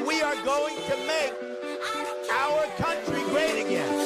We are going to make our country great again.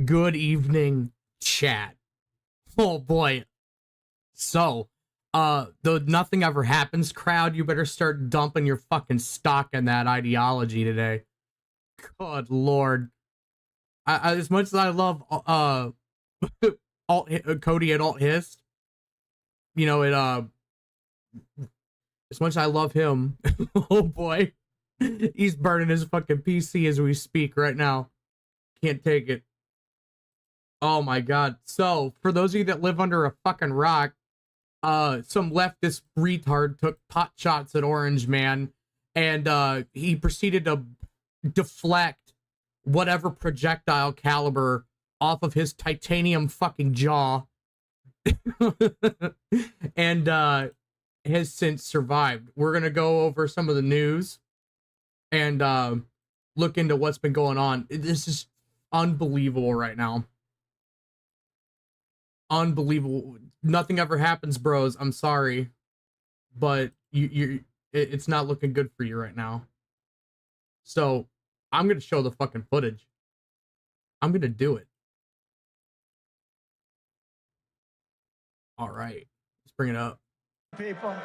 Good evening, chat. Oh boy. So, the nothing ever happens crowd, you better start dumping your fucking stock in that ideology today. Good lord. As much as I love Cody at Alt Hist, you know, as much as I love him, oh boy, he's burning his fucking PC as we speak right now. Can't take it. Oh my god. So, for those of you that live under a fucking rock, some leftist retard took pot shots at Orange Man, and he proceeded to deflect whatever projectile caliber off of his titanium fucking jaw, and has since survived. We're gonna go over some of the news and look into what's been going on. This is unbelievable right now. Unbelievable. Nothing ever happens, bros. I'm sorry, but it's not looking good for you right now. So I'm gonna show the fucking footage. I'm gonna do it. All right, let's bring it up. People.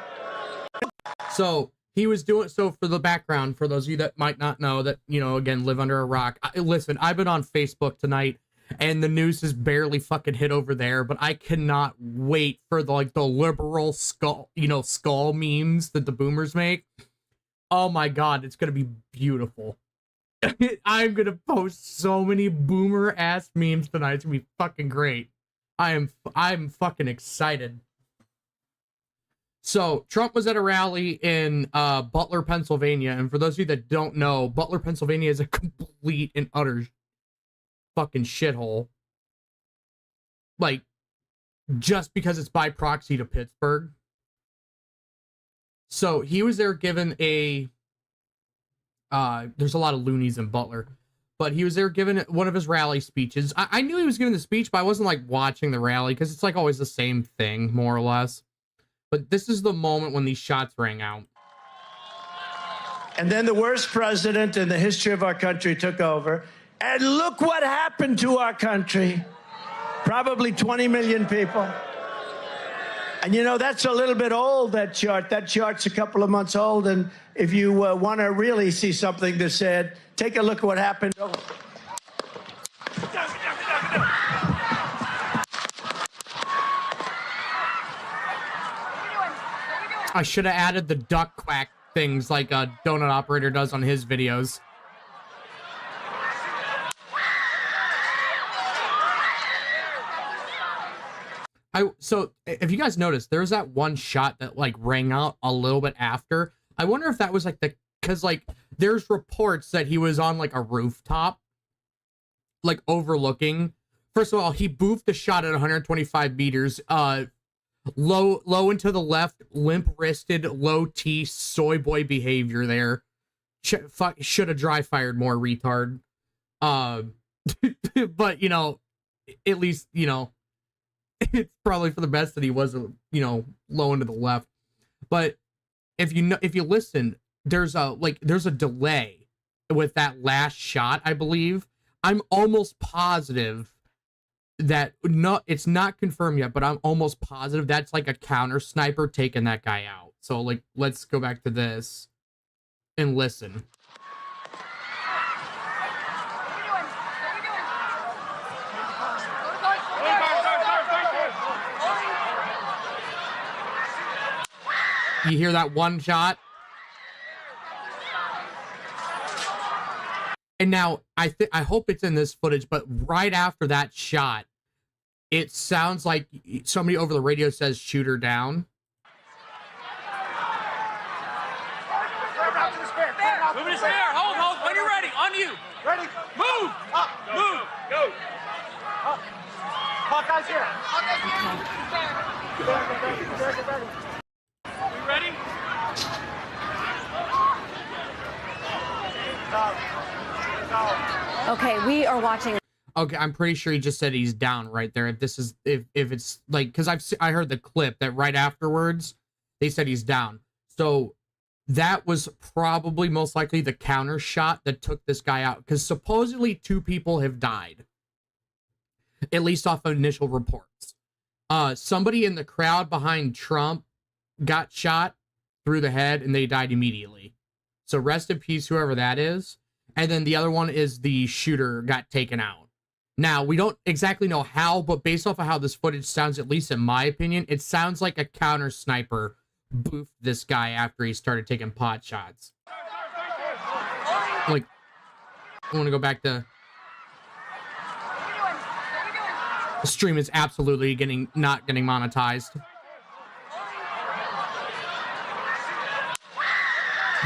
So he was doing, so for the background, for those of you that might not know, that, you know, again, live under a rock. Listen, I've been on Facebook tonight, and the news is barely fucking hit over there, but I cannot wait for the, like, the liberal skull, you know, skull memes that the boomers make. Oh my god, it's gonna be beautiful. I'm gonna post so many boomer ass memes tonight. It's gonna be fucking great. I'm fucking excited. So Trump was at a rally in Butler, Pennsylvania, and for those of you that don't know, Butler, Pennsylvania is a complete and utter fucking shithole. Like, just because it's by proxy to Pittsburgh. So he was there given a there's a lot of loonies in Butler, but he was there giving one of his rally speeches. I knew he was giving the speech, but I wasn't like watching the rally because it's like always the same thing, more or less. But this is the moment when these shots rang out. And then the worst president in the history of our country took over. And look what happened to our country. Probably 20 million people. And you know, that's a little bit old, that chart. That chart's a couple of months old. And if you want to really see something that's said, take a look at what happened. I should have added the duck quack things like a donut operator does on his videos. So if you guys noticed, there was that one shot that like rang out a little bit after. I wonder if that was like because like there's reports that he was on like a rooftop, like overlooking. First of all, he boofed the shot at 125 meters, low and to the left, limp-wristed, low T, soy boy behavior there. Should have dry fired more, retard. But, you know, at least, you know, it's probably for the best that he wasn't, you know, low and to the left. But if you listen, there's a delay with that last shot, I believe. I'm almost positive that it's not confirmed yet, but I'm almost positive that's like a counter sniper taking that guy out. So like, let's go back to this and listen. You hear that one shot? And now I hope it's in this footage, but right after that shot, it sounds like somebody over the radio says shoot her down. Move to spare. Hold. When you're ready. On you. Ready? Move. Up. Move. Go. Up. Hawkeye's here. Ready. You ready? Okay, we are watching. Okay, I'm pretty sure he just said he's down right there. If this is if it's like, because I heard the clip that right afterwards they said he's down. So that was probably most likely the counter shot that took this guy out, because supposedly 2 people have died, at least off of initial reports. Somebody in the crowd behind Trump got shot through the head and they died immediately. So rest in peace, whoever that is. And then the other one is the shooter got taken out. Now, we don't exactly know how, but based off of how this footage sounds, at least in my opinion, it sounds like a counter sniper boofed this guy after he started taking pot shots. Like, I want to go back to... The stream is absolutely not getting monetized.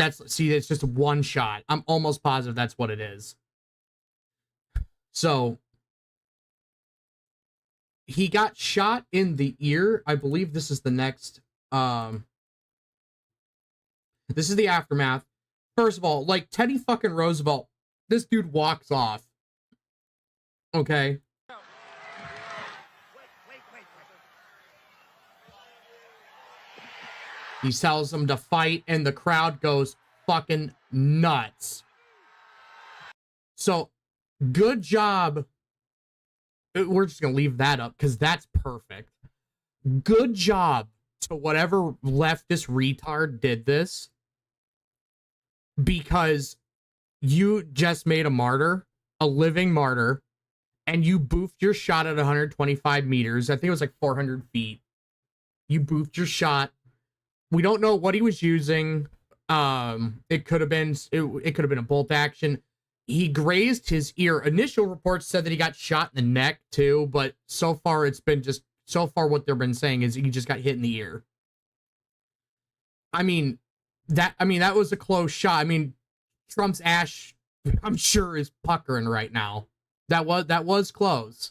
It's just one shot. I'm almost positive that's what it is. So he got shot in the ear. I believe this is the next, this is the aftermath. First of all, like Teddy fucking Roosevelt, this dude walks off. Okay. He tells them to fight, and the crowd goes fucking nuts. So, good job. We're just going to leave that up, because that's perfect. Good job to whatever leftist retard did this, because you just made a martyr, a living martyr, and you boofed your shot at 125 meters. I think it was like 400 feet. You boofed your shot. We don't know what he was using. It could have been a bolt action. He grazed his ear. Initial reports said that he got shot in the neck too, but so far what they've been saying is he just got hit in the ear. I mean that was a close shot. I mean, Trump's ash, I'm sure, is puckering right now. That was close.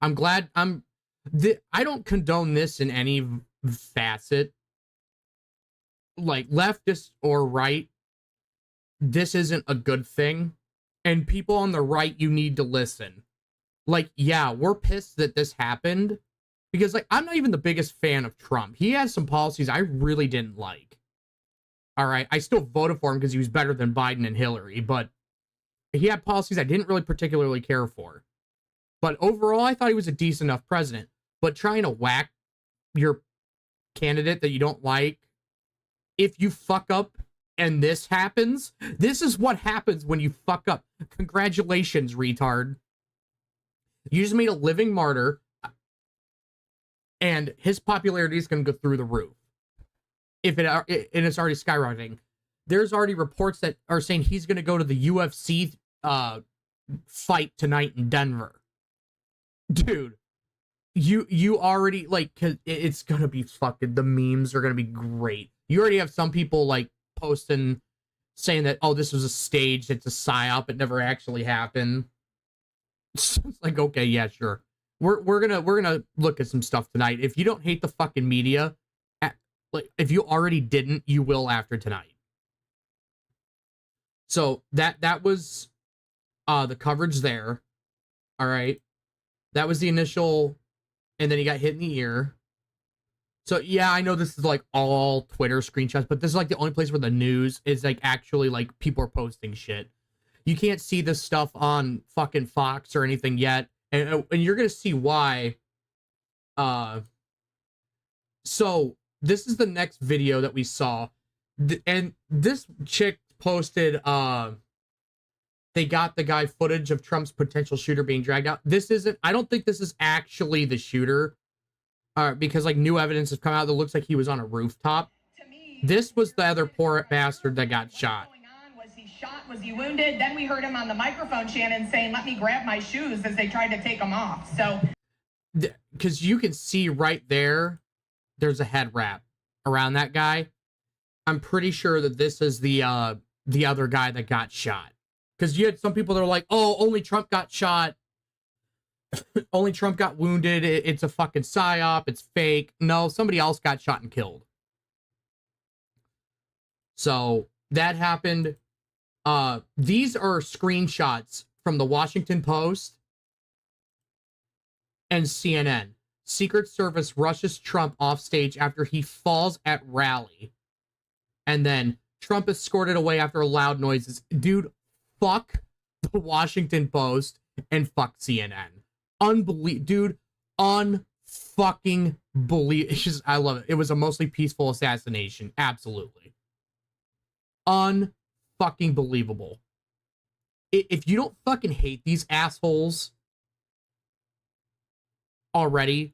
I'm glad. I don't condone this in any facet. Like, leftist or right, this isn't a good thing. And people on the right, you need to listen. Like, yeah, we're pissed that this happened. Because, like, I'm not even the biggest fan of Trump. He has some policies I really didn't like. All right, I still voted for him because he was better than Biden and Hillary. But he had policies I didn't really particularly care for. But overall, I thought he was a decent enough president. But trying to whack your candidate that you don't like, if you fuck up and this happens, this is what happens when you fuck up. Congratulations, retard. You just made a living martyr, and his popularity is going to go through the roof. And it's already skyrocketing. There's already reports that are saying he's going to go to the UFC fight tonight in Denver. Dude, you already, like, 'cause it's going to be fucking, the memes are going to be great. You already have some people, like, posting, saying that, oh, this was a stage, it's a psyop, it never actually happened. It's like, okay, yeah, sure. We're gonna look at some stuff tonight. If you don't hate the fucking media, like, if you already didn't, you will after tonight. So that was the coverage there. All right, that was the initial, and then he got hit in the ear. So yeah, I know this is like all Twitter screenshots, but this is like the only place where the news is like actually like people are posting shit. You can't see this stuff on fucking Fox or anything yet, and you're gonna see why. So this is the next video that we saw, and this chick posted. They got the guy footage of Trump's potential shooter being dragged out. This isn't. I don't think this is actually the shooter, because like new evidence has come out that looks like he was on a rooftop. This was the other poor bastard that got shot. Was he shot? Was he wounded? Then we heard him on the microphone, Shannon, saying, "Let me grab my shoes," as they tried to take him off. So, because you can see right there, there's a head wrap around that guy. I'm pretty sure that this is the other guy that got shot. Because you had some people that are like, oh, only Trump got shot. Only Trump got wounded. It's a fucking psyop. It's fake. No, somebody else got shot and killed. So that happened. These are screenshots from the Washington Post and CNN. Secret Service rushes Trump off stage after he falls at rally. And then Trump escorted away after loud noises. Dude, fuck the Washington Post and fuck CNN. Dude, unfucking believe. It's just, I love it. It was a mostly peaceful assassination. Absolutely. Unfucking believable. If you don't fucking hate these assholes already,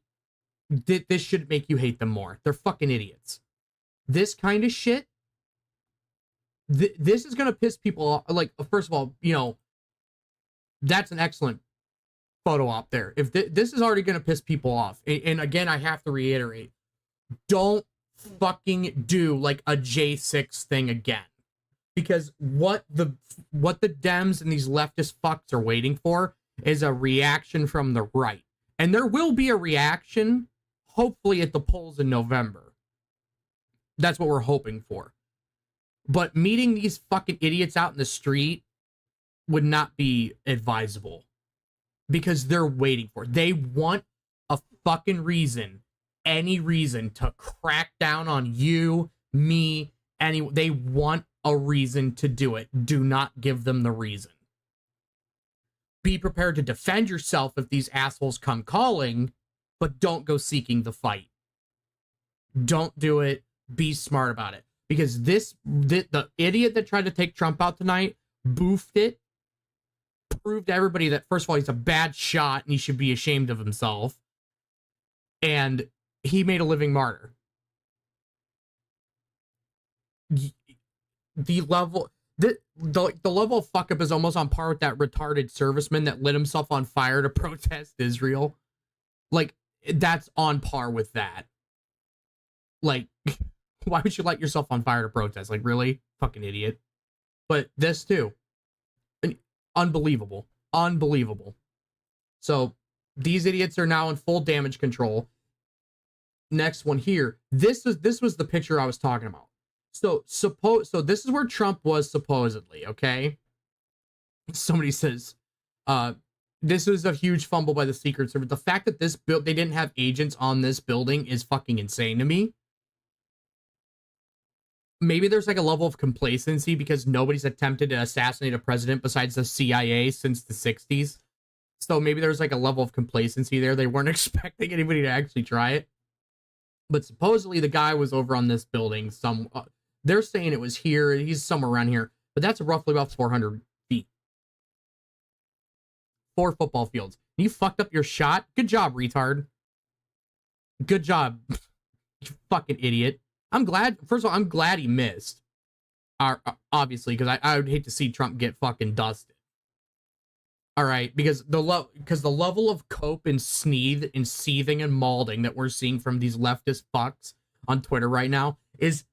this should make you hate them more. They're fucking idiots. This kind of shit, this is gonna piss people off. Like, first of all, you know, that's an excellent photo op there. If this is already gonna piss people off, and again, I have to reiterate, don't fucking do like a J6 thing again, because what the Dems and these leftist fucks are waiting for is a reaction from the right, and there will be a reaction, hopefully at the polls in November. That's what we're hoping for. But meeting these fucking idiots out in the street would not be advisable, because they're waiting for it. They want a fucking reason, any reason to crack down on you, me, anyone. They want a reason to do it. Do not give them the reason. Be prepared to defend yourself if these assholes come calling, but don't go seeking the fight. Don't do it. Be smart about it. Because the idiot that tried to take Trump out tonight boofed it, proved to everybody that, first of all, he's a bad shot and he should be ashamed of himself. And he made a living martyr. The level of fuck up is almost on par with that retarded serviceman that lit himself on fire to protest Israel. Like, that's on par with that. Like, why would you light yourself on fire to protest? Like, really? Fucking idiot. But this too. Unbelievable. Unbelievable. So these idiots are now in full damage control. Next one here. This was the picture I was talking about. So this is where Trump was supposedly, okay? Somebody says, this was a huge fumble by the Secret Service. The fact that they didn't have agents on this building is fucking insane to me. Maybe there's like a level of complacency because nobody's attempted to assassinate a president besides the CIA since the 60s. So maybe there's like a level of complacency there. They weren't expecting anybody to actually try it. But supposedly the guy was over on this building. They're saying it was here. He's somewhere around here. But that's roughly about 400 feet. 4 football fields. You fucked up your shot? Good job, retard. Good job, you fucking idiot. I'm glad, first of all, I'm glad he missed. Obviously, because I would hate to see Trump get fucking dusted. All right, because the level of cope and Sneed and seething and malding that we're seeing from these leftist fucks on Twitter right now is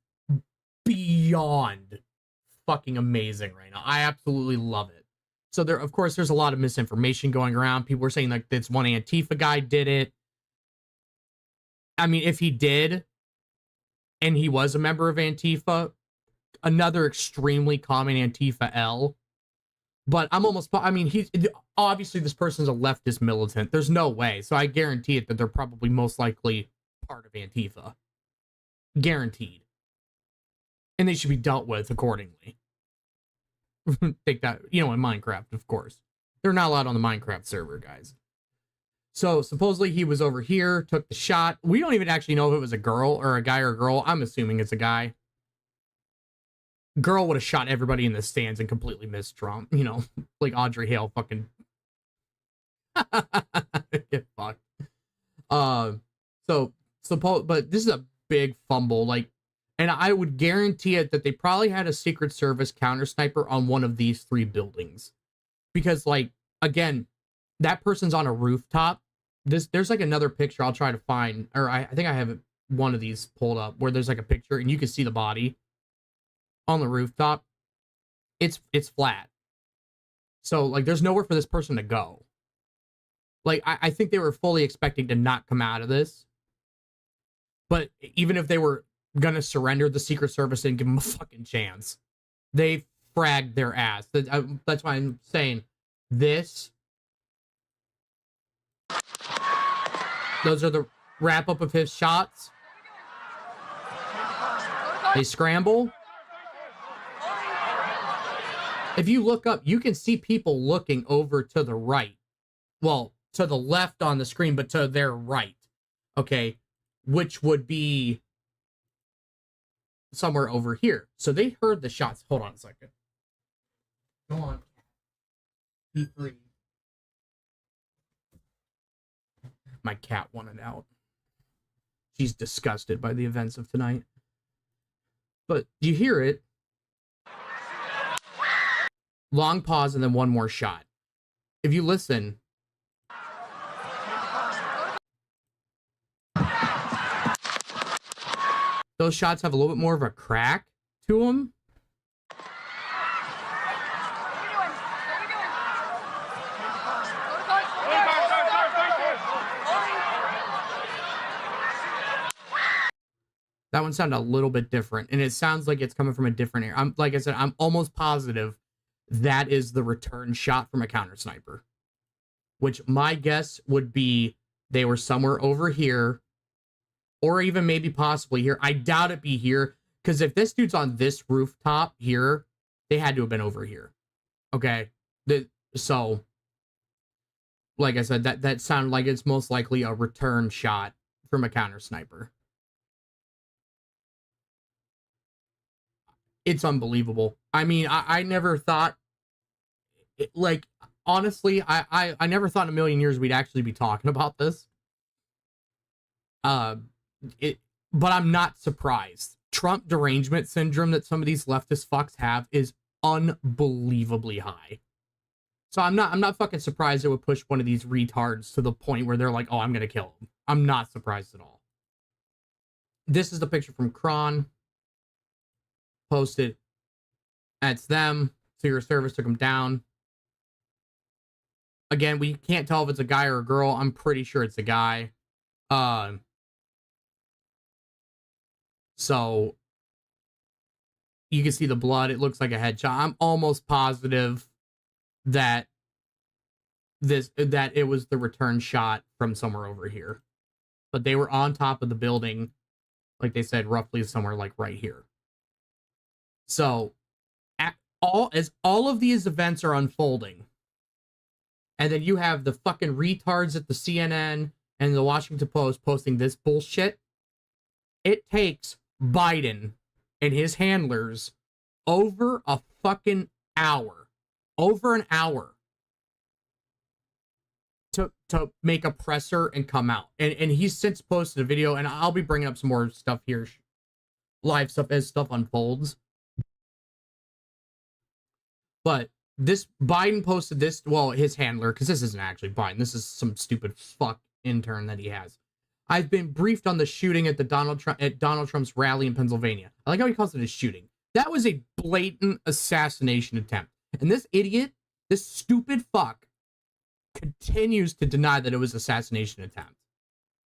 beyond fucking amazing right now. I absolutely love it. So there, of course, there's a lot of misinformation going around. People were saying like this one Antifa guy did it. I mean, if he did, and he was a member of Antifa, another extremely common Antifa L. But I'm almost, I mean, he's obviously this person's a leftist militant. There's no way. So I guarantee it that they're probably most likely part of Antifa. Guaranteed. And they should be dealt with accordingly. Take that, you know, in Minecraft, of course. They're not allowed on the Minecraft server, guys. So supposedly he was over here, took the shot. We don't even actually know if it was a girl or a guy or a girl. I'm assuming it's a guy. Girl would have shot everybody in the stands and completely missed Trump. You know, like Audrey Hale fucking... Get fucked. But this is a big fumble. Like, and I would guarantee it that they probably had a Secret Service counter sniper on one of these 3 buildings. Because, like, again, that person's on a rooftop. There's like another picture I'll try to find, or I think I have one of these pulled up where there's like a picture and you can see the body on the rooftop. It's flat. So like there's nowhere for this person to go. Like I think they were fully expecting to not come out of this. But even if they were gonna surrender, the Secret Service didn't give them a fucking chance. They fragged their ass. That's why I'm saying this. Those are the wrap up of his shots. They scramble. If you look up, you can see people looking over to the right. Well, to the left on the screen, but to their right. Okay. Which would be somewhere over here. So they heard the shots. Hold on a second. Go on. Be free. My cat wanted out. She's disgusted by the events of tonight. But you hear it. Long pause and then one more shot. If you listen. Those shots have a little bit more of a crack to them. That one sounded a little bit different, and it sounds like it's coming from a different area. Like I said, I'm almost positive that is the return shot from a counter sniper, which my guess would be they were somewhere over here, or even maybe possibly here. I doubt it be here, because if this dude's on this rooftop here, they had to have been over here. Okay, so like I said, that sounded like it's most likely a return shot from a counter sniper. It's unbelievable. I mean, I never thought, like, honestly, I never thought in a million years we'd actually be talking about this. But I'm not surprised. Trump derangement syndrome that some of these leftist fucks have is unbelievably high. So I'm not fucking surprised it would push one of these retards to the point where they're like, oh, I'm gonna kill him. I'm not surprised at all. This is the picture from Kron. Posted. That's them. Secret Service took them down. Again, we can't tell if it's a guy or a girl. I'm pretty sure it's a guy. So you can see the blood. It looks like a headshot. I'm almost positive that it was the return shot from somewhere over here. But they were on top of the building, like they said, roughly somewhere like right here. So, as all of these events are unfolding, and then you have the fucking retards at the CNN and the Washington Post posting this bullshit, It takes Biden and his handlers over a fucking hour, over an hour to make a presser and come out. And he's since posted a video, and I'll be bringing up some more stuff here, live stuff as stuff unfolds. But this Biden posted this, well, his handler, because this isn't actually Biden. This is some stupid fuck intern that he has. I've been briefed on the shooting at Donald Trump's rally in Pennsylvania. I like how he calls it a shooting. That was a blatant assassination attempt. And this idiot, this stupid fuck, continues to deny that it was an assassination attempt.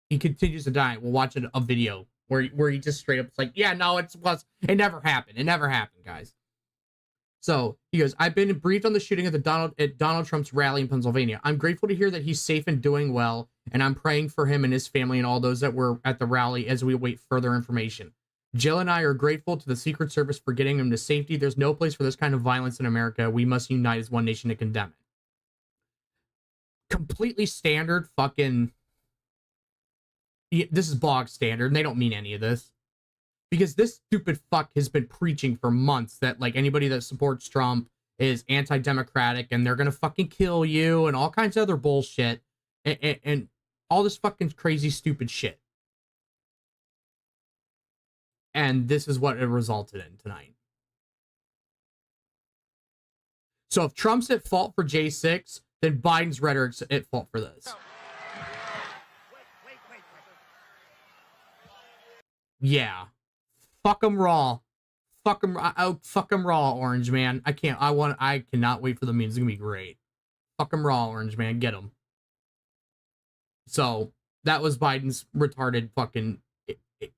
He continues to deny it. We'll watch a video where he just straight up is like, yeah, no, it never happened. It never happened, guys. So he goes, I've been briefed on the shooting at Donald Trump's rally in Pennsylvania. I'm grateful to hear that he's safe and doing well, and I'm praying for him and his family and all those that were at the rally as we await further information. Jill and I are grateful to the Secret Service for getting him to safety. There's no place for this kind of violence in America. We must unite as one nation to condemn it. Completely standard fucking... This is bog standard, and they don't mean any of this. Because this stupid fuck has been preaching for months that, like, anybody that supports Trump is anti-democratic and they're gonna fucking kill you and all kinds of other bullshit and all this fucking crazy stupid shit. And this is what it resulted in tonight. So if Trump's at fault for J6, then Biden's rhetoric's at fault for this. Yeah. Fuck them raw. Fuck them raw, Orange Man. I cannot wait for the memes. It's gonna be great. Fuck them raw, Orange Man. Get them. So that was Biden's retarded fucking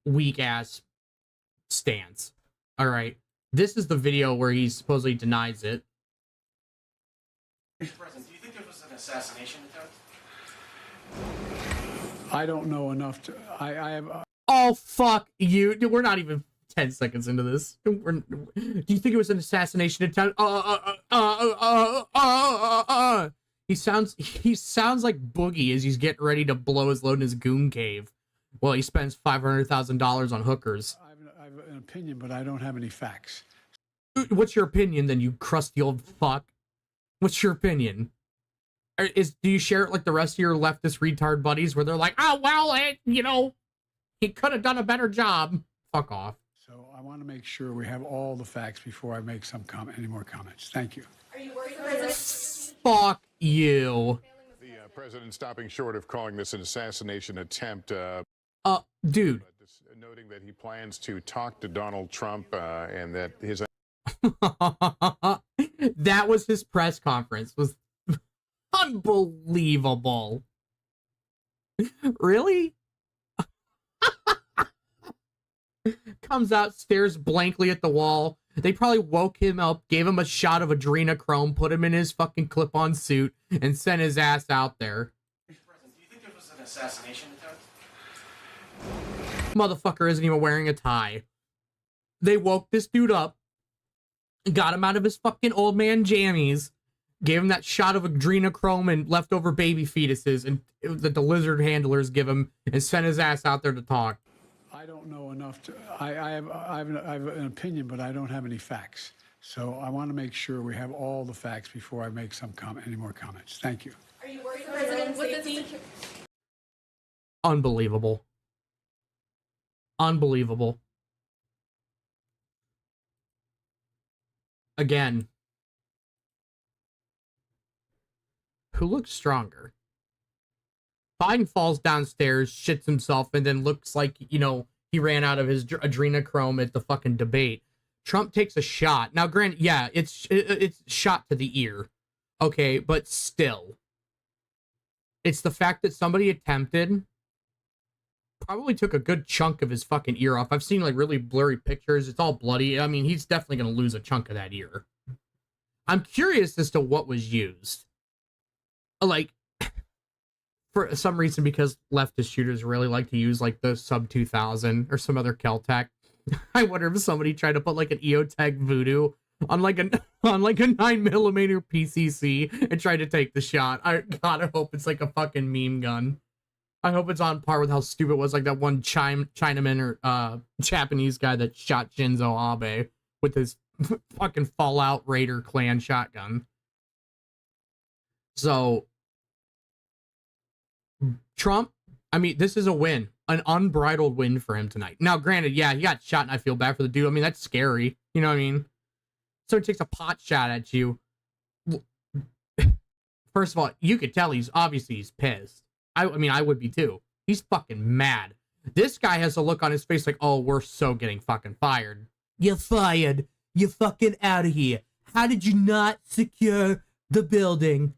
weak ass stance. All right. This is the video where he supposedly denies it. Mr. President, do you think it was an assassination attempt? I don't know enough to. I have. Oh, fuck you. We're not even 10 seconds into this. Do you think it was an assassination attempt? He sounds like Boogie as he's getting ready to blow his load in his goon cave. Well, he spends $500,000 on hookers. I have an opinion, but I don't have any facts. What's your opinion, then, you crusty old fuck? What's your opinion? Do you share it like the rest of your leftist retard buddies where they're like, oh, well, he could have done a better job. Fuck off. So I want to make sure we have all the facts before I make any more comments. Thank you. Are you worried about this? Fuck you. The president stopping short of calling this an assassination attempt. Dude. Noting that he plans to talk to Donald Trump and that his... That was his press conference. Was unbelievable. Really? Comes out, stares blankly at the wall. They probably woke him up, gave him a shot of adrenochrome, put him in his fucking clip-on suit, and sent his ass out there. Mr. President, do you think it was an assassination attempt? Motherfucker isn't even wearing a tie. They woke this dude up, got him out of his fucking old man jammies, gave him that shot of adrenochrome and leftover baby fetuses and that the lizard handlers give him, and sent his ass out there to talk. I don't know enough to. I have an opinion, but I don't have any facts. So I want to make sure we have all the facts before I make any more comments. Thank you. Are you worried about safety? Unbelievable. Unbelievable. Again. Who looks stronger? Biden falls downstairs, shits himself, and then looks like, he ran out of his adrenochrome at the fucking debate. Trump takes a shot. Now, granted, yeah, it's shot to the ear. Okay, but still. It's the fact that somebody attempted, probably took a good chunk of his fucking ear off. I've seen, like, really blurry pictures. It's all bloody. I mean, he's definitely going to lose a chunk of that ear. I'm curious as to what was used. Like, for some reason, because leftist shooters really like to use, like, the sub 2000 or some other Kel-Tec. I wonder if somebody tried to put, like, an EOTech Voodoo on, like, a 9mm PCC and tried to take the shot. I gotta hope it's, like, a fucking meme gun. I hope it's on par with how stupid it was, like that one Chinaman or Japanese guy that shot Shinzo Abe with his fucking Fallout Raider clan shotgun. So, Trump, I mean, this is a win. An unbridled win for him tonight. Now, granted, yeah, he got shot and I feel bad for the dude. I mean, that's scary. You know what I mean? Someone takes a pot shot at you. First of all, you could tell he's pissed. I mean, I would be too. He's fucking mad. This guy has a look on his face like, oh, we're so getting fucking fired. You're fired. You're fucking out of here. How did you not secure the building?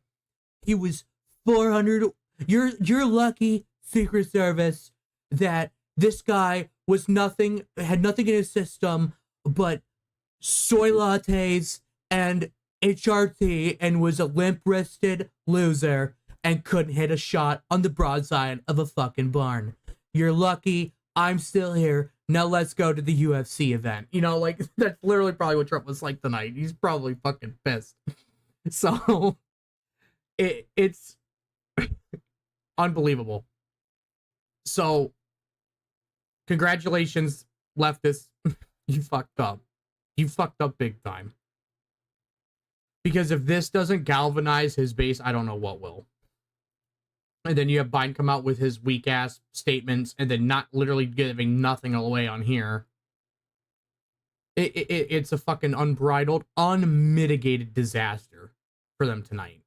He was 400. You're lucky, Secret Service, that this guy was had nothing in his system but soy lattes and HRT and was a limp-wristed loser and couldn't hit a shot on the broadside of a fucking barn. You're lucky. I'm still here. Now let's go to the UFC event. You know, like, that's literally probably what Trump was like tonight. He's probably fucking pissed. So, it's unbelievable. So, congratulations, leftists. You fucked up. You fucked up big time. Because if this doesn't galvanize his base, I don't know what will. And then you have Biden come out with his weak-ass statements and then not literally giving nothing away on here. It's a fucking unbridled, unmitigated disaster for them tonight.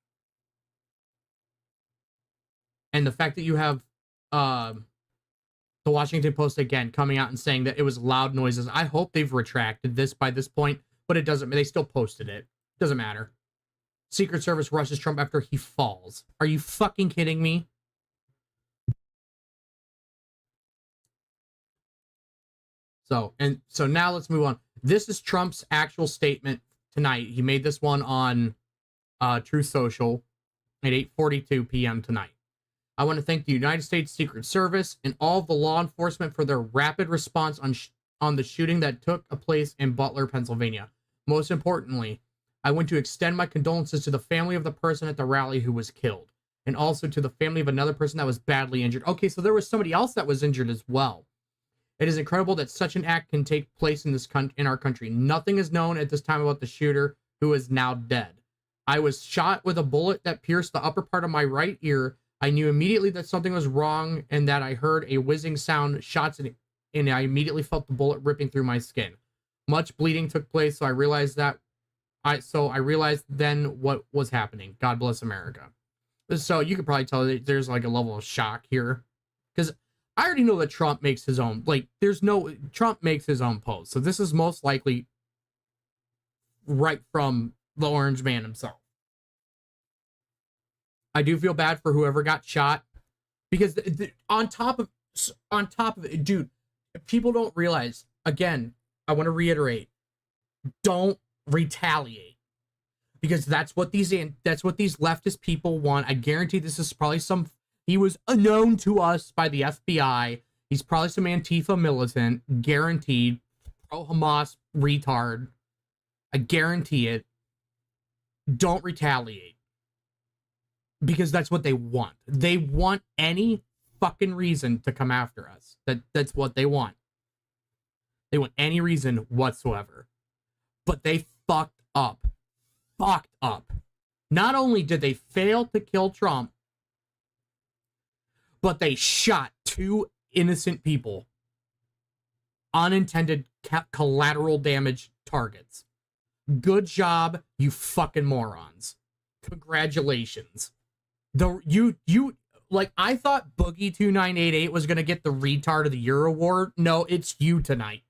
And the fact that you have the Washington Post again coming out and saying that it was loud noises. I hope they've retracted this by this point, but it doesn't. They still posted it. Doesn't matter. Secret Service rushes Trump after he falls. Are you fucking kidding me? So now let's move on. This is Trump's actual statement tonight. He made this one on Truth Social at 8:42 p.m. tonight. I want to thank the United States Secret Service and all of the law enforcement for their rapid response on the shooting that took place in Butler, Pennsylvania. Most importantly, I want to extend my condolences to the family of the person at the rally who was killed, and also to the family of another person that was badly injured. Okay, so there was somebody else that was injured as well. It is incredible that such an act can take place in our country. Nothing is known at this time about the shooter, who is now dead. I was shot with a bullet that pierced the upper part of my right ear. I knew immediately that something was wrong and that I heard a whizzing sound, shots, and I immediately felt the bullet ripping through my skin. Much bleeding took place, so I realized then what was happening. God bless America. So you could probably tell that there's like a level of shock here, because I already know that Trump makes his own, Trump makes his own post. So this is most likely right from the Orange Man himself. I do feel bad for whoever got shot, because on top of it, dude, people don't realize, again, I want to reiterate, don't retaliate, because that's what these leftist people want. I guarantee this is probably he was known to us by the FBI. He's probably some Antifa militant, guaranteed, pro-Hamas retard. I guarantee it. Don't retaliate, because that's what they want. They want any fucking reason to come after us. That's what they want. They want any reason whatsoever. But they fucked up. Fucked up. Not only did they fail to kill Trump, but they shot 2 innocent people. Unintended collateral damage targets. Good job, you fucking morons. Congratulations. I thought Boogie 2988 was gonna get the Retard of the Year award. No, it's you tonight.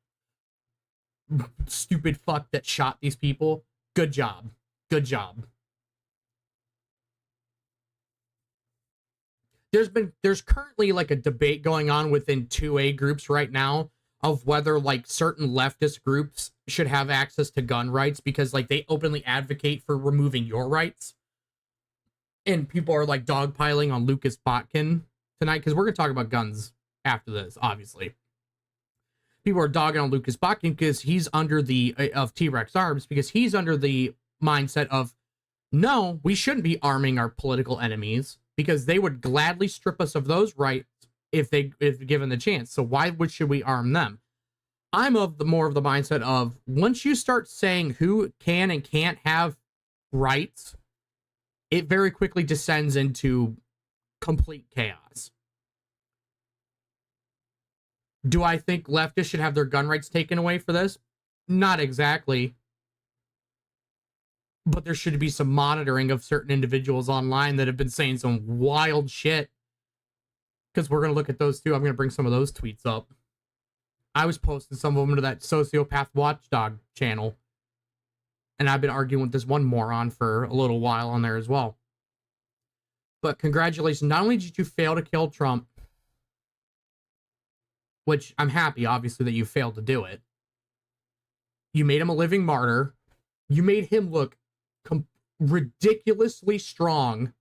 Stupid fuck that shot these people. Good job. Good job. There's currently like a debate going on within 2A groups right now of whether like certain leftist groups should have access to gun rights, because like they openly advocate for removing your rights. And people are like dogpiling on Lucas Botkin tonight, because we're going to talk about guns after this, obviously. People are dogging on Lucas Botkin because he's under of T-Rex Arms, because he's under the mindset of, no, we shouldn't be arming our political enemies, because they would gladly strip us of those rights if given the chance. So why should we arm them? I'm more of the mindset of, once you start saying who can and can't have rights, it very quickly descends into complete chaos. Do I think leftists should have their gun rights taken away for this? Not exactly. But there should be some monitoring of certain individuals online that have been saying some wild shit. Because we're going to look at those too. I'm going to bring some of those tweets up. I was posting some of them to that Sociopath Watchdog channel. And I've been arguing with this one moron for a little while on there as well. But congratulations. Not only did you fail to kill Trump, which I'm happy, obviously, that you failed to do it. You made him a living martyr. You made him look ridiculously strong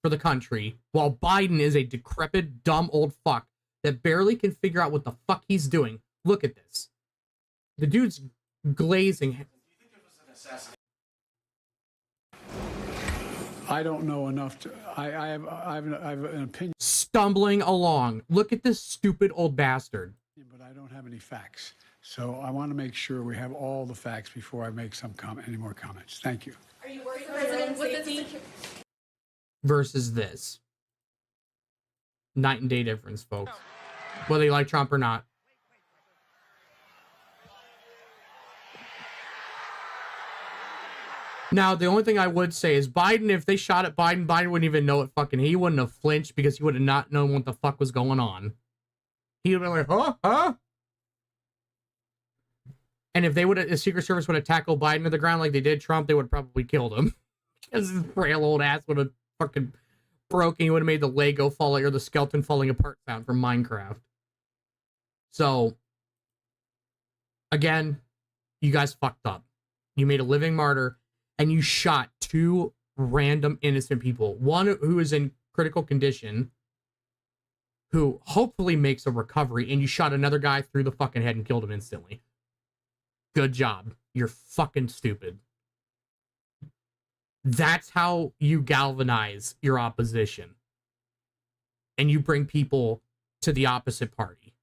for the country, while Biden is a decrepit, dumb old fuck that barely can figure out what the fuck he's doing. Look at this. The dude's glazing. Do you think it was an assassination? I don't know enough to. I have an opinion, Stumbling along. Look at this stupid old bastard. but I don't have any facts. So I want to make sure we have all the facts before I make any more comments. Thank you. Are you worried for President safety? Versus this. Night and day difference, folks. Whether you like Trump or not. Now, the only thing I would say is Biden, if they shot at Biden, Biden wouldn't even know it fucking. He wouldn't have flinched because he would have not known what the fuck was going on. He would have been like, huh? And if the Secret Service would have tackled Biden to the ground like they did Trump, they would have probably killed him. Because his frail old ass would have fucking broken. He would have made the Lego falling or the skeleton falling apart sound from Minecraft. So, again, you guys fucked up. You made a living martyr, and you shot two random innocent people. One who is in critical condition, who hopefully makes a recovery, and you shot another guy through the fucking head and killed him instantly. Good job. You're fucking stupid. That's how you galvanize your opposition. And you bring people to the opposite party.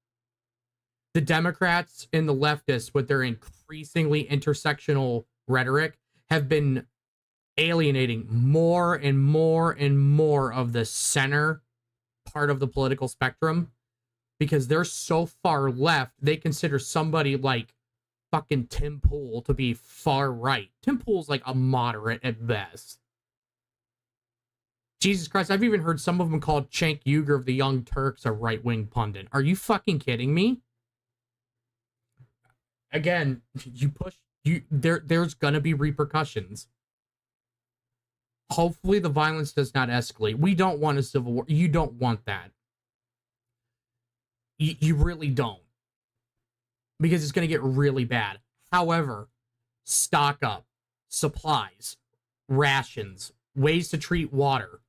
The Democrats and the leftists, with their increasingly intersectional rhetoric, have been alienating more and more and more of the center part of the political spectrum, because they're so far left, they consider somebody like fucking Tim Pool to be far right. Tim Pool's like a moderate at best. Jesus Christ, I've even heard some of them called Cenk Uygur of the Young Turks a right-wing pundit. Are you fucking kidding me? Again, there's gonna be repercussions. Hopefully the violence does not escalate. We don't want a civil war. You don't want that. You really don't. Because it's going to get really bad. However, stock up, supplies, rations, ways to treat water.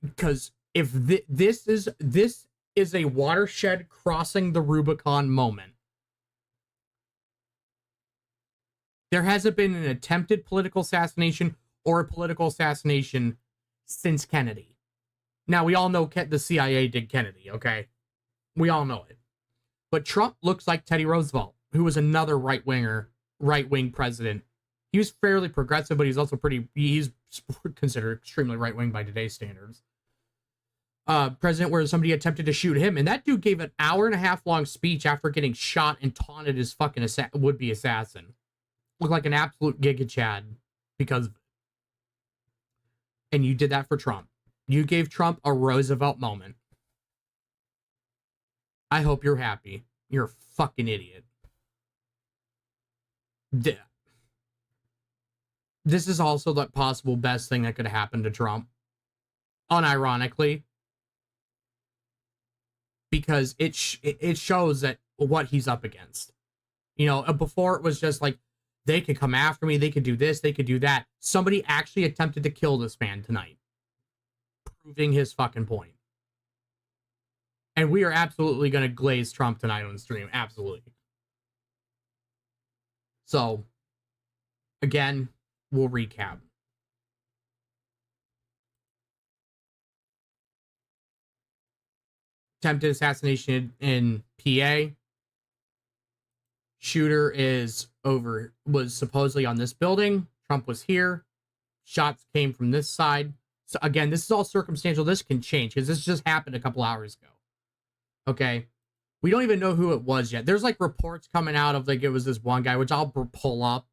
Because if this is a watershed crossing the Rubicon moment. There hasn't been an attempted political assassination or a political assassination since Kennedy. Now, we all know the CIA did Kennedy, okay? We all know it. But Trump looks like Teddy Roosevelt, who was another right-wing president. He was fairly progressive, but he's also he's considered extremely right-wing by today's standards. President where somebody attempted to shoot him, and that dude gave an hour-and-a-half long speech after getting shot and taunted his fucking would-be assassin. Looked like an absolute giga chad because of it. And you did that for Trump. You gave Trump a Roosevelt moment. I hope you're happy. You're a fucking idiot. This is also the possible best thing that could happen to Trump. Unironically. Because it shows that what he's up against. You know, before it was just like, they could come after me, they could do this, they could do that. Somebody actually attempted to kill this man tonight. Proving his fucking point. And we are absolutely going to glaze Trump tonight on the stream. Absolutely. So, again, we'll recap. attempted assassination in PA. Shooter was supposedly on this building. Trump was here. Shots came from this side. So again, this is all circumstantial. This can change because this just happened a couple hours ago. Okay. We don't even know who it was yet. There's like reports coming out of like it was this one guy, which I'll pull up.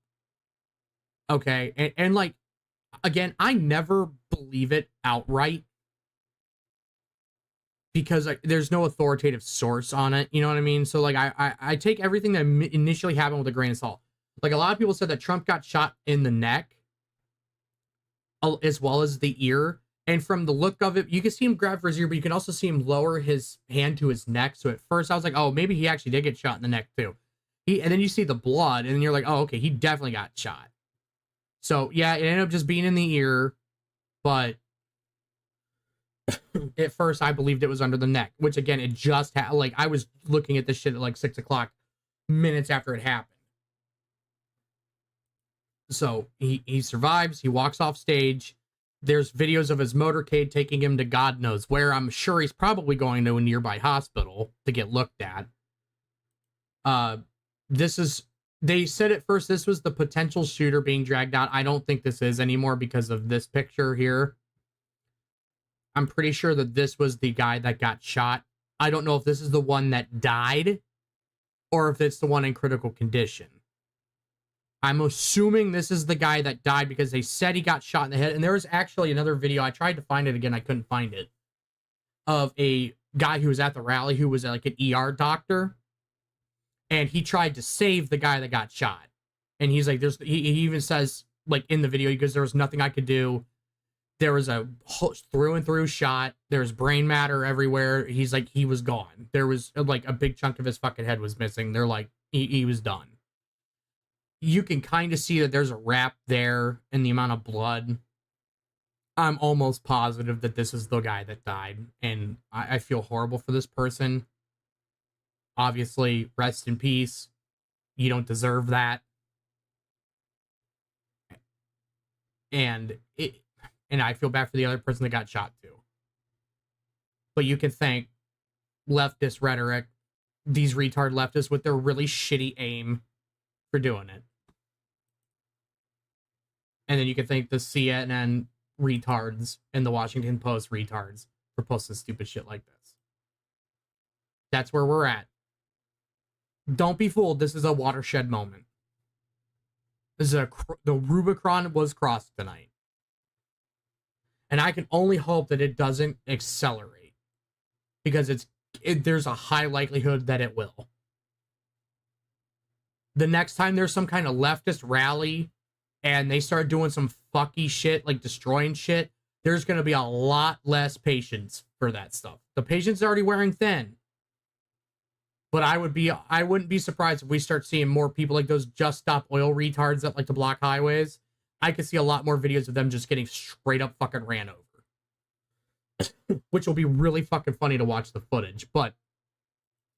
Okay. And like, again, I never believe it outright because like, there's no authoritative source on it. You know what I mean? So like, I take everything that initially happened with a grain of salt. Like a lot of people said that Trump got shot in the neck as well as the ear. And from the look of it, you can see him grab for his ear, but you can also see him lower his hand to his neck. So at first I was like, oh, maybe he actually did get shot in the neck too. And then you see the blood and you're like, oh, okay, he definitely got shot. So yeah, it ended up just being in the ear, but at first I believed it was under the neck, which again, it just had, like, I was looking at this shit at like 6 o'clock minutes after it happened. So he survives, he walks off stage. There's videos of his motorcade taking him to God knows where. I'm sure he's probably going to a nearby hospital to get looked at. They said at first this was the potential shooter being dragged out. I don't think this is anymore because of this picture here. I'm pretty sure that this was the guy that got shot. I don't know if this is the one that died or if it's the one in critical condition. I'm assuming this is the guy that died because they said he got shot in the head. And there was actually another video. I tried to find it again. I couldn't find it. Of a guy who was at the rally who was like an ER doctor. And he tried to save the guy that got shot. And he's like, he even says, like in the video, because there was nothing I could do. There was a through and through shot. There's brain matter everywhere. He's like, he was gone. There was like a big chunk of his fucking head was missing. They're like, he was done. You can kind of see that there's a wrap there in the amount of blood. I'm almost positive that this is the guy that died. And I feel horrible for this person. Obviously, rest in peace. You don't deserve that. And I feel bad for the other person that got shot too. But you can thank leftist rhetoric, these retard leftists with their really shitty aim for doing it. And then you can thank the CNN retards and the Washington Post retards for posting stupid shit like this. That's where we're at. Don't be fooled. This is a watershed moment. This is the Rubicon was crossed tonight. And I can only hope that it doesn't accelerate. Because there's a high likelihood that it will. The next time there's some kind of leftist rally and they start doing some fucky shit, like destroying shit, there's going to be a lot less patience for that stuff. The patience is already wearing thin. But I wouldn't be surprised if we start seeing more people like those Just Stop Oil retards that like to block highways. I could see a lot more videos of them just getting straight up fucking ran over. Which will be really fucking funny to watch the footage, but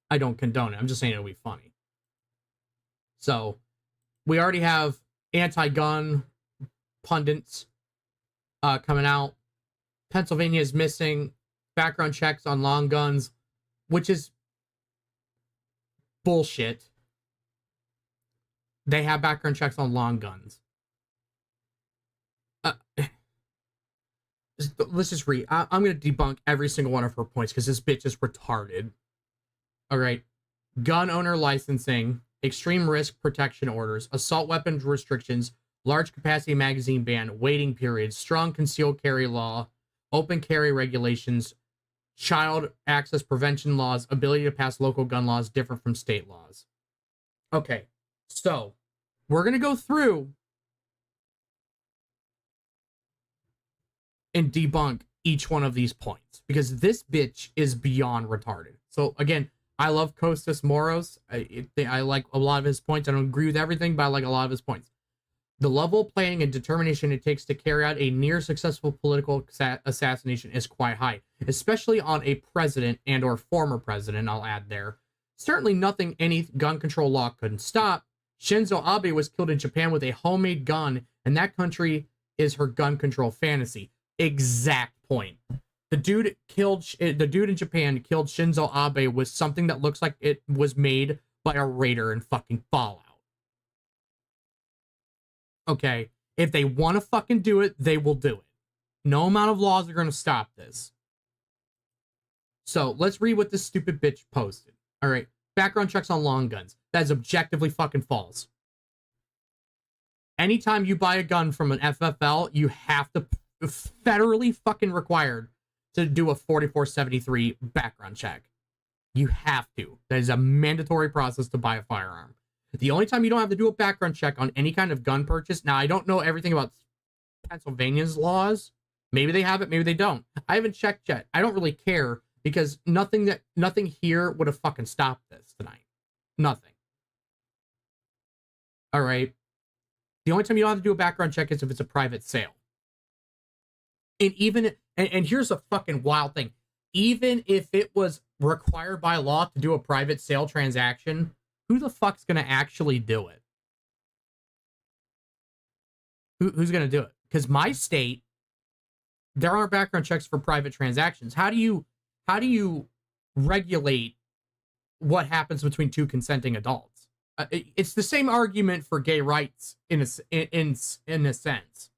I don't condone it. I'm just saying it'll be funny. So, we already have anti-gun pundits coming out. Pennsylvania is missing background checks on long guns, which is bullshit. They have background checks on long guns. Let's just read. I'm going to debunk every single one of her points because this bitch is retarded. All right. Gun owner licensing, extreme risk protection orders, assault weapons restrictions, large capacity magazine ban, waiting periods, strong concealed carry law, open carry regulations, child access prevention laws, ability to pass local gun laws different from state laws. Okay. So, we're going to go through and debunk each one of these points because this bitch is beyond retarded. So again, I love Costas Moros. I like a lot of his points. I don't agree with everything, but I like a lot of his points. The level of planning and determination it takes to carry out a near successful political assassination is quite high, especially on a president and or former president, I'll add there. Certainly nothing any gun control law couldn't stop. Shinzo Abe was killed in Japan with a homemade gun, and that country is her gun control fantasy. Exact point. The dude in Japan killed Shinzo Abe with something that looks like it was made by a raider in fucking Fallout. Okay, if they want to fucking do it, they will do it. No amount of laws are going to stop this. So let's read what this stupid bitch posted. All right, background checks on long guns. That is objectively fucking false. Anytime you buy a gun from an FFL, you have to federally fucking required to do a 4473 background check. You have to. That is a mandatory process to buy a firearm. The only time you don't have to do a background check on any kind of gun purchase, now I don't know everything about Pennsylvania's laws. Maybe they have it, maybe they don't. I haven't checked yet. I don't really care because nothing here would have fucking stopped this tonight. Nothing. All right. The only time you don't have to do a background check is if it's a private sale. And even, and here's a fucking wild thing. Even if it was required by law to do a private sale transaction, who the fuck's going to actually do it? Who's going to do it? Because my state, there aren't background checks for private transactions. How do you regulate what happens between two consenting adults? It's the same argument for gay rights in a sense.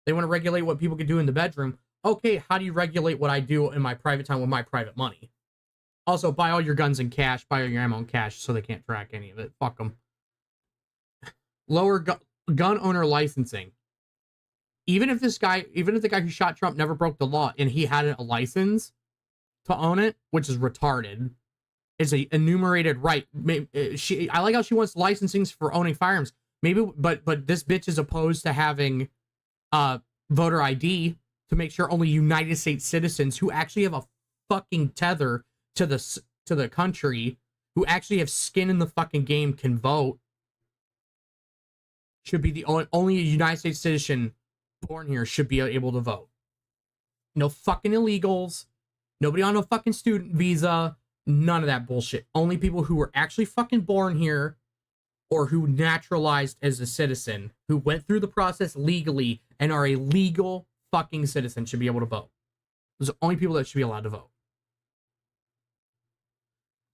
They want to regulate what people can do in the bedroom. Okay, how do you regulate what I do in my private time with my private money? Also, buy all your guns in cash, buy all your ammo in cash so they can't track any of it. Fuck them. Lower gun owner licensing. Even if the guy who shot Trump never broke the law and he had a license to own it, which is retarded, is a enumerated right. I like how she wants licensings for owning firearms. Maybe, but this bitch is opposed to having voter ID to make sure only United States citizens who actually have a fucking tether to the country, who actually have skin in the fucking game, can vote. Should be the only United States citizen born here should be able to vote. No fucking illegals. Nobody on a fucking student visa. None of that bullshit. Only people who were actually fucking born here or who naturalized as a citizen, who went through the process legally and are a legal fucking citizen should be able to vote. Those are the only people that should be allowed to vote.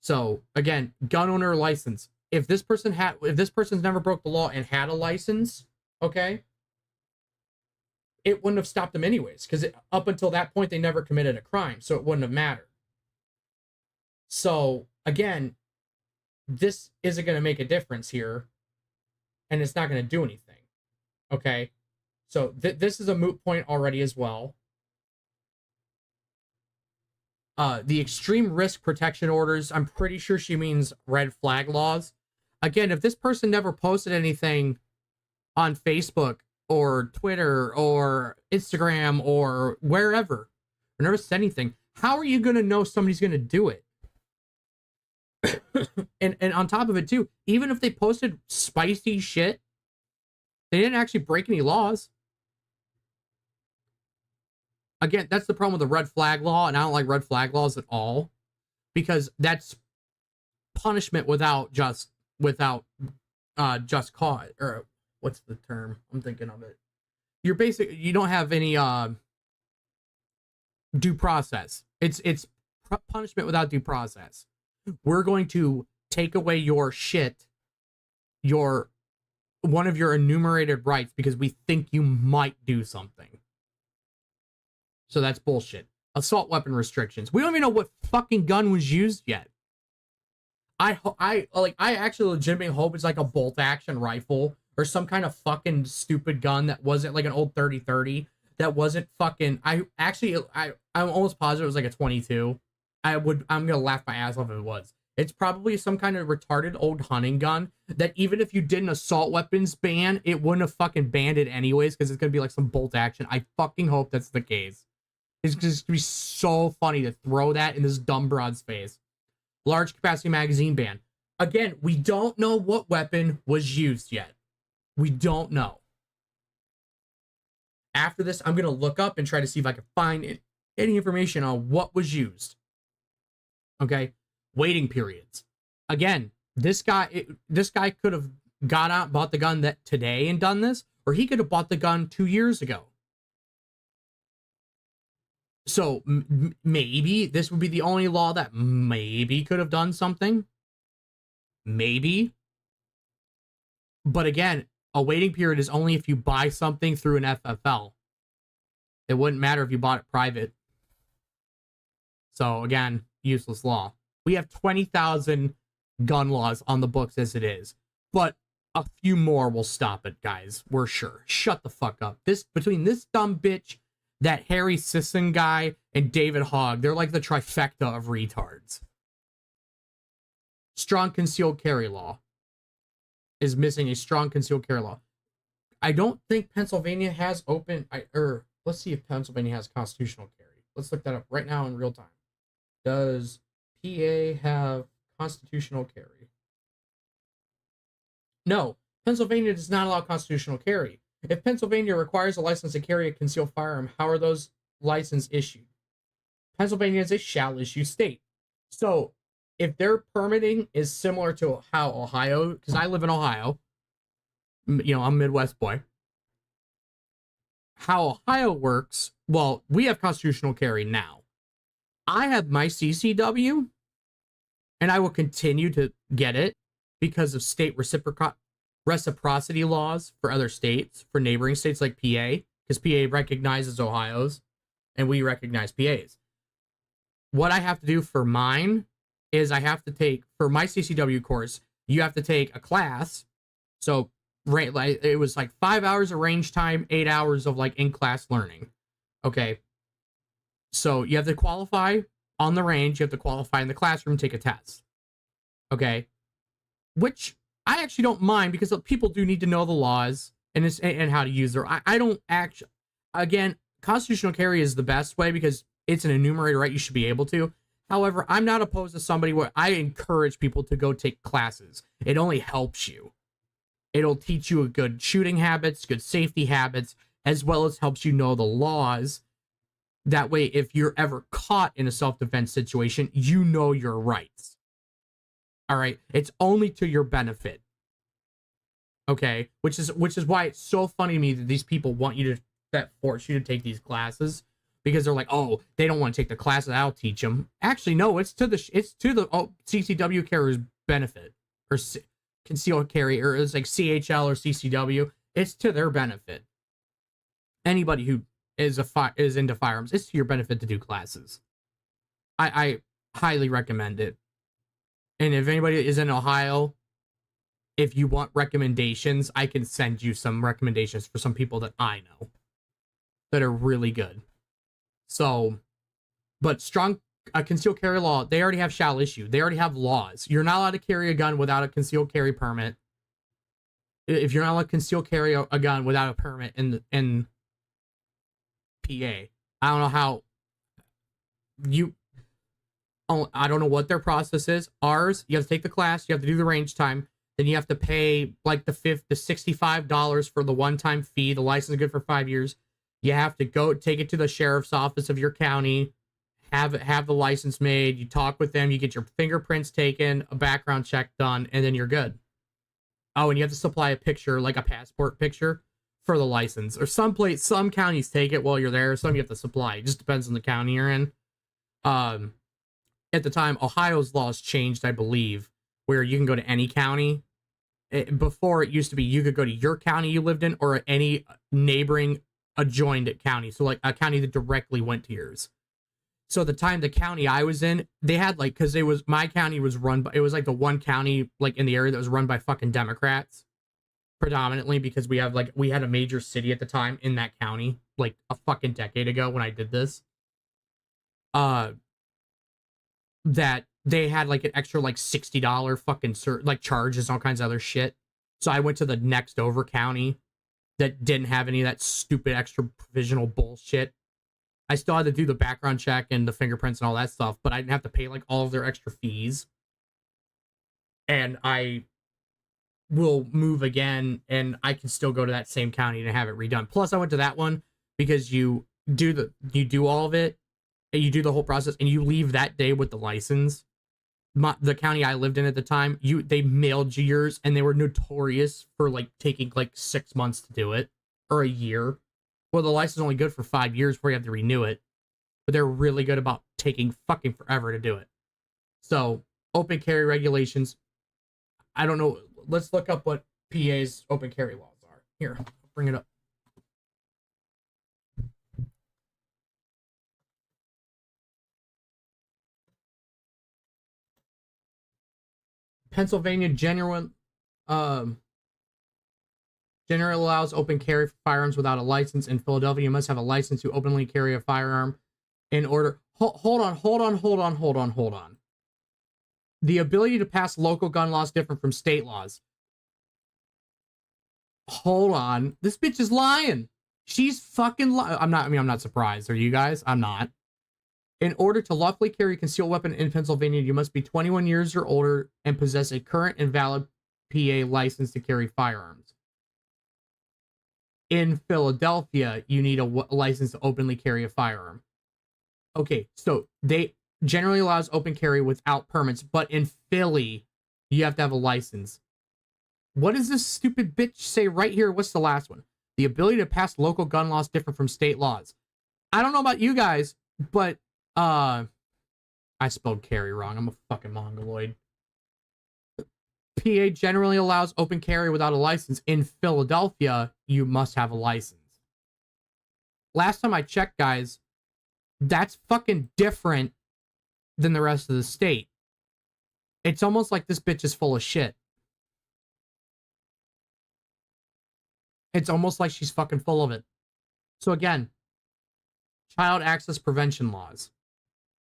So again, gun owner license. If this person's never broke the law and had a license, okay, it wouldn't have stopped them anyways, because up until that point they never committed a crime, so it wouldn't have mattered. So again, this isn't going to make a difference here, and it's not going to do anything. Okay, so this is a moot point already as well. The extreme risk protection orders, I'm pretty sure she means red flag laws. Again, if this person never posted anything on Facebook or Twitter or Instagram or wherever, or never said anything, how are you going to know somebody's going to do it? and on top of it too, even if they posted spicy shit, they didn't actually break any laws. Again, that's the problem with the red flag law, and I don't like red flag laws at all, because that's punishment without just cause, or what's the term? I'm thinking of it. You don't have any due process. It's punishment without due process. We're going to take away your shit, one of your enumerated rights, because we think you might do something. So that's bullshit. Assault weapon restrictions. We don't even know what fucking gun was used yet. I actually legitimately hope it's like a bolt action rifle or some kind of fucking stupid gun that wasn't like an old 30-30 that wasn't fucking. I'm almost positive it was like a 22. I'm gonna laugh my ass off if it was. It's probably some kind of retarded old hunting gun that even if you did an assault weapons ban, it wouldn't have fucking banned it anyways, because it's gonna be like some bolt action. I fucking hope that's the case. It's just gonna be so funny to throw that in this dumb broad's face. Large capacity magazine ban. Again, we don't know what weapon was used yet. We don't know. After this, I'm gonna look up and try to see if I can find any information on what was used. Okay, waiting periods. Again, this guy could have got out, bought the gun that today and done this, or he could have bought the gun 2 years ago. So maybe this would be the only law that maybe could have done something. Maybe. But again, a waiting period is only if you buy something through an FFL. It wouldn't matter if you bought it private. So again, useless law. We have 20,000 gun laws on the books as it is. But a few more will stop it, guys. We're sure. Shut the fuck up. Between this dumb bitch, that Harry Sisson guy, and David Hogg, they're like the trifecta of retards. Strong concealed carry law is missing a strong concealed carry law. I don't think Pennsylvania has let's see if Pennsylvania has constitutional carry. Let's look that up right now in real time. Does PA have constitutional carry? No, Pennsylvania does not allow constitutional carry. If Pennsylvania requires a license to carry a concealed firearm, how are those licenses issued? Pennsylvania is a shall issue state. So if their permitting is similar to how Ohio, because I live in Ohio, you know, I'm a Midwest boy. How Ohio works, well, we have constitutional carry now. I have my CCW, and I will continue to get it because of state reciprocity laws for other states, for neighboring states like PA, because PA recognizes Ohio's, and we recognize PA's. What I have to do for mine is I have to take, for my CCW course, you have to take a class. So it was like 5 hours of range time, 8 hours of like in-class learning. Okay. So you have to qualify on the range, you have to qualify in the classroom, take a test. Okay. Which I actually don't mind because people do need to know the laws and how to use their. I don't actually. Again, constitutional carry is the best way because it's an enumerated right. You should be able to. However, I'm not opposed to somebody where I encourage people to go take classes. It only helps you. It'll teach you a good shooting habits, good safety habits, as well as helps you know the laws. That way, if you're ever caught in a self-defense situation, you know your rights. All right, it's only to your benefit. Okay, which is why it's so funny to me that these people want you that force you to take these classes because they're like, oh, they don't want to take the classes. I'll teach them. Actually, no, it's to the CCW carrier's benefit or concealed carry, or it's like CHL or CCW. It's to their benefit. Anybody who is into firearms, it's to your benefit to do classes. I highly recommend it. And if anybody is in Ohio, if you want recommendations, I can send you some recommendations for some people that I know that are really good. So, but strong concealed carry law, they already have shall issue. They already have laws. You're not allowed to carry a gun without a concealed carry permit. If you're not allowed to conceal carry a gun without a permit in PA, I don't know how I don't know what their process is. Ours, you have to take the class, you have to do the range time, then you have to pay like the $65 for the one-time fee. The license is good for 5 years. You have to go take it to the sheriff's office of your county, have the license made, you talk with them, you get your fingerprints taken, a background check done, and then you're good. Oh, and you have to supply a picture, like a passport picture for the license. Or some counties take it while you're there, some you have to supply. It just depends on the county you're in. At the time, Ohio's laws changed, I believe, where you can go to any county. Before, it used to be you could go to your county you lived in or any neighboring adjoined county. So like a county that directly went to yours. So at the time, the county I was in, they had like, because my county was run by, it was like the one county like in the area that was run by fucking Democrats predominantly, because we had a major city at the time in that county like a fucking decade ago when I did this. That they had like an extra like $60 fucking like charges, all kinds of other shit. So I went to the next over county that didn't have any of that stupid extra provisional bullshit. I still had to do the background check and the fingerprints and all that stuff, but I didn't have to pay like all of their extra fees. And I will move again and I can still go to that same county and have it redone. Plus I went to that one because you do all of it and you do the whole process and you leave that day with the license. The county I lived in at the time, they mailed you yours, and they were notorious for like taking like 6 months to do it or a year. Well, the license is only good for 5 years before you have to renew it. but they're really good about taking fucking forever to do it. So, open carry regulations. I don't know. Let's look up what PA's open carry laws are. Here, bring it up. Pennsylvania generally allows open carry for firearms without a license. In Philadelphia, you must have a license to openly carry a firearm in order. Hold on. The ability to pass local gun laws different from state laws. Hold on. This bitch is lying. She's fucking lying. I'm not surprised. Are you guys? I'm not. In order to lawfully carry a concealed weapon in Pennsylvania, you must be 21 years or older and possess a current and valid PA license to carry firearms. In Philadelphia, you need a license to openly carry a firearm. Okay, so they generally allows open carry without permits, but in Philly, you have to have a license. What does this stupid bitch say right here? What's the last one? The ability to pass local gun laws different from state laws. I don't know about you guys, but I spelled carry wrong. I'm a fucking mongoloid. PA generally allows open carry without a license. In Philadelphia, you must have a license. Last time I checked, guys, that's fucking different than the rest of the state. It's almost like this bitch is full of shit. It's almost like she's fucking full of it. So again, child access prevention laws.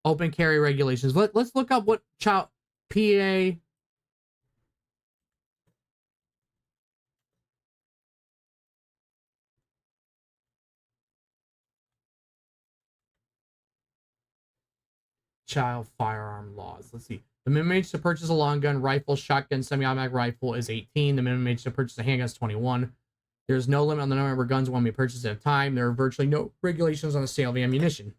Open carry regulations. Let's look up what child PA child firearm laws. Let's see. The minimum age to purchase a long gun, rifle, shotgun, semi-automatic rifle is 18. The minimum age to purchase a handgun is 21. There's no limit on the number of guns one may purchase at a time. There are virtually no regulations on the sale of ammunition.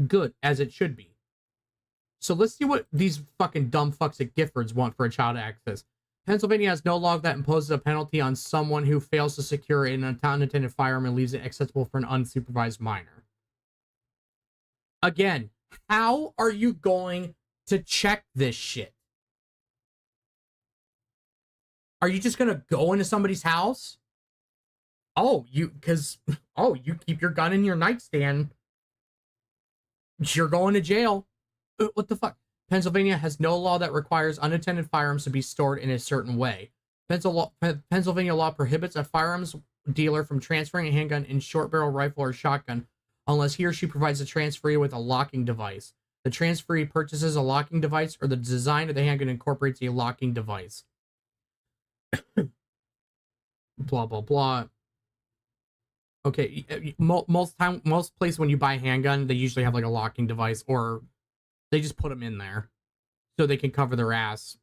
Good, as it should be. So let's see what these fucking dumb fucks at Giffords want for a child access. Pennsylvania has no law that imposes a penalty on someone who fails to secure an unattended firearm and leaves it accessible for an unsupervised minor. Again, how are you going to check this shit? Are you just gonna go into somebody's house? You keep your gun in your nightstand. You're going to jail. What the fuck? Pennsylvania has no law that requires unattended firearms to be stored in a certain way. Pennsylvania law prohibits a firearms dealer from transferring a handgun in short barrel rifle or shotgun unless he or she provides the transferee with a locking device. The transferee purchases a locking device or the design of the handgun incorporates a locking device. Blah, blah, blah. Okay, most places when you buy a handgun, they usually have like a locking device or they just put them in there so they can cover their ass,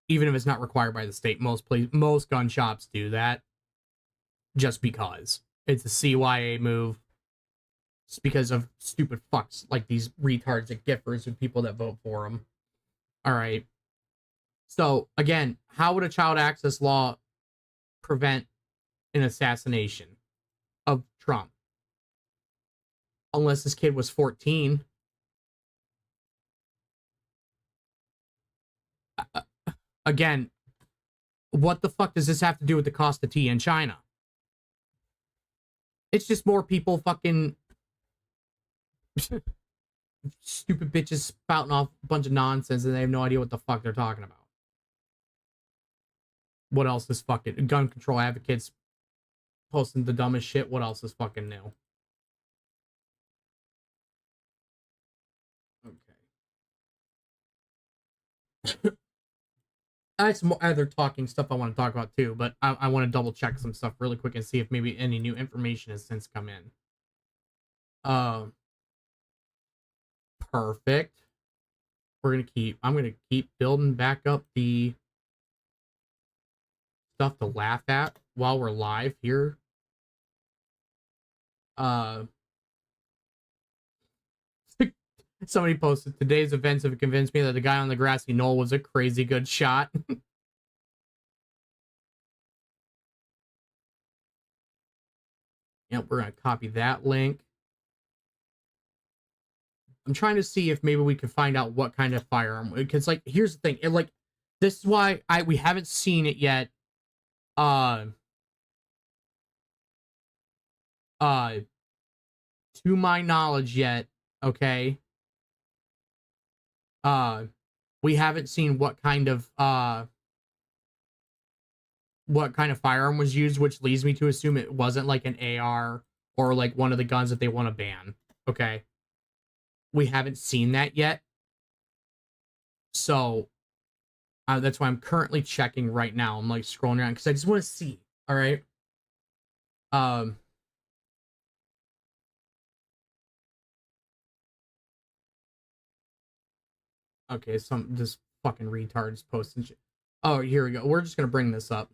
even if it's not required by the state. Most gun shops do that just because it's a CYA move. It's because of stupid fucks like these retards at Giffords and people that vote for them. All right. So again, how would a child access law prevent an assassination of Trump? Unless this kid was 14. Again, what the fuck does this have to do with the cost of tea in China? It's just more people fucking stupid bitches spouting off a bunch of nonsense and they have no idea what the fuck they're talking about. What else is fucking gun control advocates posting the dumbest shit? What else is fucking new? Okay. That's more other talking stuff I want to talk about too, but I want to double check some stuff really quick and see if maybe any new information has since come in. Perfect. I'm gonna keep building back up the stuff to laugh at while we're live here. Somebody posted, today's events have convinced me that the guy on the grassy knoll was a crazy good shot. Yep, we're gonna copy that link. I'm trying to see if maybe we can find out what kind of firearm, because like here's the thing, this is why we haven't seen it yet. To my knowledge yet, okay. We haven't seen what kind of firearm was used, which leads me to assume it wasn't like an AR or like one of the guns that they want to ban. Okay. We haven't seen that yet. So that's why I'm currently checking right now. I'm like scrolling around because I just want to see. All right. Okay, this fucking retard is posting shit. Oh, here we go. We're just gonna bring this up.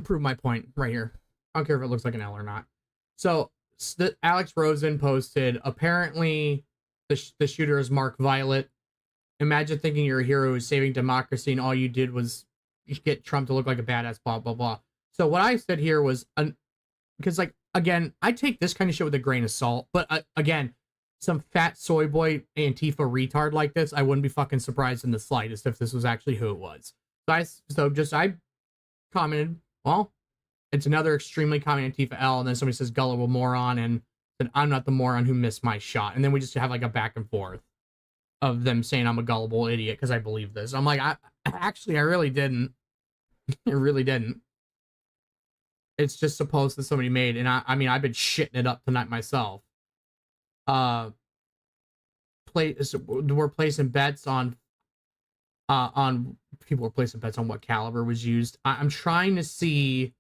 Prove my point right here. I don't care if it looks like an L or not. So Alex Rosen posted, apparently the shooter is Mark Violet. Imagine thinking you're a hero who's saving democracy and all you did was get Trump to look like a badass, blah, blah, blah. So what I said here was, because like, again, I take this kind of shit with a grain of salt, but again, some fat soy boy Antifa retard like this, I wouldn't be fucking surprised in the slightest if this was actually who it was. So I commented, well, it's another extremely common Antifa L, and then somebody says gullible moron, and then I'm not the moron who missed my shot. And then we just have like a back and forth of them saying I'm a gullible idiot because I believe this. I'm like, I really didn't. I really didn't. It's just a post that somebody made, and I mean, I've been shitting it up tonight myself. We're placing bets on people were placing bets on what caliber was used. I'm trying to see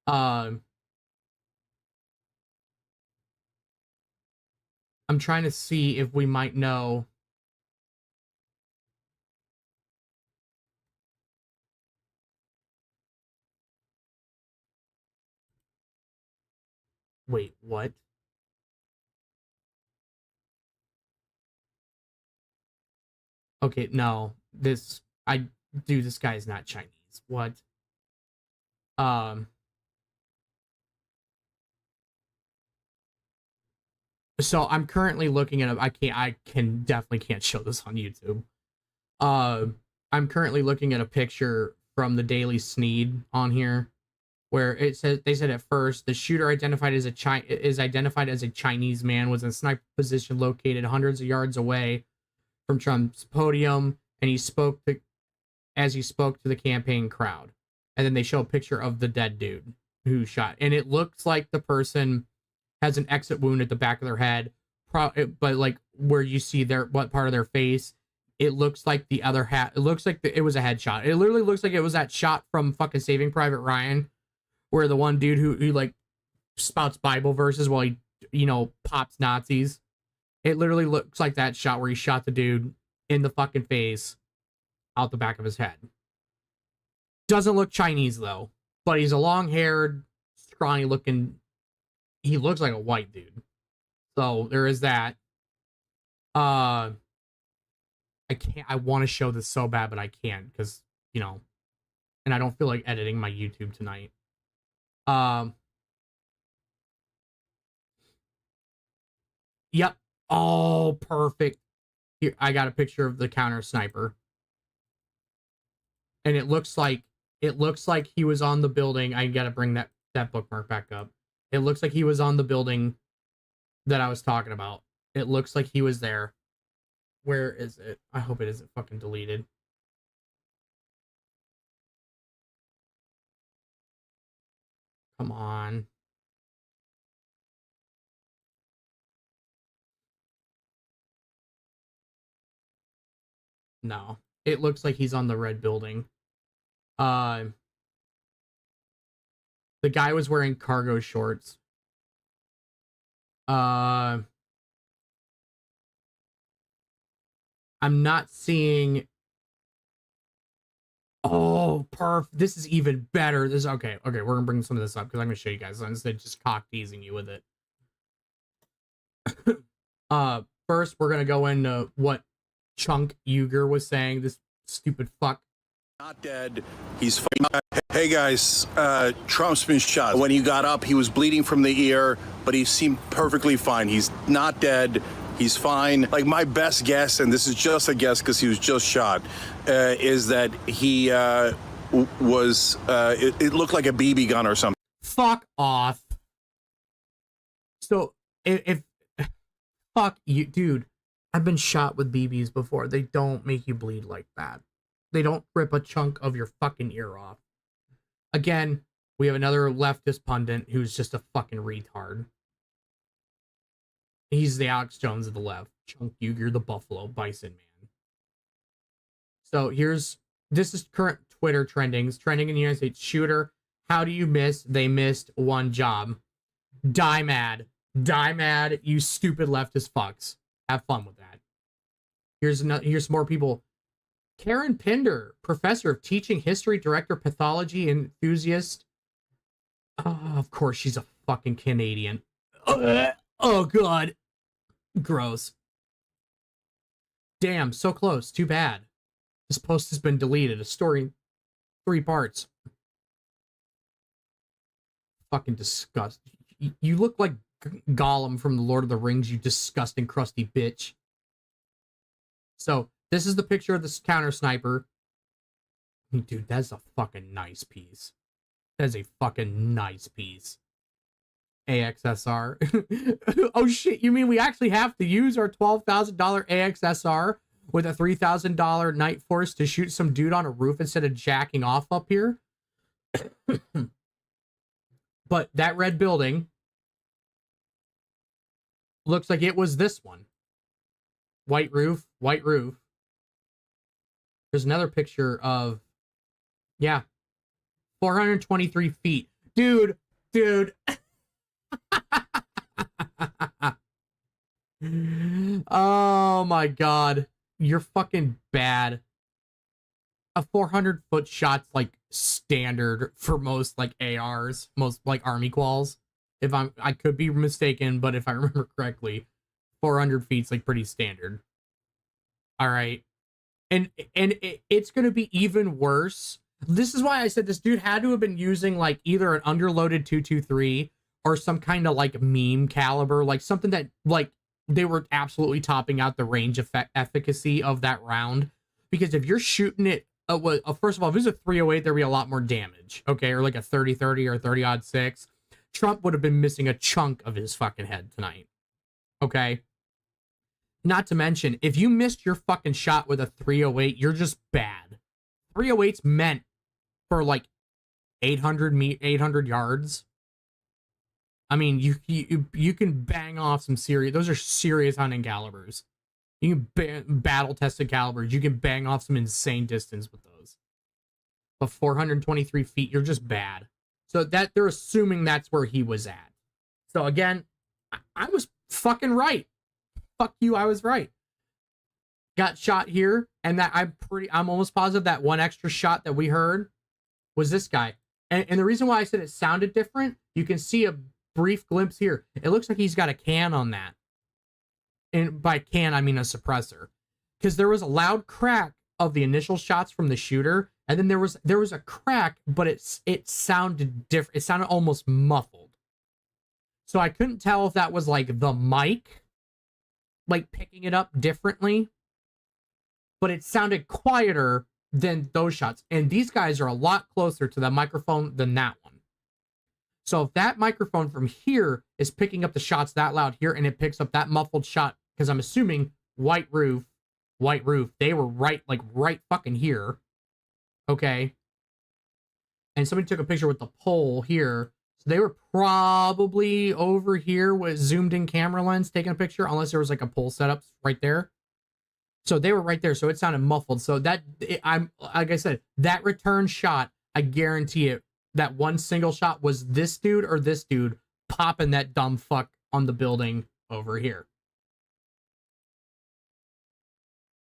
I'm trying to see if we might know. Wait, what? Okay, no. This guy is not Chinese. What? So I'm currently looking at I can definitely can't show this on YouTube. I'm currently looking at a picture from the Daily Sneed on here, where they said at first the shooter identified as a Chinese man, was in a sniper position located hundreds of yards away from Trump's podium, and he spoke to the campaign crowd. And then they show a picture of the dead dude who shot, and it looks like the person has an exit wound at the back of their head, but like where you see what part of their face, it looks like the other it looks like it was a headshot. It literally looks like it was that shot from fucking Saving Private Ryan, where the one dude who like spouts Bible verses while he, pops Nazis. It literally looks like that shot where he shot the dude in the fucking face out the back of his head. Doesn't look Chinese though, but he's a long-haired, scrawny looking. He looks like a white dude. So there is that. I want to show this so bad, but I can't because, and I don't feel like editing my YouTube tonight. Yep. Oh, perfect. Here, I got a picture of the counter sniper. And it looks like he was on the building. I got to bring that bookmark back up. It looks like he was on the building that I was talking about. It looks like he was there. Where is it? I hope it isn't fucking deleted. Come on. No. It looks like he's on the red building. The guy was wearing cargo shorts. I'm not seeing. Oh, this is even better. This okay. We're gonna bring some of this up because I'm gonna show you guys instead of just cock teasing you with it. First we're gonna go into what Chunk Uger was saying. This stupid fuck. Not dead. He's fighting back. Hey guys, Trump's been shot. When he got up, he was bleeding from the ear, but he seemed perfectly fine. He's not dead. He's fine. Like, my best guess, and this is just a guess because he was just shot, is that he was, it looked like a BB gun or something. Fuck off. So, if fuck you, dude, I've been shot with BBs before. They don't make you bleed like that. They don't rip a chunk of your fucking ear off. Again, we have another leftist pundit who's just a fucking retard. He's the Alex Jones of the left. Chunk Uger, the Buffalo Bison Man. So this is current Twitter trendings. Trending in the United States. Shooter, how do you miss? They missed one job. Die mad. Die mad, you stupid leftist fucks. Have fun with that. Here's some more people. Karen Pinder, professor of teaching history, director, pathology enthusiast. Oh, of course, she's a fucking Canadian. Oh, God. Gross. Damn, so close. Too bad. This post has been deleted. A story, 3 parts. Fucking disgust. You look like Gollum from the Lord of the Rings, you disgusting, crusty bitch. So, this is the picture of this counter sniper. Dude, that's a fucking nice piece. That's a fucking nice piece. AXSR. Oh shit, you mean we actually have to use our $12,000 AXSR with a $3,000 Night Force to shoot some dude on a roof instead of jacking off up here? But that red building looks like it was this one. White roof, white roof. There's another picture of, yeah, 423 feet. Dude. Oh my God. You're fucking bad. A 400-foot shot's like standard for most like ARs, most like army quals. I could be mistaken, but if I remember correctly, 400 feet's like pretty standard. All right. And it's going to be even worse. This is why I said this dude had to have been using like either an underloaded 223 or some kind of like meme caliber, like something that like they were absolutely topping out the range efficacy of that round. Because if you're shooting it, first of all, if it was a 308, there'd be a lot more damage. Okay. Or like a 30-30 or 30-06. Trump would have been missing a chunk of his fucking head tonight. Okay. Not to mention, if you missed your fucking shot with a 308, you're just bad. 308's meant for like 800 yards. I mean, you can bang off some serious. Those are serious hunting calibers. You can battle tested calibers. You can bang off some insane distance with those. But 423 feet, you're just bad. So that they're assuming that's where he was at. So again, I was fucking right. Fuck you, I was right. Got shot here, and that I'm almost positive that one extra shot that we heard was this guy. And the reason why I said it sounded different, you can see a brief glimpse here. It looks like he's got a can on that. And by can, I mean a suppressor. Because there was a loud crack of the initial shots from the shooter, and then there was a crack, but it sounded different. It sounded almost muffled. So I couldn't tell if that was like the mic, like picking it up differently, but it sounded quieter than those shots. And these guys are a lot closer to the microphone than that one. So if that microphone from here is picking up the shots that loud here, and it picks up that muffled shot, because I'm assuming white roof, they were right fucking here. Okay. And somebody took a picture with the pole here. So they were probably over here with zoomed in camera lens taking a picture, unless there was like a pole setup right there. So they were right there. So it sounded muffled. So I'm like I said, that return shot, I guarantee it, that one single shot was this dude or this dude popping that dumb fuck on the building over here.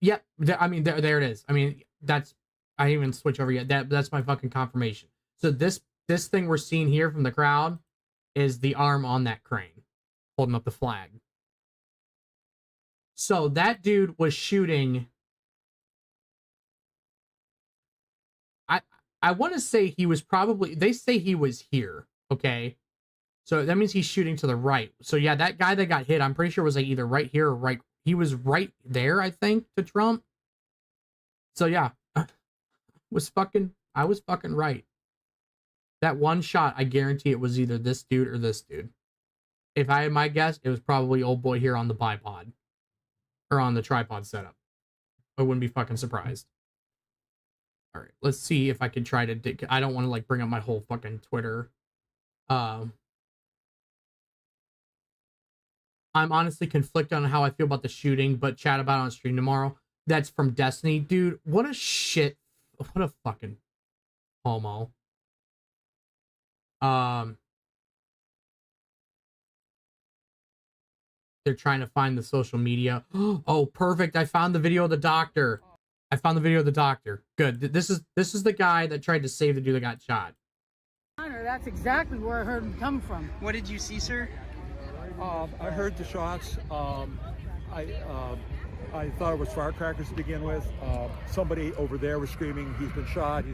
Yep. I mean, there it is. I mean, I didn't even switch over yet. That's my fucking confirmation. So this thing we're seeing here from the crowd is the arm on that crane holding up the flag. So that dude was shooting. I want to say he was probably, they say he was here, okay? So that means he's shooting to the right. So yeah, that guy that got hit, I'm pretty sure was like either right here or right, he was right there, I think, to Trump. So yeah, I was fucking right. That one shot, I guarantee it was either this dude or this dude. If I had my guess, it was probably old boy here on the bipod. Or on the tripod setup. I wouldn't be fucking surprised. Alright, let's see if I can try to dig. I don't want to like bring up my whole fucking Twitter. I'm honestly conflicted on how I feel about the shooting, but chat about it on stream tomorrow. That's from Destiny. Dude, what a shit. What a fucking homo. They're trying to find the social media. Oh, perfect. I found the video of the doctor. Good. This is the guy that tried to save the dude that got shot. That's exactly where I heard him come from. What did you see, sir? I heard the shots. I thought it was firecrackers to begin with. Somebody over there was screaming, he's been shot.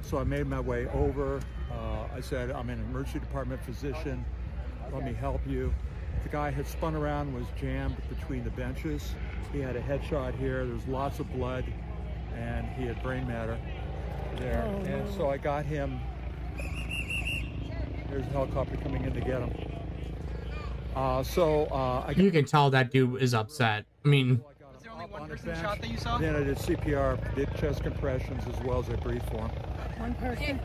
So I made my way over. I said, I'm an emergency department physician. Let me help you. The guy had spun around, was jammed between the benches. He had a headshot here. There was lots of blood, and he had brain matter there. Oh, and so I got him. There's a helicopter coming in to get him. You can tell that dude is upset. I mean, was there only one person shot that you saw? Then I did CPR, did chest compressions as well as I breathed for him. One person.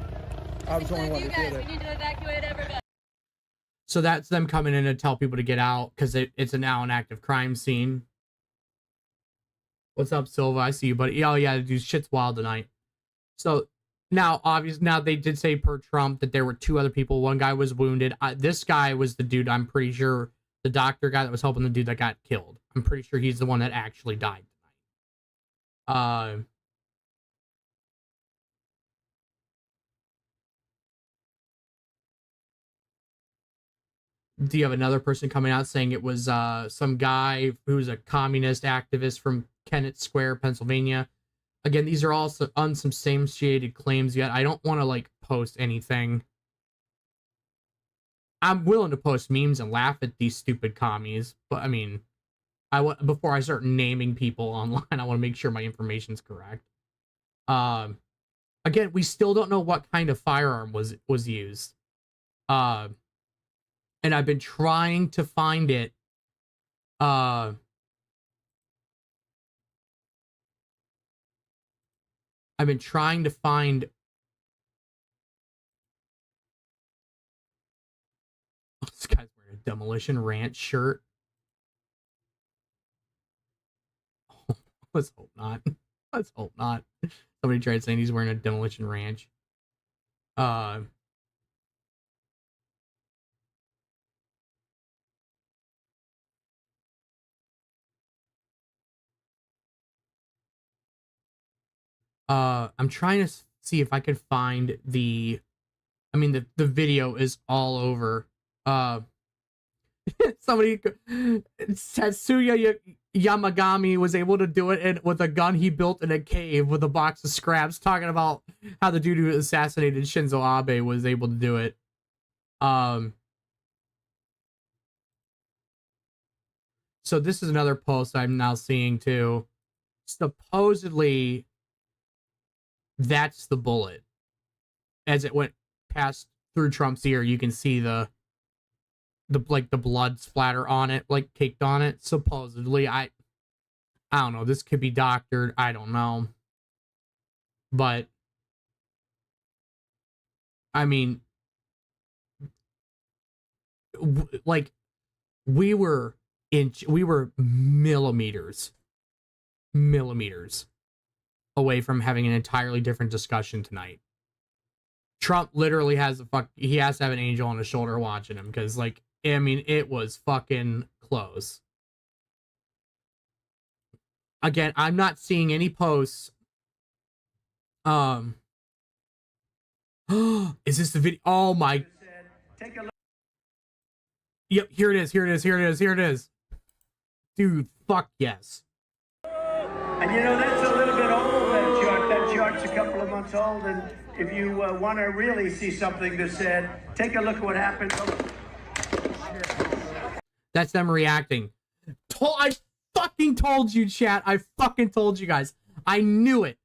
I was the only one who did it. We need to evacuate everybody. so that's them coming in to tell people to get out because it's now an active crime scene. What's up, Silva? I see you, buddy. Oh yeah, dude, shit's wild tonight. So now, obviously, now they did say per Trump that there were 2 other people. One guy was wounded. This guy was the dude, I'm pretty sure, the doctor guy that was helping the dude that got killed. I'm pretty sure he's the one that actually died tonight. Do you have another person coming out saying it was some guy who's a communist activist from Kennett Square, Pennsylvania? Again, these are all unsubstantiated claims yet. I don't want to, like, post anything. I'm willing to post memes and laugh at these stupid commies, but, I mean, before I start naming people online, I want to make sure my information's correct. Again, we still don't know what kind of firearm was used. And I've been trying to find it. I've been trying to find. Oh, this guy's wearing a Demolition Ranch shirt. Oh, let's hope not. Let's hope not. Somebody tried saying he's wearing a Demolition Ranch. I'm trying to see if I could find the. I mean, the video is all over. Somebody, Tetsuya Yamagami was able to do it with a gun he built in a cave with a box of scraps, talking about how the dude who assassinated Shinzo Abe was able to do it. So this is another post I'm now seeing too. Supposedly, that's the bullet. As it went past through Trump's ear, you can see the blood splatter on it, like caked on it. Supposedly, I don't know. This could be doctored. I don't know. But I mean, like we were millimeters away from having an entirely different discussion tonight. Trump literally he has to have an angel on his shoulder watching him, because, like, I mean, it was fucking close. Again, I'm not seeing any posts. Is this the video? Oh my. Take a look. Yep, here it is. Dude, fuck yes. And you know, that's a little bit old, that That chart's a couple of months old, and if you want to really see something that's said, take a look at what happened. That's them reacting. I fucking told you, chat. I fucking told you guys. I knew it.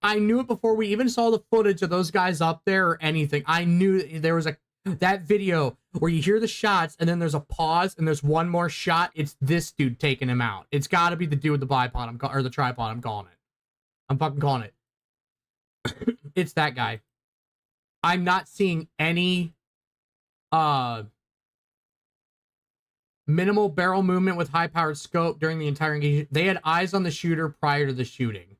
I knew it before we even saw the footage of those guys up there or anything. I knew there was that video where you hear the shots and then there's a pause and there's one more shot. It's this dude taking him out. It's got to be the dude with the bipod or the tripod. I'm calling it. I'm fucking calling it. It's that guy. I'm not seeing any minimal barrel movement with high-powered scope during the entire engagement. They had eyes on the shooter prior to the shooting.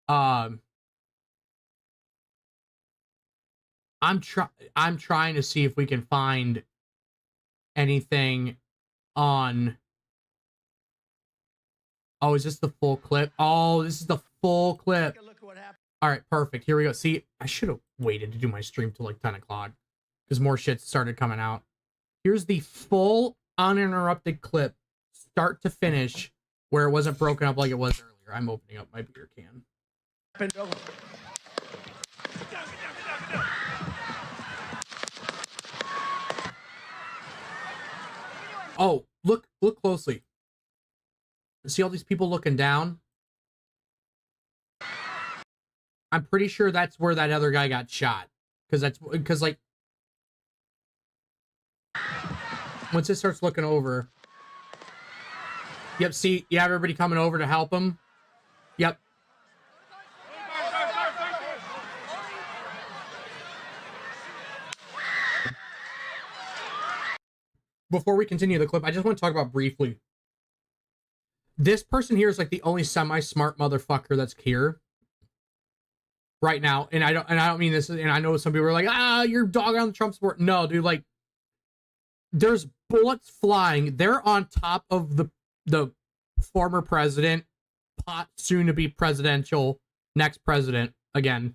I'm trying to see if we can find anything on. Oh, is this the full clip? Oh, this is the full clip. All right, perfect. Here we go. See, I should have waited to do my stream till like 10 o'clock because more shit started coming out. Here's the full uninterrupted clip, start to finish, where it wasn't broken up like it was earlier. I'm opening up my beer can. Oh, look closely. See all these people looking down? I'm pretty sure that's where that other guy got shot. Because like once it starts looking over. Yep, see, you have everybody coming over to help him. Yep. Before we continue the clip, I just want to talk about briefly. This person here is like the only semi-smart motherfucker that's here right now, and I don't mean this. And I know some people are like, you're dogging on the Trump support. No, dude, like, there's bullets flying. They're on top of the former president, soon to be presidential, next president again.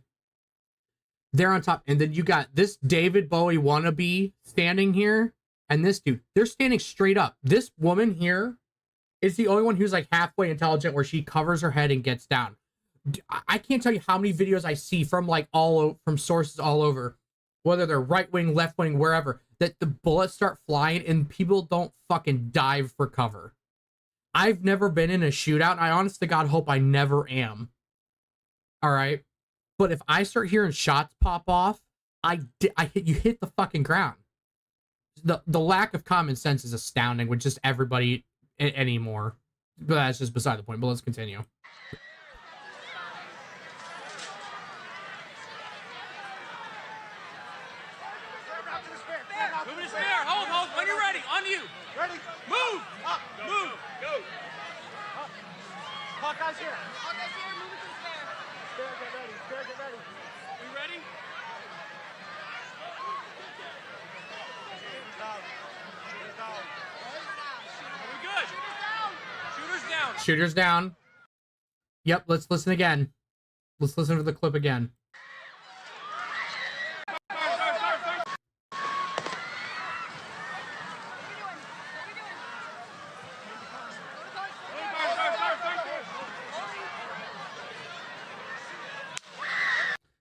They're on top, and then you got this David Bowie wannabe standing here. And this dude, they're standing straight up. This woman here is the only one who's like halfway intelligent where she covers her head and gets down. I can't tell you how many videos I see from like from sources all over, whether they're right wing, left wing, wherever, that the bullets start flying and people don't fucking dive for cover. I've never been in a shootout. And I honest to God hope I never am. All right. But if I start hearing shots pop off, you hit the fucking ground. The lack of common sense is astounding with just everybody anymore. But that's just beside the point. But let's continue. Move to spare. Hold. When you're ready. On you. Ready. Move. Up. Move. Go. Up. Hawkeye's here. Hawkeye's here. Move to the spare. Spare, get ready. Spare, get ready. We ready? Shooter's down. Yep, let's listen again. Let's listen to the clip again.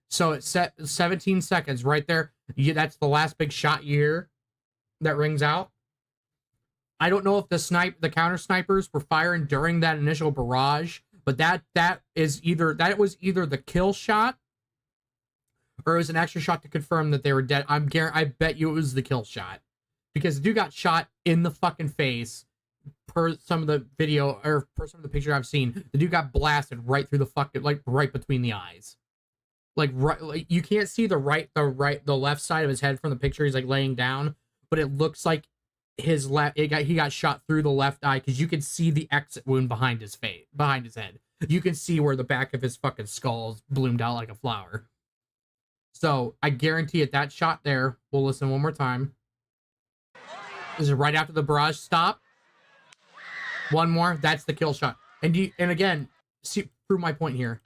So it's set 17 seconds right there. That's the last big shot you hear that rings out. I don't know if the counter snipers were firing during that initial barrage, but that was either the kill shot or it was an extra shot to confirm that they were dead. I bet you it was the kill shot because the dude got shot in the fucking face. Per some of the video or per some of the picture I've seen, the dude got blasted right through the fucking right between the eyes. Like you can't see the left side of his head from the picture. He's like laying down, but it looks like he got shot through the left eye because you can see the exit wound behind his head. You can see where the back of his fucking skull's bloomed out like a flower. So I guarantee it, that shot there, we'll listen one more time. This is right after the barrage stop. One more, that's the kill shot. And again, see through my point here.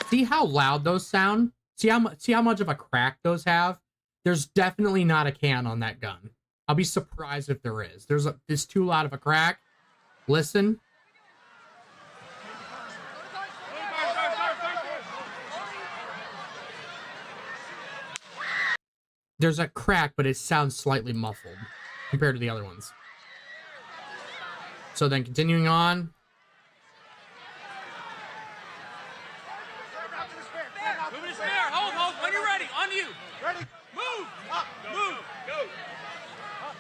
See how loud those sound? See how much of a crack those have? There's definitely not a can on that gun. I'll be surprised if there is. There's too loud of a crack. Listen. There's a crack, but it sounds slightly muffled compared to the other ones. So then continuing on. Move to spare. Hold. When you're ready. On you. Ready. Move. Up. Move. Go. Up.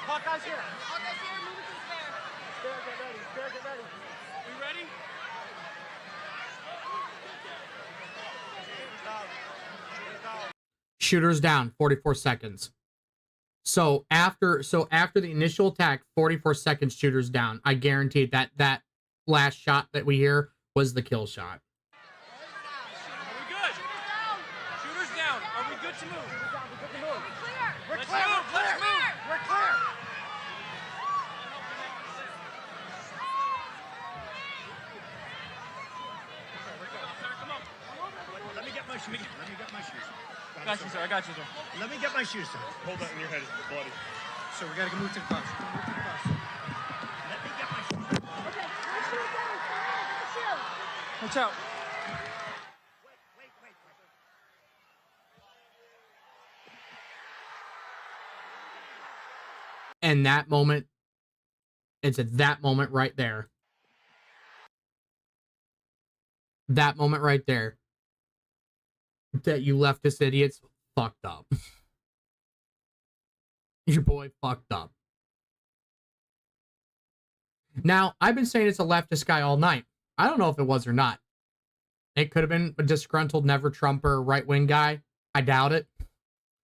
Hawkeye's here. Hawkeye's here. Move to spare. Spare, get ready. Spare, get ready. We ready? Shooters down, 44 seconds. So after the initial attack, 44 seconds, shooters down. I guarantee that last shot that we hear was the kill shot. Are we good? Shooters down. Are we good to move? We're clear. Let's move. We're clear. Come on. Let me get my shoes. Let me get my shoes. I got you, sir. I got you, sir. Let me get my shoes, sir. Hold that in your head. It's bloody. So we gotta move to the bus. Move to the bus. Let me get my shoes. Okay, my shoes down. My shoes. Watch out. Wait. And that moment, it's at that moment right there. That moment right there. That you leftist idiots fucked up. Your boy fucked up. Now, I've been saying it's a leftist guy all night. I don't know if it was or not. It could have been a disgruntled never Trumper right-wing guy. I doubt it.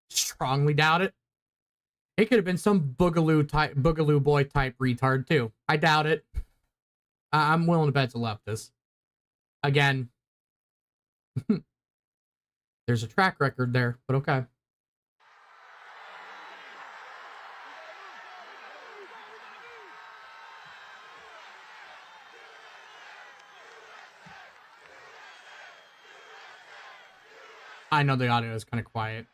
Strongly doubt it. It could have been some boogaloo boy type retard too. I doubt it. I'm willing to bet it's a leftist. Again, there's a track record there, but okay. I know the audio is kind of quiet.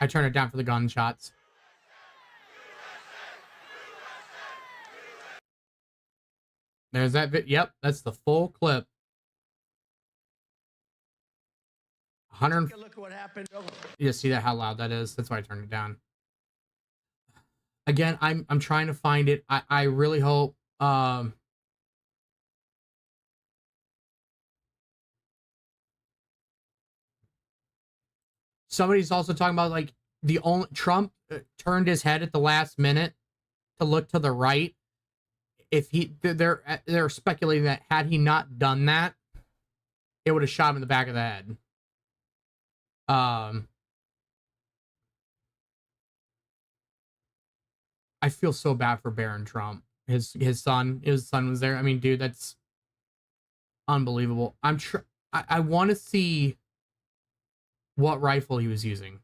I turned it down for the gunshots. There's that bit. Yep, that's the full clip. 100. Take a look at what happened. You see that how loud that is? That's why I turned it down. Again, I'm trying to find it. I really hope somebody's also talking about like the only Trump turned his head at the last minute to look to the right. If they're speculating that had he not done that, it would have shot him in the back of the head. I feel so bad for Barron Trump. His son was there. I mean, dude, that's unbelievable. I want to see what rifle he was using.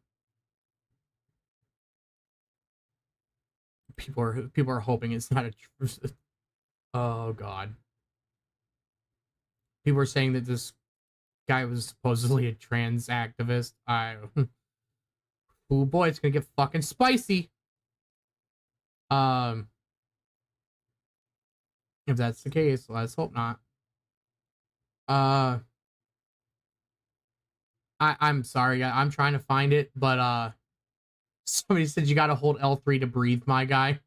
People are hoping it's not a. Oh God. People are saying that this guy was supposedly a trans activist. Oh boy, it's gonna get fucking spicy. If that's the case, let's hope not. I'm sorry, I'm trying to find it, but somebody said you gotta hold L3 to breathe, my guy.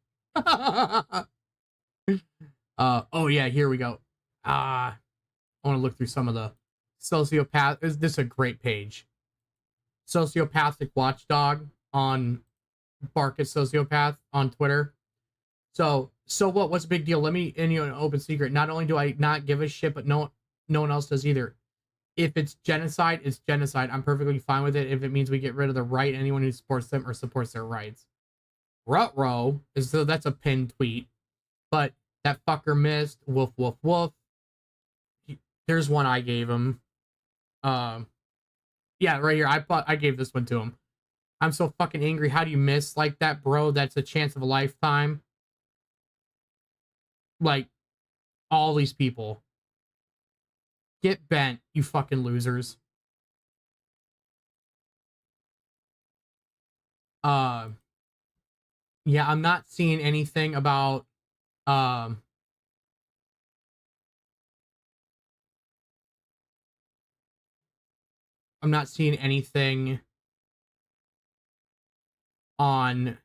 Oh yeah, here we go. I want to look through some of the sociopath. This is a great page. Sociopathic Watchdog on Bark at Sociopath on Twitter. So what? What's the big deal? Let me in you an open secret. Not only do I not give a shit, but no one else does either. If it's genocide, it's genocide. I'm perfectly fine with it if it means we get rid of the right, anyone who supports them or supports their rights. Ruh-roh is so that's a pinned tweet, but that fucker missed. Woof woof woof. There's one I gave him. Yeah, right here. I gave this one to him. I'm so fucking angry. How do you miss like that, bro? That's a chance of a lifetime. Like, all these people. Get bent, you fucking losers. Yeah, I'm not seeing anything about I'm not seeing anything on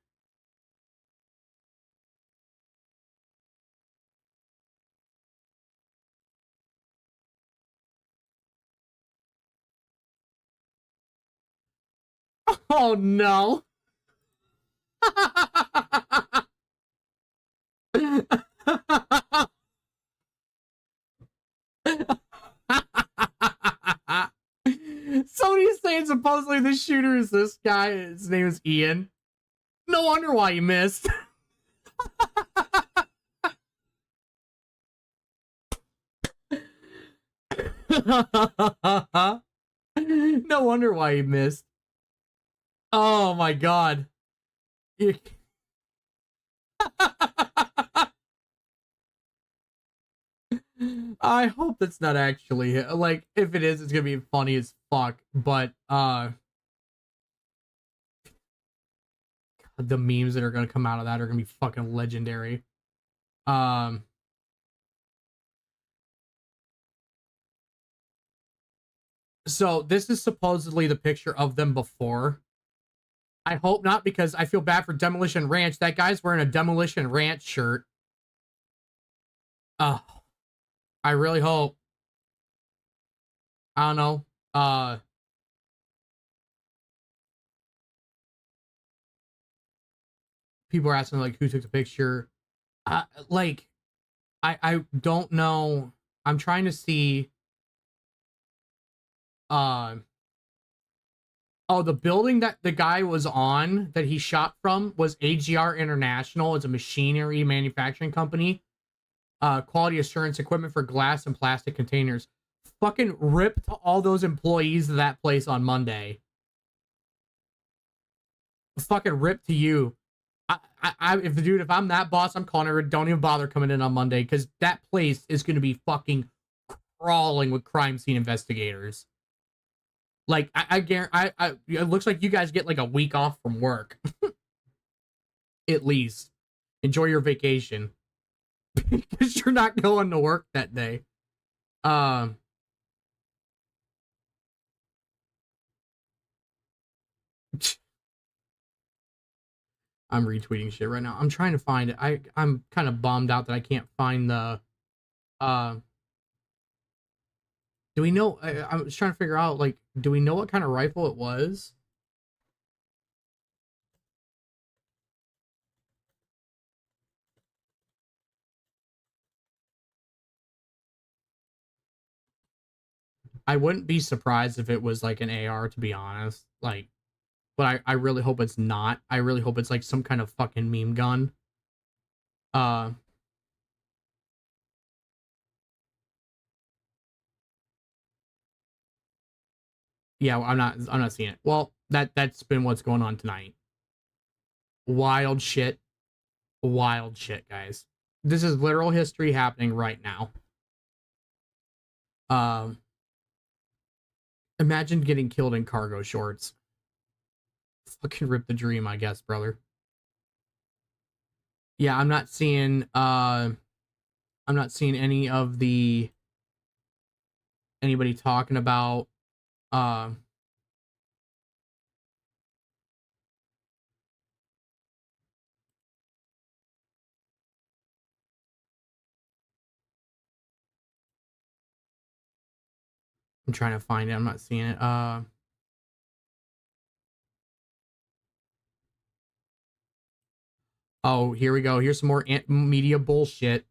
oh no. Somebody's saying supposedly the shooter is this guy. His name is Ian. No wonder why you missed. No wonder why you missed. Oh my god. I hope that's not actually, like, if it is, it's gonna be funny as fuck, but, the memes that are gonna come out of that are gonna be fucking legendary. So, this is supposedly the picture of them before. I hope not, because I feel bad for Demolition Ranch. That guy's wearing a Demolition Ranch shirt. I really hope. I don't know. People are asking, like, who took the picture. Like, I don't know. I'm trying to see. Oh, the building that the guy was on, that he shot from, was AGR International. It's a machinery manufacturing company. Quality assurance equipment for glass and plastic containers. Fucking rip to all those employees of that place on Monday. Fucking rip to you. If I'm that boss, I'm calling her. Don't even bother coming in on Monday, because that place is going to be fucking crawling with crime scene investigators. Like, I guarantee, it looks like you guys get like a week off from work. At least. Enjoy your vacation. Because you're not going to work that day. I'm retweeting shit right now. I'm trying to find it. I'm kind of bummed out that I can't find the, do we know, I was trying to figure out, like, do we know what kind of rifle it was? I wouldn't be surprised if it was like an AR, to be honest. Like, but I really hope it's not. I really hope it's like some kind of fucking meme gun. Yeah, I'm not seeing it. Well, that's been what's going on tonight. Wild shit. Wild shit, guys. This is literal history happening right now. Imagine getting killed in cargo shorts. Fucking rip the dream, I guess, brother. Yeah, I'm not seeing any of the anybody talking about I'm trying to find it. I'm not seeing it. Oh, here we go. Here's some more media bullshit.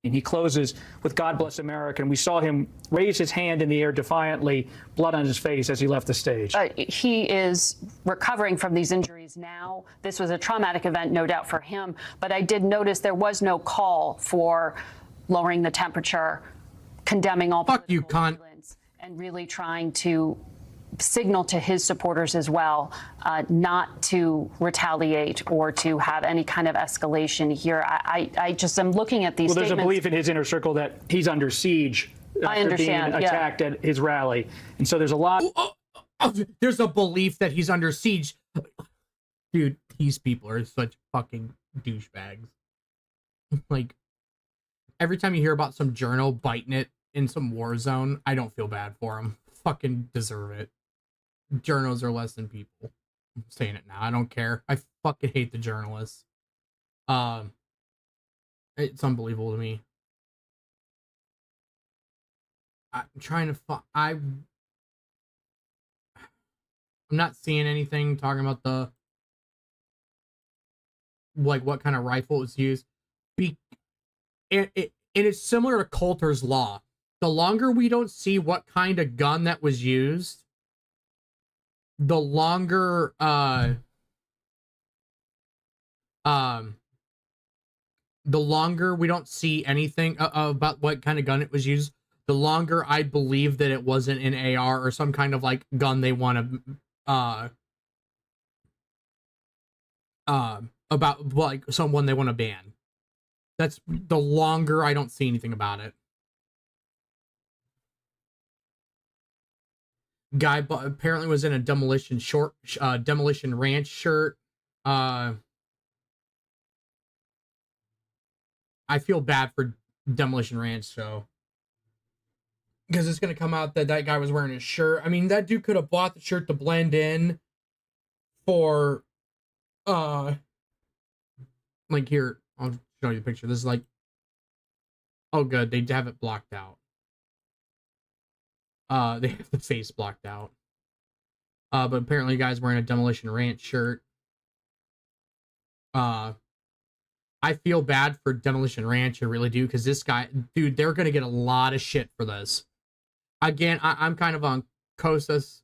And he closes with God Bless America. And we saw him raise his hand in the air defiantly, blood on his face as he left the stage. He is recovering from these injuries now. This was a traumatic event, no doubt, for him. But I did notice there was no call for lowering the temperature, condemning all political violence, and really trying to signal to his supporters as well not to retaliate or to have any kind of escalation here. I just am looking at these statements. There's a belief in his inner circle that he's under siege after being attacked at his rally. And so there's a lot. There's a belief that he's under siege. Dude, these people are such fucking douchebags. Like, every time you hear about some journo biting it in some war zone, I don't feel bad for them. Fucking deserve it. Journals are less than people. I'm saying it now. I don't care. I fucking hate the journalists. It's unbelievable to me. I'm trying to I'm not seeing anything talking about the like what kind of rifle was used. And it's similar to Coulter's law. The longer we don't see what kind of gun that was used, the longer we don't see anything about what kind of gun it was used, the longer I believe that it wasn't an AR or some kind of like gun they want to about like someone they want to ban. That's the longer I don't see anything about it. Guy apparently was in a demolition ranch shirt. I feel bad for Demolition Ranch, so because it's gonna come out that that guy was wearing his shirt. I mean, that dude could have bought the shirt to blend in for like here, I'll show you the picture. This is like, oh good, they have it blocked out. They have the face blocked out. But apparently the guy's wearing a Demolition Ranch shirt. I feel bad for Demolition Ranch, I really do, because this guy, dude, they're gonna get a lot of shit for this. Again, I'm kind of on Kostas.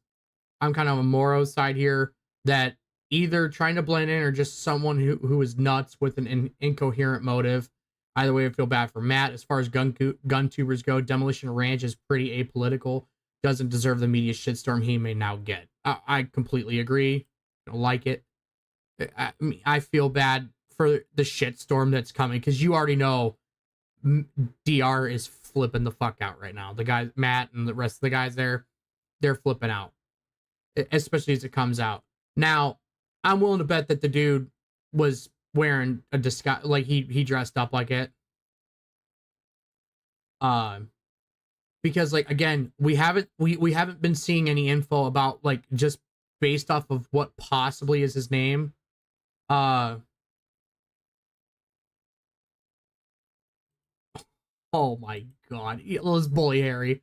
I'm kind of on Moro's side here, that either trying to blend in or just someone who is nuts with an incoherent motive. Either way, I feel bad for Matt. As far as gun tubers go, Demolition Ranch is pretty apolitical. Doesn't deserve the media shitstorm he may now get. I completely agree. I don't like it. I mean, I feel bad for the shitstorm that's coming, because you already know DR is flipping the fuck out right now. The guys, Matt and the rest of the guys there, they're flipping out, especially as it comes out. Now, I'm willing to bet that the dude was wearing a disguise, like he dressed up like it. Because like, again, we haven't been seeing any info about, like, just based off of what possibly is his name. Oh my god, let's bully Harry.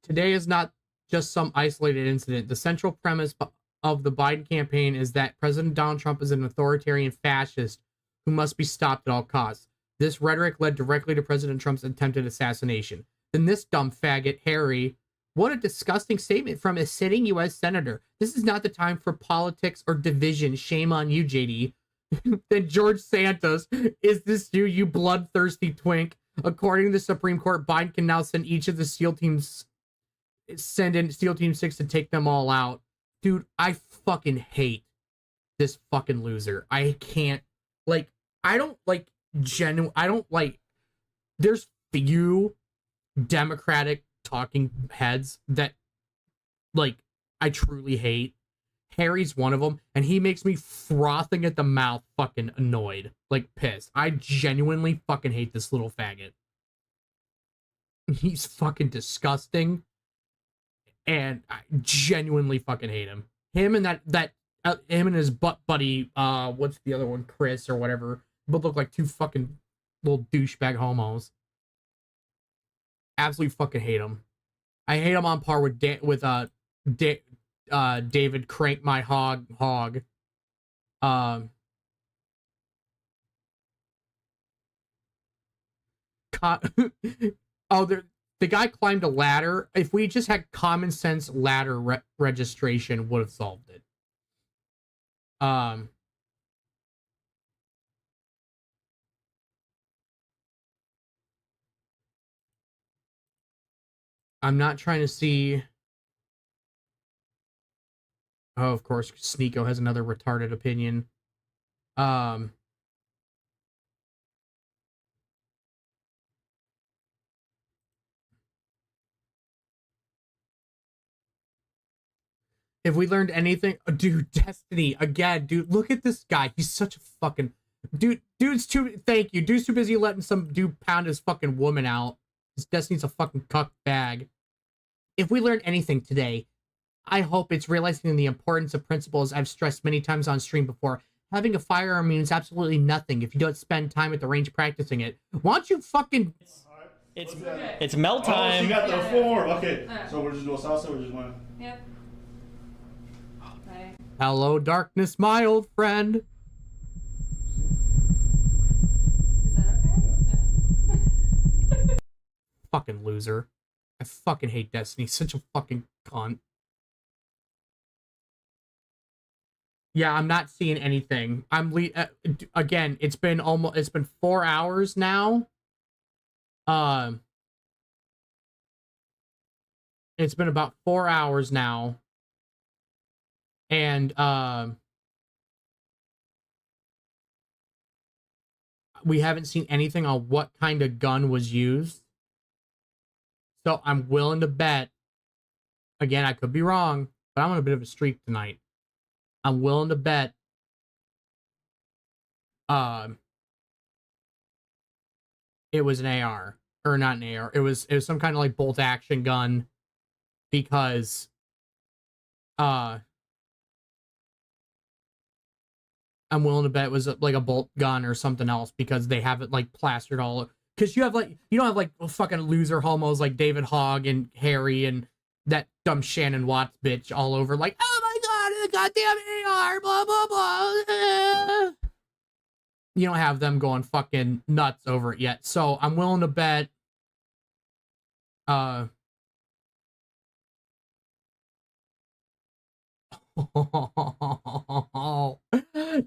Today is not just some isolated incident. The central premise of the Biden campaign is that President Donald Trump is an authoritarian fascist who must be stopped at all costs. This rhetoric led directly to President Trump's attempted assassination. Then this dumb faggot, Harry, what a disgusting statement from a sitting U.S. senator. This is not the time for politics or division. Shame on you, JD. Then George Santos, is this you bloodthirsty twink? According to the Supreme Court, Biden can now send each of the SEAL teams, send in SEAL Team 6 to take them all out. Dude, I fucking hate this fucking loser. I can't, like, I don't like there's few Democratic talking heads that, like, I truly hate. Harry's one of them, and he makes me frothing at the mouth, fucking annoyed, like pissed. I genuinely fucking hate this little faggot. He's fucking disgusting, and I genuinely fucking hate him. Him and him and his butt buddy, what's the other one, Chris or whatever, both look like two fucking little douchebag homos. Absolutely fucking hate him. I hate him on par with David Crank My Hog. The guy climbed a ladder. If we just had common sense ladder registration, would have solved it. I'm not trying to see. Oh, of course, Sneeko has another retarded opinion. If we learned anything, dude, Destiny again, dude. Look at this guy. He's such a fucking. Dude's too, thank you. Dude's too busy letting some dude pound his fucking woman out. His destiny's a fucking cuck bag. If we learned anything today, I hope it's realizing the importance of principles I've stressed many times on stream before. Having a firearm means absolutely nothing if you don't spend time at the range practicing it. Why don't you fucking... It's melt time. Oh, she got the form. Okay, so we're just doing salsa. We're just going. Yep. Okay. Hello, darkness, my old friend. Fucking loser. I fucking hate Destiny. Such a fucking cunt. Yeah, I'm not seeing anything. Again, it's been 4 hours now. It's been about 4 hours now. And we haven't seen anything on what kind of gun was used. So I'm willing to bet, again, I could be wrong, but I'm on a bit of a streak tonight. I'm willing to bet it was an AR. Or not an AR. It was some kind of like bolt action gun, because I'm willing to bet it was like a bolt gun or something else, because they have it like plastered all. Because you don't have like fucking loser homos like David Hogg and Harry and that dumb Shannon Watts bitch all over like, oh my god, the goddamn AR, blah blah blah. You don't have them going fucking nuts over it yet. So I'm willing to bet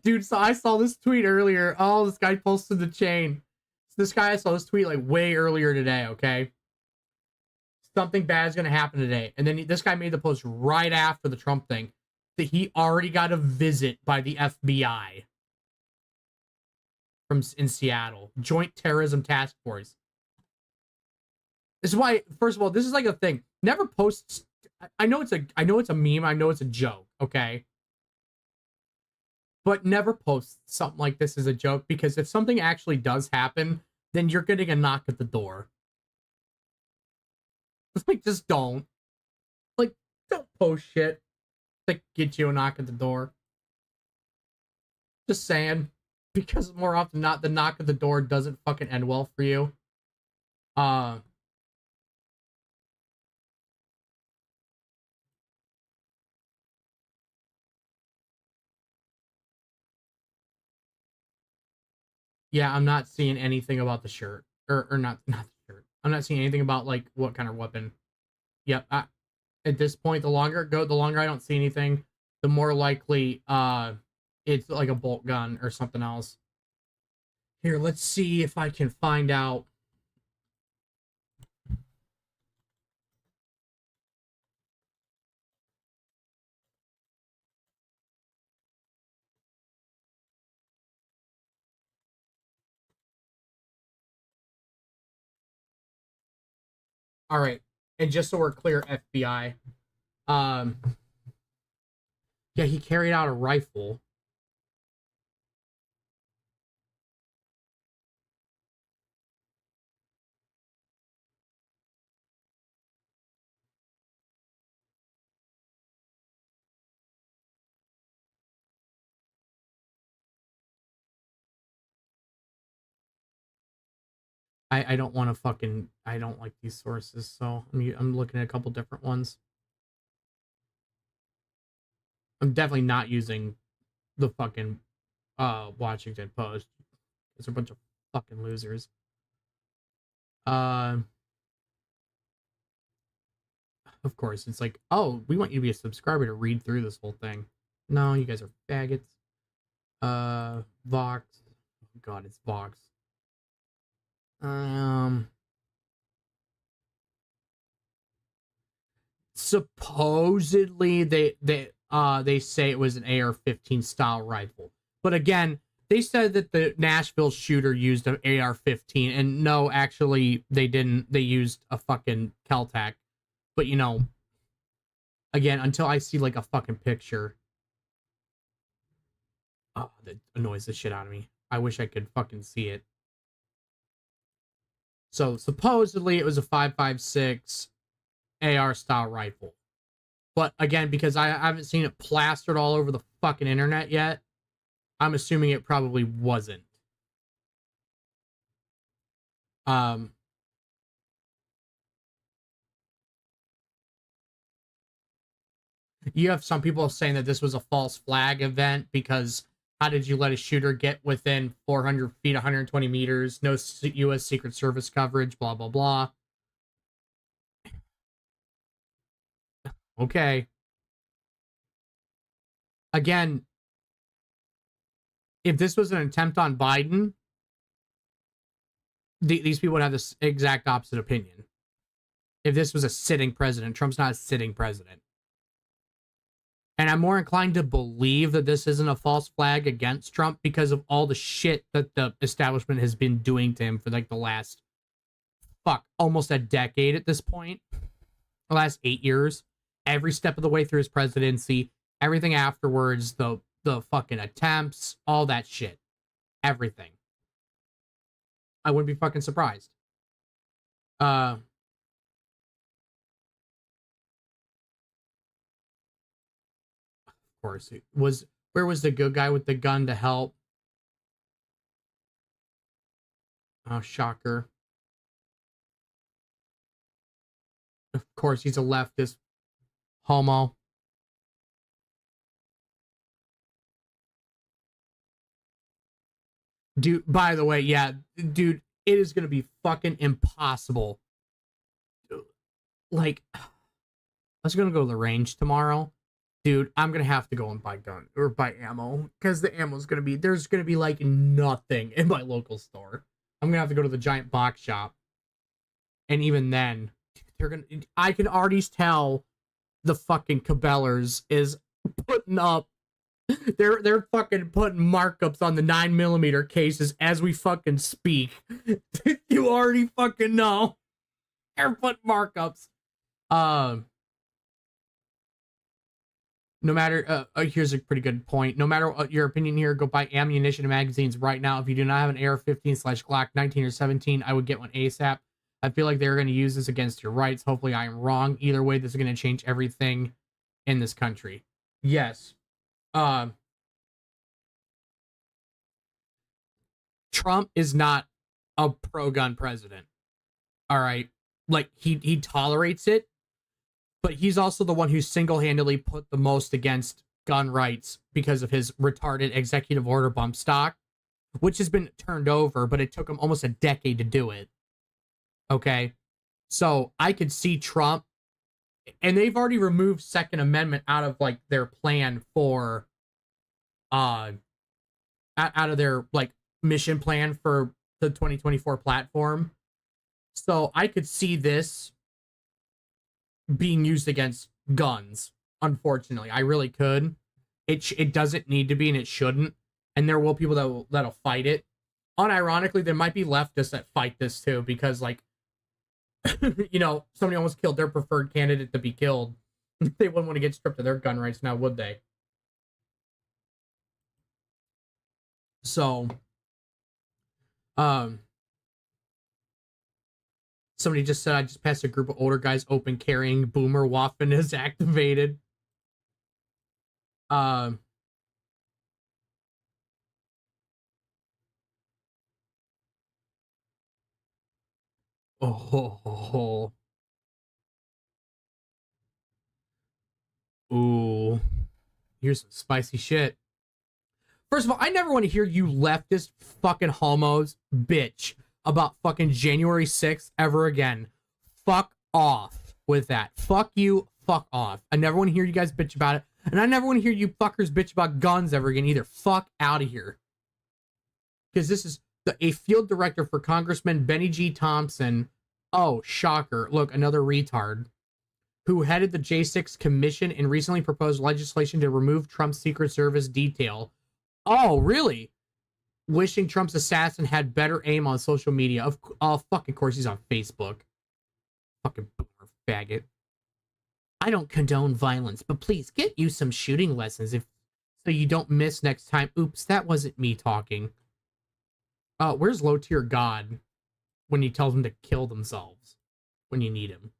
dude, so I saw this tweet earlier. Oh, this guy posted the chain. This guy, I saw this tweet like way earlier today, okay? Something bad is going to happen today. And then this guy made the post right after the Trump thing that he already got a visit by the FBI in Seattle. Joint Terrorism Task Force. This is why, first of all, this is like a thing. Never post. I know it's a meme. I know it's a joke, okay? But never post something like this as a joke, because if something actually does happen, then you're getting a knock at the door. Like, just don't. Like, don't post shit that get you a knock at the door. Just saying. Because more often than not, the knock at the door doesn't fucking end well for you. Yeah, I'm not seeing anything about the shirt. Or not the shirt. I'm not seeing anything about, like, what kind of weapon. Yep, at this point, the longer it goes, the longer I don't see anything, the more likely, it's like a bolt gun or something else. Here, let's see if I can find out. All right, and just so we're clear, FBI, yeah, he carried out a rifle. I don't want to fucking, I don't like these sources, so I'm looking at a couple different ones. I'm definitely not using the fucking Washington Post. It's a bunch of fucking losers. Of course, it's like, oh, we want you to be a subscriber to read through this whole thing. No, you guys are faggots. Vox. Oh god, it's Vox. Supposedly they say it was an AR-15 style rifle, but again, they said that the Nashville shooter used an AR-15, and no, actually they didn't. They used a fucking Kel-Tac. But you know, again, until I see like a fucking picture, that annoys the shit out of me. I wish I could fucking see it. So supposedly it was a 5.56 AR style rifle. But again, because I haven't seen it plastered all over the fucking internet yet, I'm assuming it probably wasn't. You have some people saying that this was a false flag event because how did you let a shooter get within 400 feet, 120 meters, no U.S. Secret Service coverage, blah, blah, blah. Okay. Again, if this was an attempt on Biden, these people would have this exact opposite opinion. If this was a sitting president, Trump's not a sitting president. And I'm more inclined to believe that this isn't a false flag against Trump because of all the shit that the establishment has been doing to him for like the last, almost a decade at this point. The last 8 years. Every step of the way through his presidency, everything afterwards, the fucking attempts, all that shit. Everything. I wouldn't be fucking surprised. Of course, where was the good guy with the gun to help? Oh, shocker. Of course, he's a leftist homo. Dude, by the way, yeah, dude, it is going to be fucking impossible. Like, I was going to go to the range tomorrow. Dude, I'm going to have to go and buy ammo because the ammo's going to be, there's going to be like nothing in my local store. I'm going to have to go to the giant box shop. And even then, I can already tell the fucking Cabela's is putting up, they're fucking putting markups on the 9mm cases as we fucking speak. You already fucking know. They're putting markups. No matter, here's a pretty good point. No matter what your opinion here, go buy ammunition and magazines right now. If you do not have an AR-15/Glock 19 or 17, I would get one ASAP. I feel like they're going to use this against your rights. Hopefully I am wrong. Either way, this is going to change everything in this country. Yes. Trump is not a pro-gun president. All right. Like, he tolerates it. But he's also the one who single-handedly put the most against gun rights because of his retarded executive order bump stock, which has been turned over, but it took him almost a decade to do it. Okay? So I could see Trump, and they've already removed Second Amendment out of, like, their plan for, out of their, like, mission plan for the 2024 platform. So I could see this being used against guns, unfortunately. I really could. It doesn't need to be, and it shouldn't. And there will people that'll fight it. Unironically, there might be leftists that fight this too, because, like, you know, somebody almost killed their preferred candidate to be killed. They wouldn't want to get stripped of their gun rights now, would they? So, somebody just said, I just passed a group of older guys open carrying boomer Waffen is activated. Oh. Ooh. Here's some spicy shit. First of all, I never want to hear you leftist fucking homos bitch about fucking January 6th ever again. Fuck off with that. Fuck you, fuck off. I never want to hear you guys bitch about it. And I never want to hear you fuckers bitch about guns ever again either. Fuck out of here. Because this is a field director for Congressman Benny G. Thompson. Oh, shocker. Look, another retard. Who headed the J6 Commission and recently proposed legislation to remove Trump's Secret Service detail. Oh, really? Wishing Trump's assassin had better aim on social media. Of fucking course he's on Facebook. Fucking boomer faggot. I don't condone violence, but please get you some shooting lessons so you don't miss next time. Oops, that wasn't me talking. Where's low tier God when he tells them to kill themselves when you need him?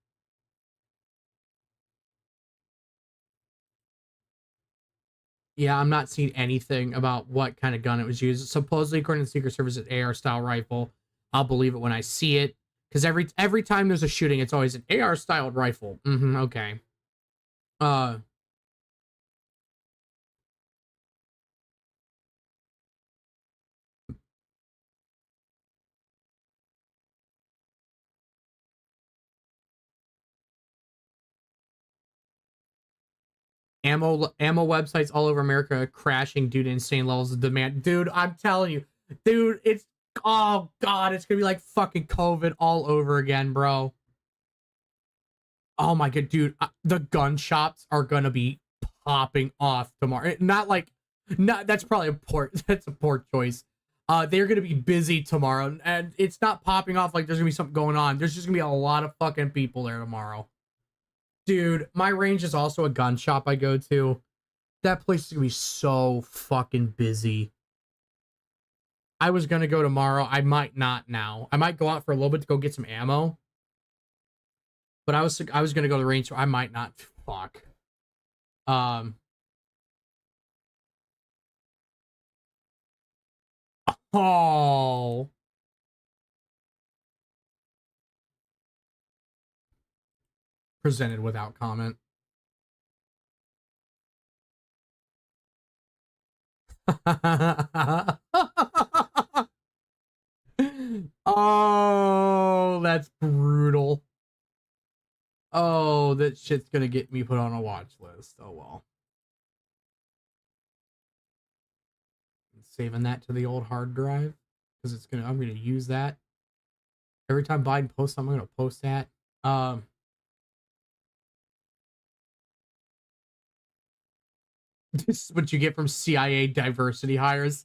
Yeah, I'm not seeing anything about what kind of gun it was used. Supposedly, according to the Secret Service, an AR style rifle. I'll believe it when I see it, because every time there's a shooting, it's always an AR styled rifle. Okay. Ammo websites all over America crashing due to insane levels of demand. Dude, I'm telling you, dude, it's, oh god, it's gonna be like fucking COVID all over again, bro. Oh my god, dude, the gun shops are gonna be popping off tomorrow. Not that's probably a poor that's a poor choice. They're gonna be busy tomorrow, and it's not popping off like there's gonna be something going on. There's just gonna be a lot of fucking people there tomorrow. Dude, my range is also a gun shop I go to. That place is gonna be so fucking busy. I was gonna go tomorrow. I might not now. I might go out for a little bit to go get some ammo. But I was gonna go to the range, so I might not. Fuck. Oh. Presented without comment. Oh, that's brutal. Oh, that shit's gonna get me put on a watch list. Oh well. I'm saving that to the old hard drive because I'm gonna use that every time Biden posts something. I'm gonna post that. This is what you get from CIA diversity hires.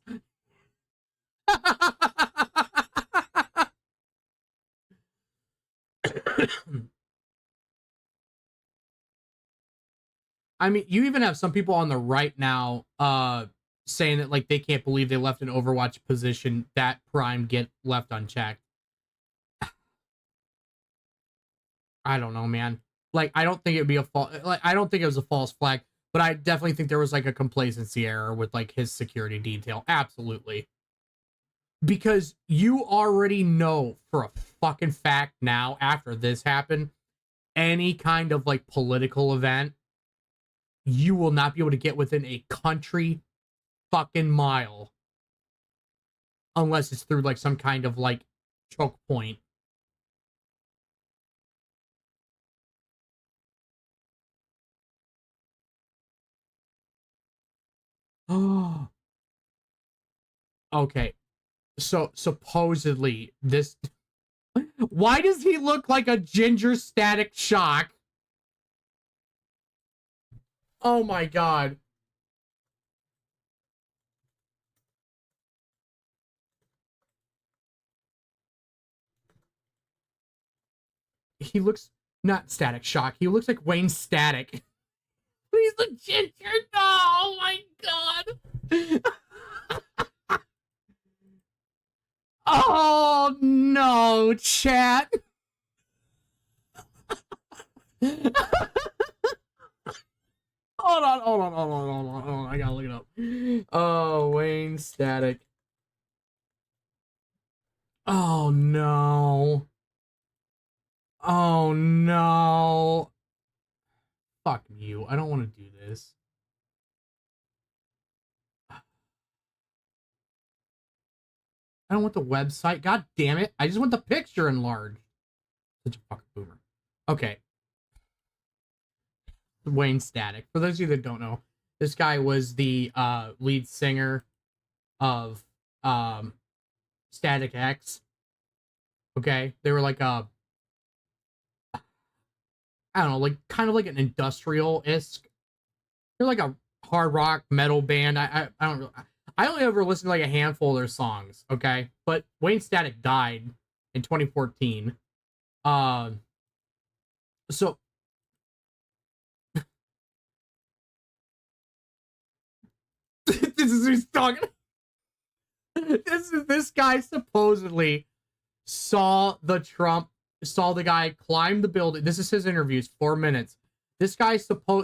I mean, you even have some people on the right now saying that like they can't believe they left an Overwatch position that Prime get left unchecked. I don't know, man. Like, I don't think it'd be I don't think it was a false flag, but I definitely think there was like a complacency error with like his security detail. Absolutely. Because you already know for a fucking fact now, after this happened, any kind of like political event, you will not be able to get within a country fucking mile unless it's through like some kind of like choke point. Oh. Okay. So supposedly this why does he look like a ginger Static Shock? Oh my god. He looks not Static Shock. He looks like Wayne Static. He's a ginger. No, oh my god. Oh no, chat. Hold on. I gotta look it up. Oh, Wayne Static. Oh no. Oh no. Fuck you. I don't want to do this. I don't want the website. God damn it. I just want the picture enlarged. Such a fucking boomer. Okay. Wayne Static. For those of you that don't know, this guy was the lead singer of Static X. Okay? They were like a I don't know, like kind of like an industrial-esque. They're like a hard rock metal band. I don't really I only ever listened to like a handful of their songs, okay? But Wayne Static died in 2014. So this is who's talking. This guy supposedly saw the guy climb the building. This is his interviews, 4 minutes. This guy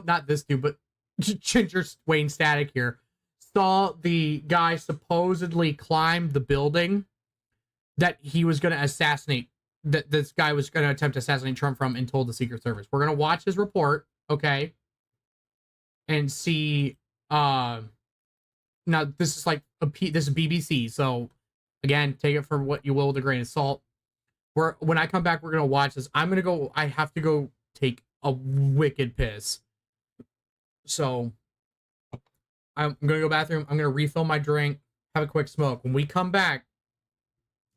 not this dude, but Ginger Wayne Static here, saw the guy supposedly climb the building that he was going to assassinate, that this guy was going to attempt to assassinate Trump from, and told the Secret Service. We're going to watch his report, okay? And see, now this is like, this is BBC, so again, take it for what you will with a grain of salt. When I come back, we're going to watch this. I have to go take a wicked piss. So I'm going to go bathroom. I'm going to refill my drink, have a quick smoke. When we come back,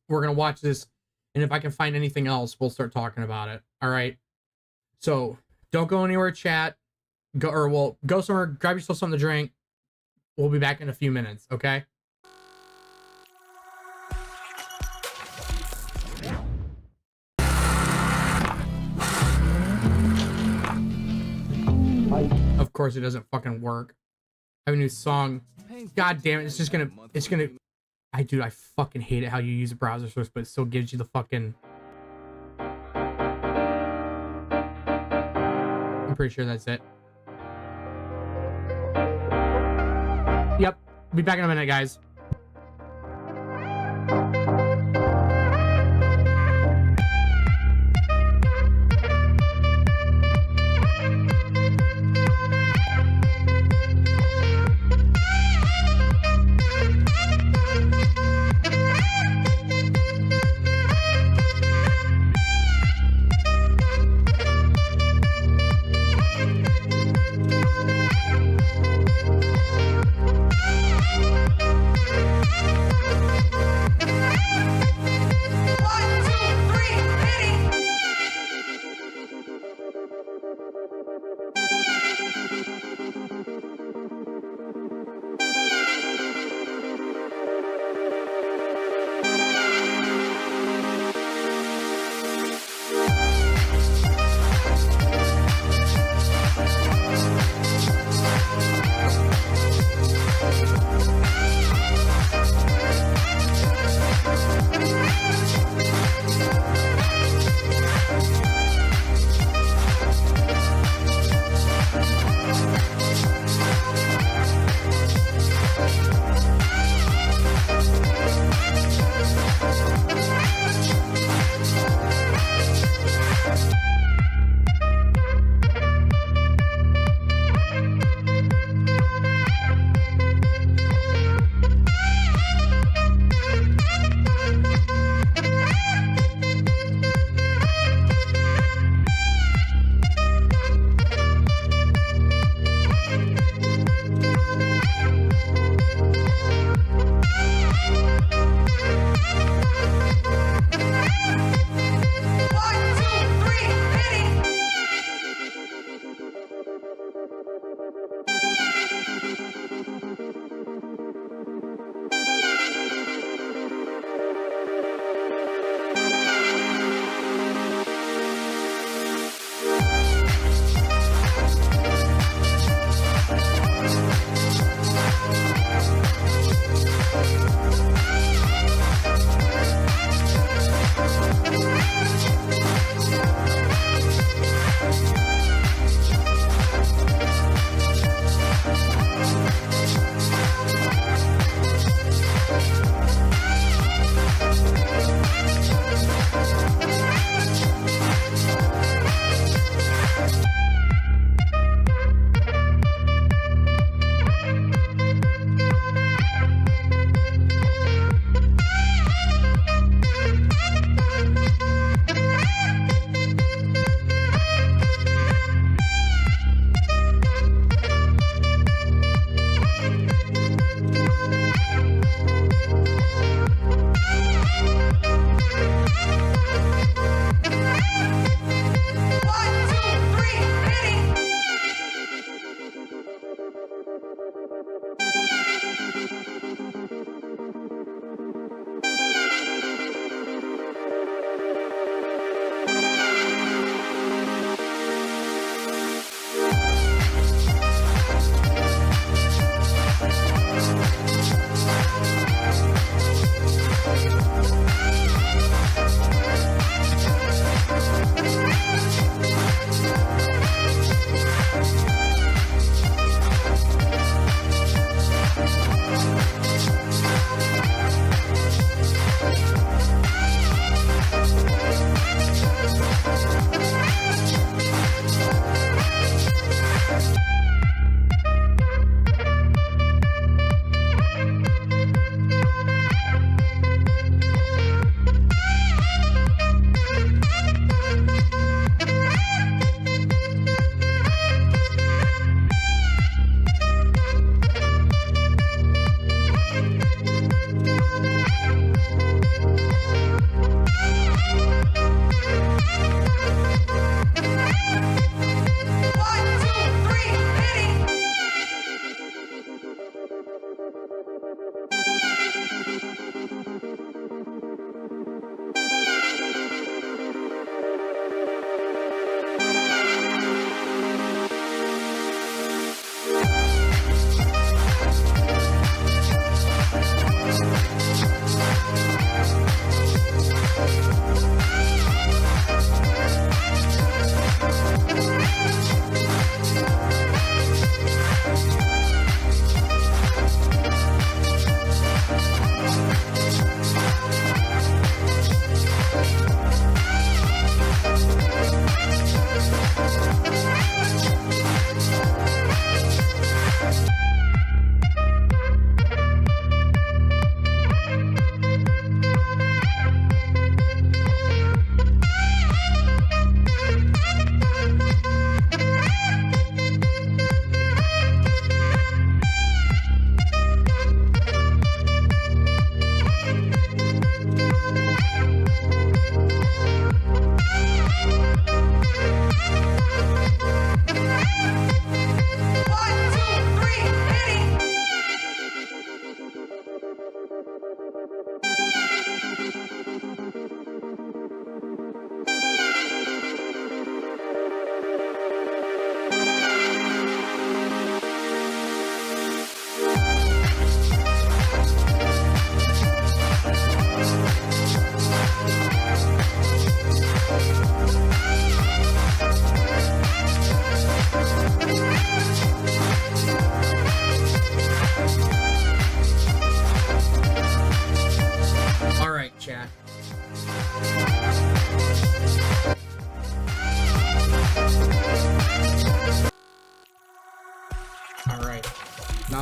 we're going to watch this. And if I can find anything else, we'll start talking about it. All right. So don't go anywhere, chat. Go somewhere, grab yourself something to drink. We'll be back in a few minutes. Okay. Of course it doesn't fucking work. I have a new song. God damn it, it's gonna I fucking hate it how you use a browser source, but it still gives you the fucking... I'm pretty sure that's it. Yep. Be back in a minute, guys.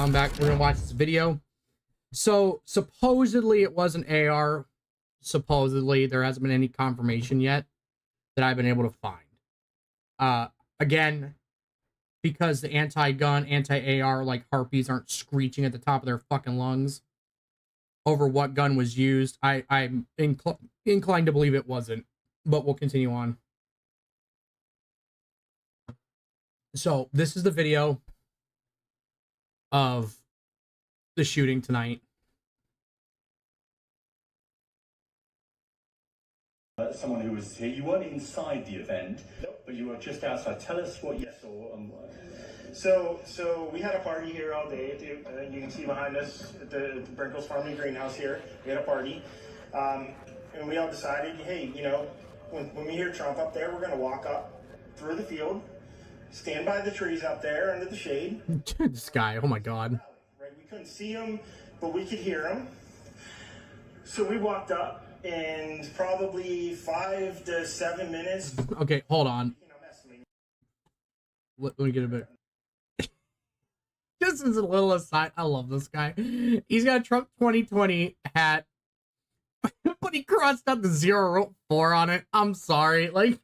I'm back. We're gonna watch this video. So supposedly it was an AR. Supposedly there hasn't been any confirmation yet that I've been able to find. Again, because the anti-gun, anti-AR like harpies aren't screeching at the top of their fucking lungs over what gun was used, I'm inclined to believe it wasn't. But we'll continue on. So this is the video of the shooting tonight. Someone who was here. You weren't inside the event, but you were just outside. Tell us what you saw and why. So we had a party here all day. You can see behind us at the Brinkles Farming Greenhouse here. We had a party, and we all decided, hey, you know, when we hear Trump up there, we're going to walk up through the field, stand by the trees up there under the shade. This guy, oh my God. Right, we couldn't see him, but we could hear him. So we walked up, and probably 5 to 7 minutes. Okay, hold on. Let me get a bit. This is a little aside. I love this guy. He's got a Trump 2020 hat, but he crossed out the 0 on it. I'm sorry. Like,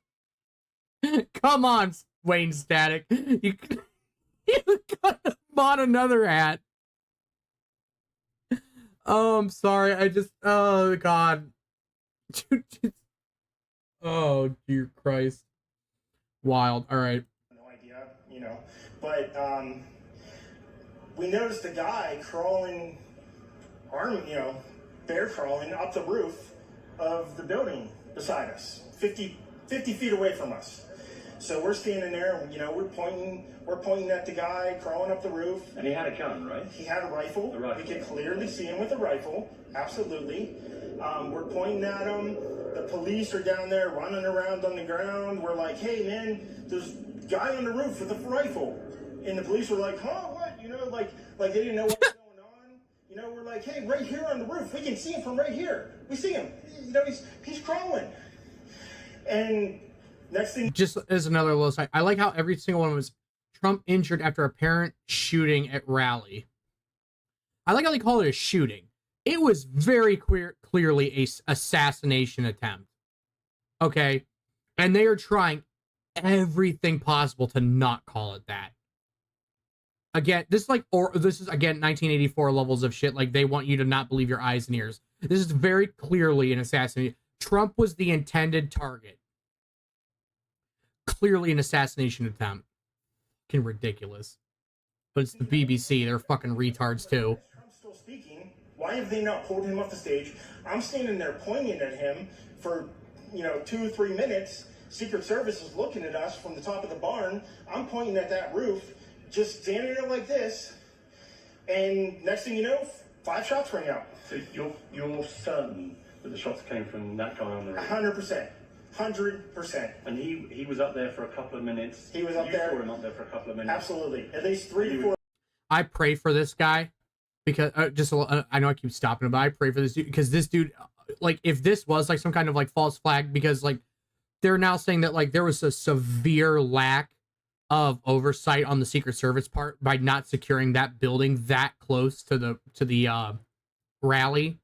come on, Wayne Static. You could have bought another hat. Oh, I'm sorry. Oh, God. Oh, dear Christ. Wild. All right. No idea, you know. But, we noticed a guy crawling, bear crawling up the roof of the building beside us, 50 feet away from us. So we're standing there, and, you know, we're pointing at the guy crawling up the roof. And he had a gun, right? He had a rifle. We could clearly see him with a rifle, absolutely. We're pointing at him. The police are down there running around on the ground. We're like, hey, man, there's a guy on the roof with a rifle. And the police were like, huh, what? You know, like they didn't know what was going on. You know, we're like, hey, right here on the roof, we can see him from right here. We see him. You know, he's crawling. And next thing, just as another little side, I like how every single one was Trump injured after apparent shooting at rally. I like how they call it a shooting. It was very clearly a assassination attempt. Okay, and they are trying everything possible to not call it that. Again, this is again 1984 levels of shit. Like, they want you to not believe your eyes and ears. This is very clearly an assassination. Trump was the intended target. Clearly an assassination attempt. Fucking ridiculous. But it's the BBC. They're fucking retards too. Trump's still speaking. Why have they not pulled him off the stage? I'm standing there pointing at him for, 2 or 3 minutes. Secret Service is looking at us from the top of the barn. I'm pointing at that roof, just standing there like this. And next thing you know, 5 shots ring out. So you're certain that the shots came from that guy on the roof? 100%. 100%. And he was up there for a couple of minutes. He was up there. You saw him up there for a couple of minutes. Absolutely. At least 3 to 4. I pray for this guy because I know I keep stopping him, but I pray for this dude because this dude, like, if this was like some kind of like false flag, because like they're now saying that like there was a severe lack of oversight on the Secret Service part by not securing that building that close to the rally,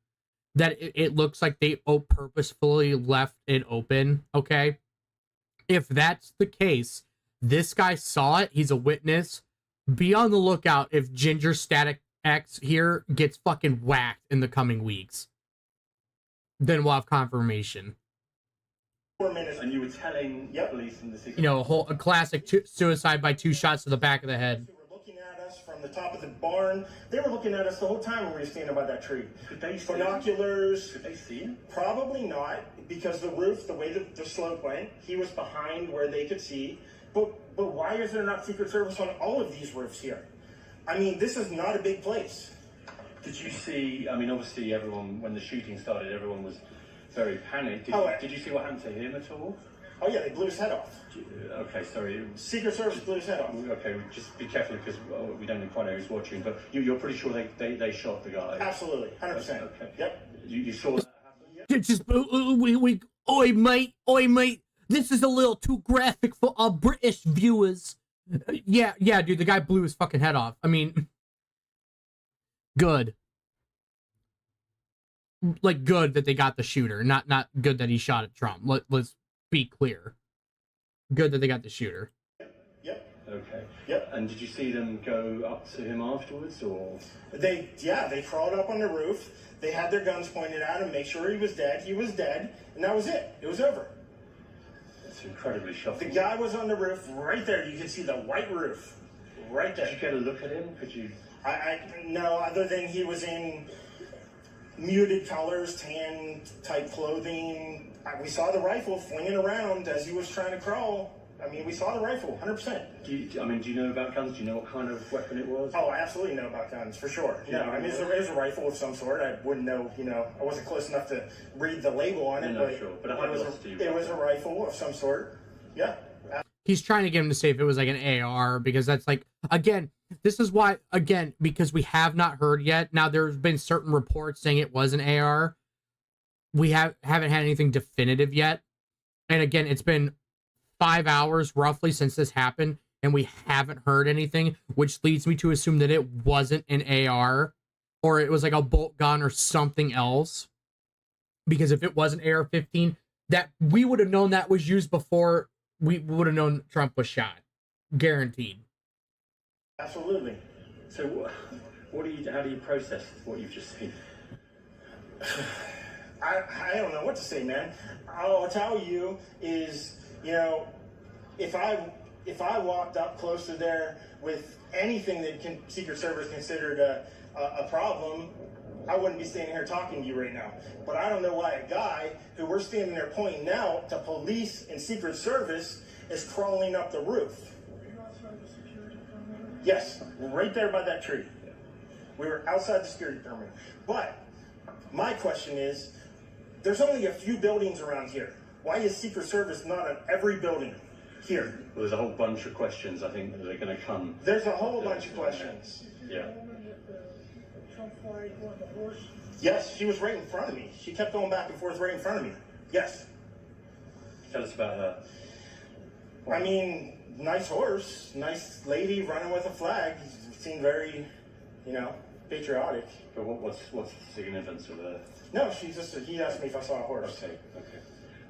that it looks like they purposefully left it open. Okay, if that's the case, this guy saw it. He's a witness. Be on the lookout if Ginger Static X here gets fucking whacked in the coming weeks. Then we'll have confirmation. 4 minutes. And you were telling police in the Secret a classic suicide by 2 shots to the back of the head. They were looking at us from the top of the barn. They were looking at us the whole time when we were standing by that tree. Could they see binoculars? Could they see him? Probably not, because the roof, the way the slope went, he was behind where they could see. But why is there not Secret Service on all of these roofs here? I mean, this is not a big place. Did you see, I mean, obviously everyone, when the shooting started, everyone was very panicked. Did you see what happened to him at all? Oh yeah, they blew his head off. Okay, sorry. Secret Service blew his head off. Okay, just be careful because we don't quite know who's watching, but you're pretty sure they shot the guy? Absolutely, 100%. Okay. Yep. You saw that happen? Yep. Just, oi mate, this is a little too graphic for our British viewers. Yeah, dude, the guy blew his fucking head off. I mean, Good. Like, good that they got the shooter, not good that he shot at Trump. Let's be clear. Good that they got the shooter. Yep. Okay. Yep. And did you see them go up to him afterwards, or? They crawled up on the roof. They had their guns pointed at him, make sure he was dead. He was dead, and that was it. It was over. It's incredibly shocking. The guy was on the roof right there. You can see the white roof right there. Did you get a look at him? Could you? No, other than he was in muted colors, tan type clothing. We saw the rifle flinging around as he was trying to crawl. I mean, we saw the rifle, 100%. Do you know about guns? Do you know what kind of weapon it was? Oh, I absolutely know about guns, for sure. No, I mean, it was a rifle of some sort. I wouldn't know, I wasn't close enough to read the label on it, but, sure. But it was a rifle of some sort. Yeah. He's trying to get him to say if it was like an AR, because that's like, again, this is why, because we have not heard yet. Now, there's been certain reports saying it was an AR. We haven't had anything definitive yet. And again, it's been 5 hours roughly since this happened, and we haven't heard anything, which leads me to assume that it wasn't an AR, or it was like a bolt gun or something else. Because if it was an AR-15, that we would have known that was used before we would have known Trump was shot. Guaranteed. Absolutely. So how do you process what you've just seen? I don't know what to say, man. All I'll tell you is, if I walked up close to there with anything that Secret Service considered a problem, I wouldn't be standing here talking to you right now. But I don't know why a guy who we're standing there pointing out to police and Secret Service is crawling up the roof. Yes, right there by that tree. We were outside the security perimeter. But my question is, there's only a few buildings around here. Why is Secret Service not on every building here? Well, there's a whole bunch of questions, I think, that are going to come. There's a whole bunch of questions. Yeah. Yes, she was right in front of me. She kept going back and forth right in front of me. Yes. Tell us about her. I mean, nice horse, nice lady running with a flag. Seemed very, patriotic. But what's the significance of her? No, he asked me if I saw a horse. Okay.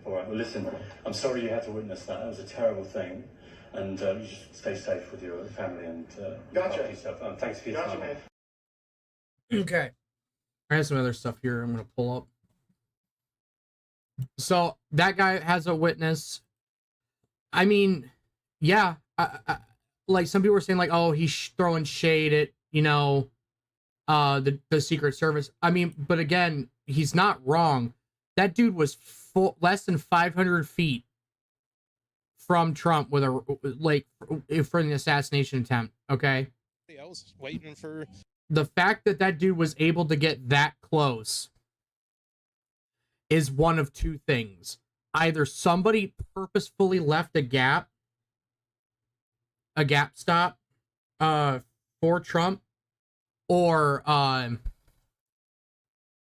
All right, well, listen, I'm sorry you had to witness that. That was a terrible thing. And you should stay safe with your family and look after yourself. Thanks for your time. Man. Okay. I have some other stuff here I'm going to pull up. So, that guy has a witness. I mean, yeah. Like, some people were saying, like, oh, he's throwing shade at, the Secret Service. I mean, but again, he's not wrong. That dude was less than 500 feet from Trump with for an assassination attempt. Okay. Else waiting for the fact that dude was able to get that close is one of two things. Either somebody purposefully left a gap stop for Trump, or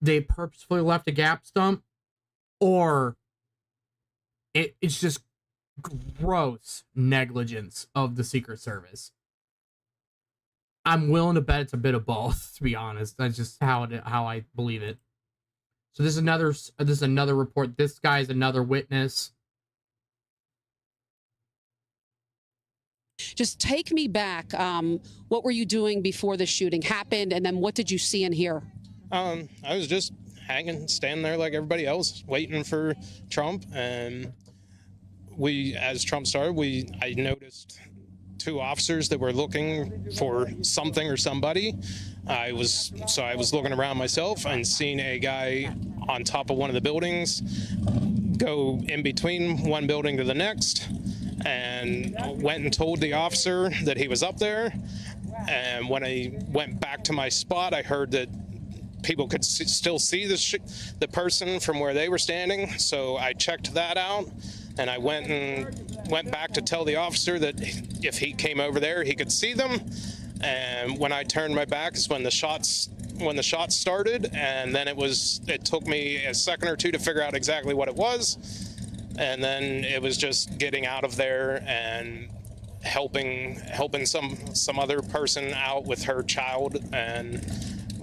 they purposefully left a gap stump, or it's just gross negligence of the Secret Service. I'm willing to bet it's a bit of both, to be honest. That's just how I believe it. So this is another report. This guy's another witness. Just take me back. What were you doing before the shooting happened, and then what did you see and hear? I was just standing there like everybody else, waiting for Trump. And as Trump started, I noticed two officers that were looking for something or somebody. I was looking around myself and seeing a guy on top of one of the buildings go in between one building to the next, and went and told the officer that he was up there. And when I went back to my spot, I heard that people could still see the person from where they were standing. So I checked that out, and I went back to tell the officer that if he came over there, he could see them. And when I turned my back is when the shots started, and then it took me a second or two to figure out exactly what it was. And then it was just getting out of there and helping some other person out with her child, and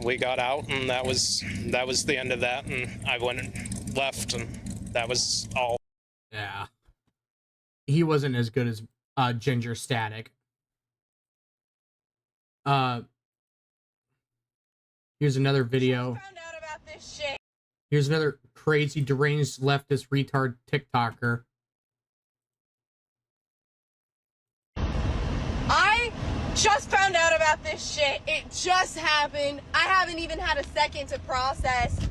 we got out, and that was the end of that. And I went and left, and that was all. Yeah. He wasn't as good as Ginger Static. Here's another video. Here's another crazy, deranged, leftist, retard TikToker. I just found out about this shit. It just happened. I haven't even had a second to process.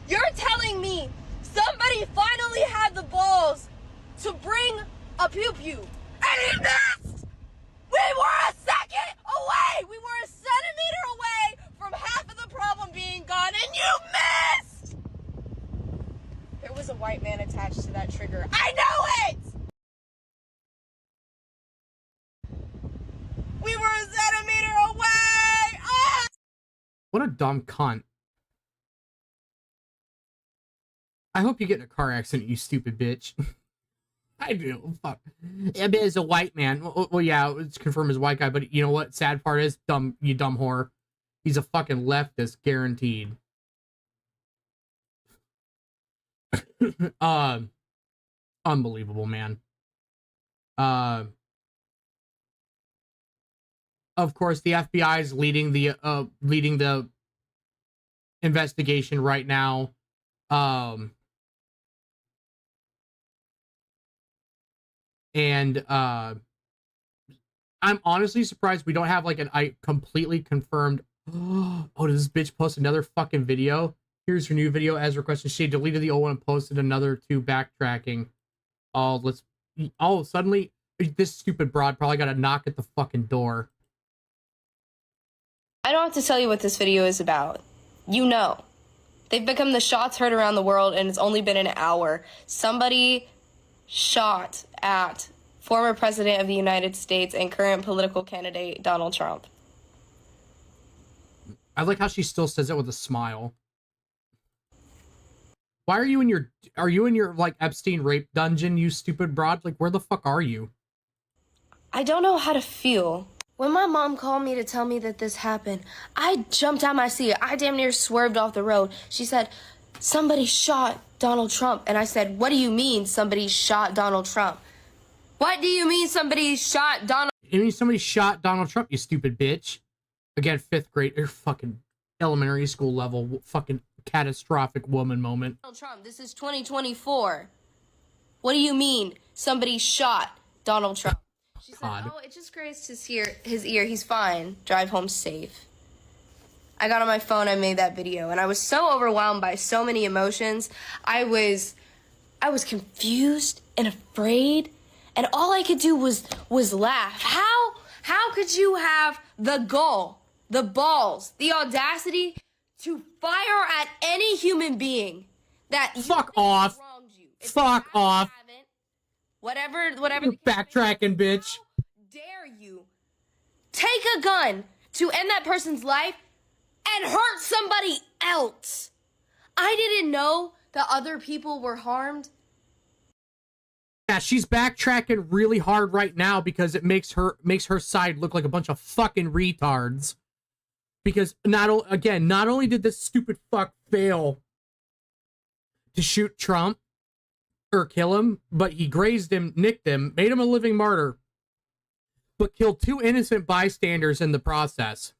You're telling me somebody finally had the balls to bring a pew-pew, and he missed! We were a second away! We were a centimeter away from half of the problem being gone, and you missed! There was a white man attached to that trigger. I know it! We were a centimeter away! Ah! What a dumb cunt. I hope you get in a car accident, you stupid bitch. I do. Fuck. It is a white man. Well, yeah, it's confirmed as a white guy, but you know what? Sad part is, you dumb whore. He's a fucking leftist, guaranteed. Unbelievable, man. Of course, the FBI is leading the investigation right now. And I'm honestly surprised we don't have like a completely confirmed. Oh, does this bitch post another fucking video? Here's her new video as requested. She deleted the old one and posted another 2 backtracking. Suddenly this stupid broad probably got a knock at the fucking door. I don't have to tell you what this video is about. You know. They've become the shots heard around the world, and it's only been an hour. Somebody shot at former President of the United States and current political candidate Donald Trump. I like how she still says it with a smile. Why are you in your like Epstein rape dungeon, you stupid broad? Like, where the fuck are you? I don't know how to feel. When my mom called me to tell me that this happened, I jumped out my seat. I damn near swerved off the road. She said, somebody shot Donald Trump. And I said, what do you mean somebody shot Donald Trump? What do you mean somebody shot Donald? You mean somebody shot Donald Trump, you stupid bitch? Again, 5th grade or fucking elementary school level fucking catastrophic woman moment. Donald Trump, this is 2024. What do you mean somebody shot Donald Trump? She said, oh, it just grazed his ear. He's fine. Drive home safe. I got on my phone, I made that video, and I was so overwhelmed by so many emotions. I was confused and afraid, and all I could do was laugh. How could you have the gall, the balls, the audacity to fire at any human being that fuck off. Fuck off. Whatever you backtracking bitch. How dare you take a gun to end that person's life and hurt somebody else? I didn't know that other people were harmed. Yeah, she's backtracking really hard right now because it makes her side look like a bunch of fucking retards. Because not only did this stupid fuck fail to shoot Trump or kill him, but he grazed him, nicked him, made him a living martyr, but killed 2 innocent bystanders in the process.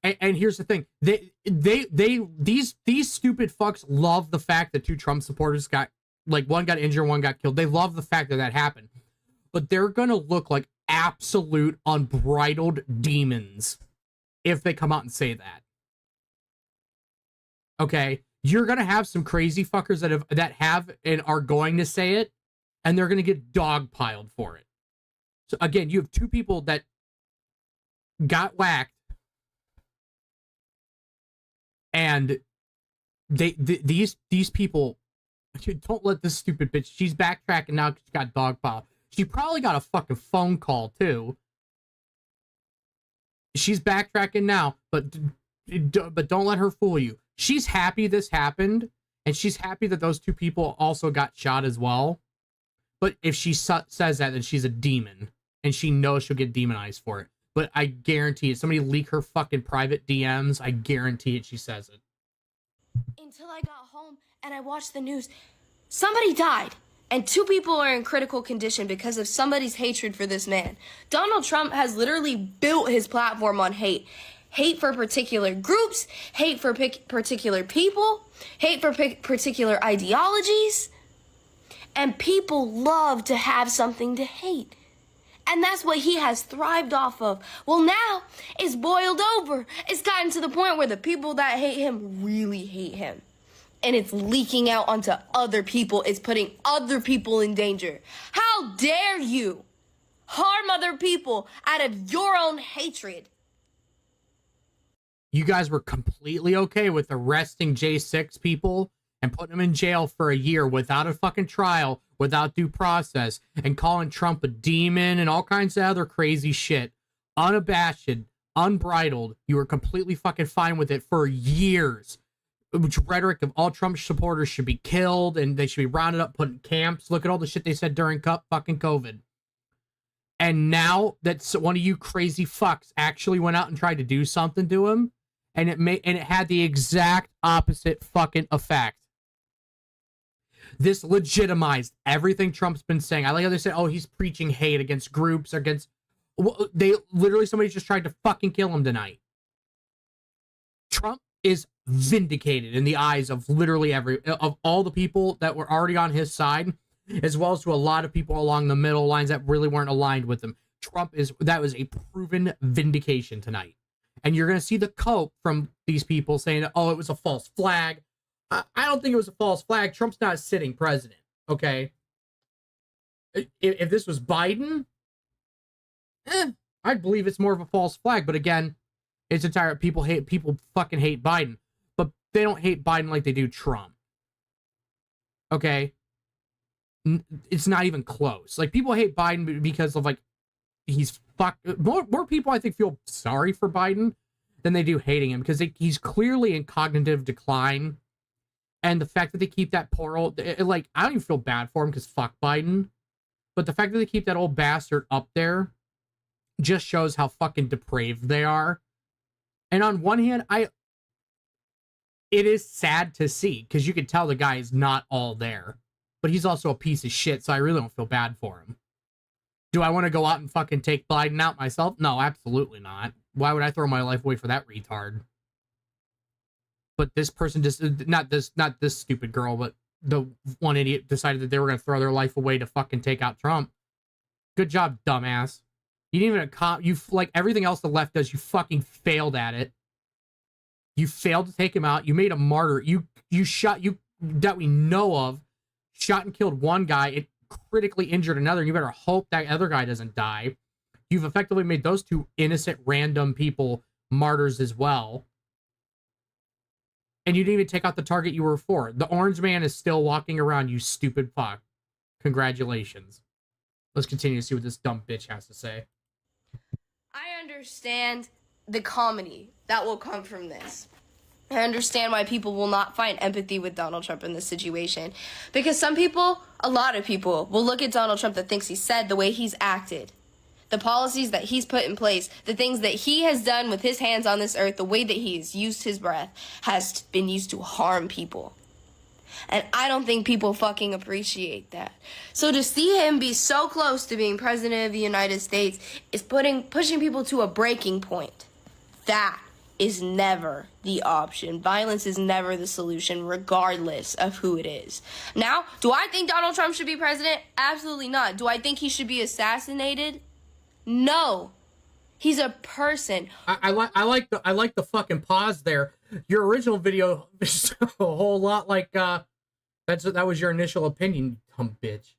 And here's the thing: these stupid fucks love the fact that 2 Trump supporters one got injured, one got killed. They love the fact that happened, but they're gonna look like absolute unbridled demons if they come out and say that. Okay. You're gonna have some crazy fuckers that have and are going to say it, and they're gonna get dogpiled for it. So again, you have 2 people that got whacked, and these people don't let this stupid bitch. She's backtracking now because she got dogpiled. She probably got a fucking phone call too. She's backtracking now, but don't let her fool you. She's happy this happened, and she's happy that those 2 people also got shot as well. But if she says that, then she's a demon, and she knows she'll get demonized for it. but I guarantee it. Somebody leak her fucking private DMs. I guarantee it. She says it. Until I got home and I watched the news, somebody died. And 2 people are in critical condition because of somebody's hatred for this man. Donald Trump has literally built his platform on hate. Hate for particular groups, hate for particular people, hate for particular ideologies. And people love to have something to hate. And that's what he has thrived off of. Well, now it's boiled over. It's gotten to the point where the people that hate him really hate him. And it's leaking out onto other people. It's putting other people in danger. How dare you harm other people out of your own hatred? You guys were completely okay with arresting J6 people and putting them in jail for a year without a fucking trial, without due process, and calling Trump a demon and all kinds of other crazy shit. Unabashed, unbridled. You were completely fucking fine with it for years. Which rhetoric of all Trump supporters should be killed and they should be rounded up, put in camps. Look at all the shit they said during fucking COVID. And now that one of you crazy fucks actually went out and tried to do something to him, and it had the exact opposite fucking effect. This legitimized everything Trump's been saying. I like how they said, oh, he's preaching hate against groups, against... They literally, somebody just tried to fucking kill him tonight. Trump is vindicated in the eyes of literally of all the people that were already on his side, as well as to a lot of people along the middle lines that really weren't aligned with him. That was a proven vindication tonight. And you're going to see the cope from these people saying, oh, it was a false flag. I don't think it was a false flag. Trump's not a sitting president, okay? If this was Biden, I'd believe it's more of a false flag. But again, it's entire people fucking hate Biden, but they don't hate Biden like they do Trump. Okay? It's not even close. Like, people hate Biden because of, like, more people I think feel sorry for Biden than they do hating him, because he's clearly in cognitive decline. And the fact that they keep that poor old, like, I don't even feel bad for him because fuck Biden. But the fact that they keep that old bastard up there just shows how fucking depraved they are. And on one hand, it is sad to see, because you can tell the guy is not all there. But he's also a piece of shit, so I really don't feel bad for him. Do I want to go out and fucking take Biden out myself? No, absolutely not. Why would I throw my life away for that retard? But this person just, not this stupid girl, but the one idiot decided that they were going to throw their life away to fucking take out Trump. Good job, dumbass. You didn't even, like everything else the left does, you fucking failed at it. You failed to take him out. You made a martyr. You shot, that we know of, shot and killed one guy. It critically injured another. And you better hope that other guy doesn't die. You've effectively made those 2 innocent, random people martyrs as well. And you didn't even take out the target you were for. The orange man is still walking around, you stupid fuck. Congratulations. Let's continue to see what this dumb bitch has to say. I understand the comedy that will come from this. I understand why people will not find empathy with Donald Trump in this situation. Because some people, a lot of people, will look at Donald Trump, the things he said, the way he's acted, the policies that he's put in place, the things that he has done with his hands on this earth, the way that he's used his breath has been used to harm people. And I don't think people fucking appreciate that. So to see him be so close to being president of the United States is pushing people to a breaking point. That is never the option. Violence is never the solution, regardless of who it is. Now, do I think Donald Trump should be president? Absolutely not. Do I think he should be assassinated? No. He's a person. I like the fucking pause there. Your original video is a whole lot like that was your initial opinion, you dumb bitch.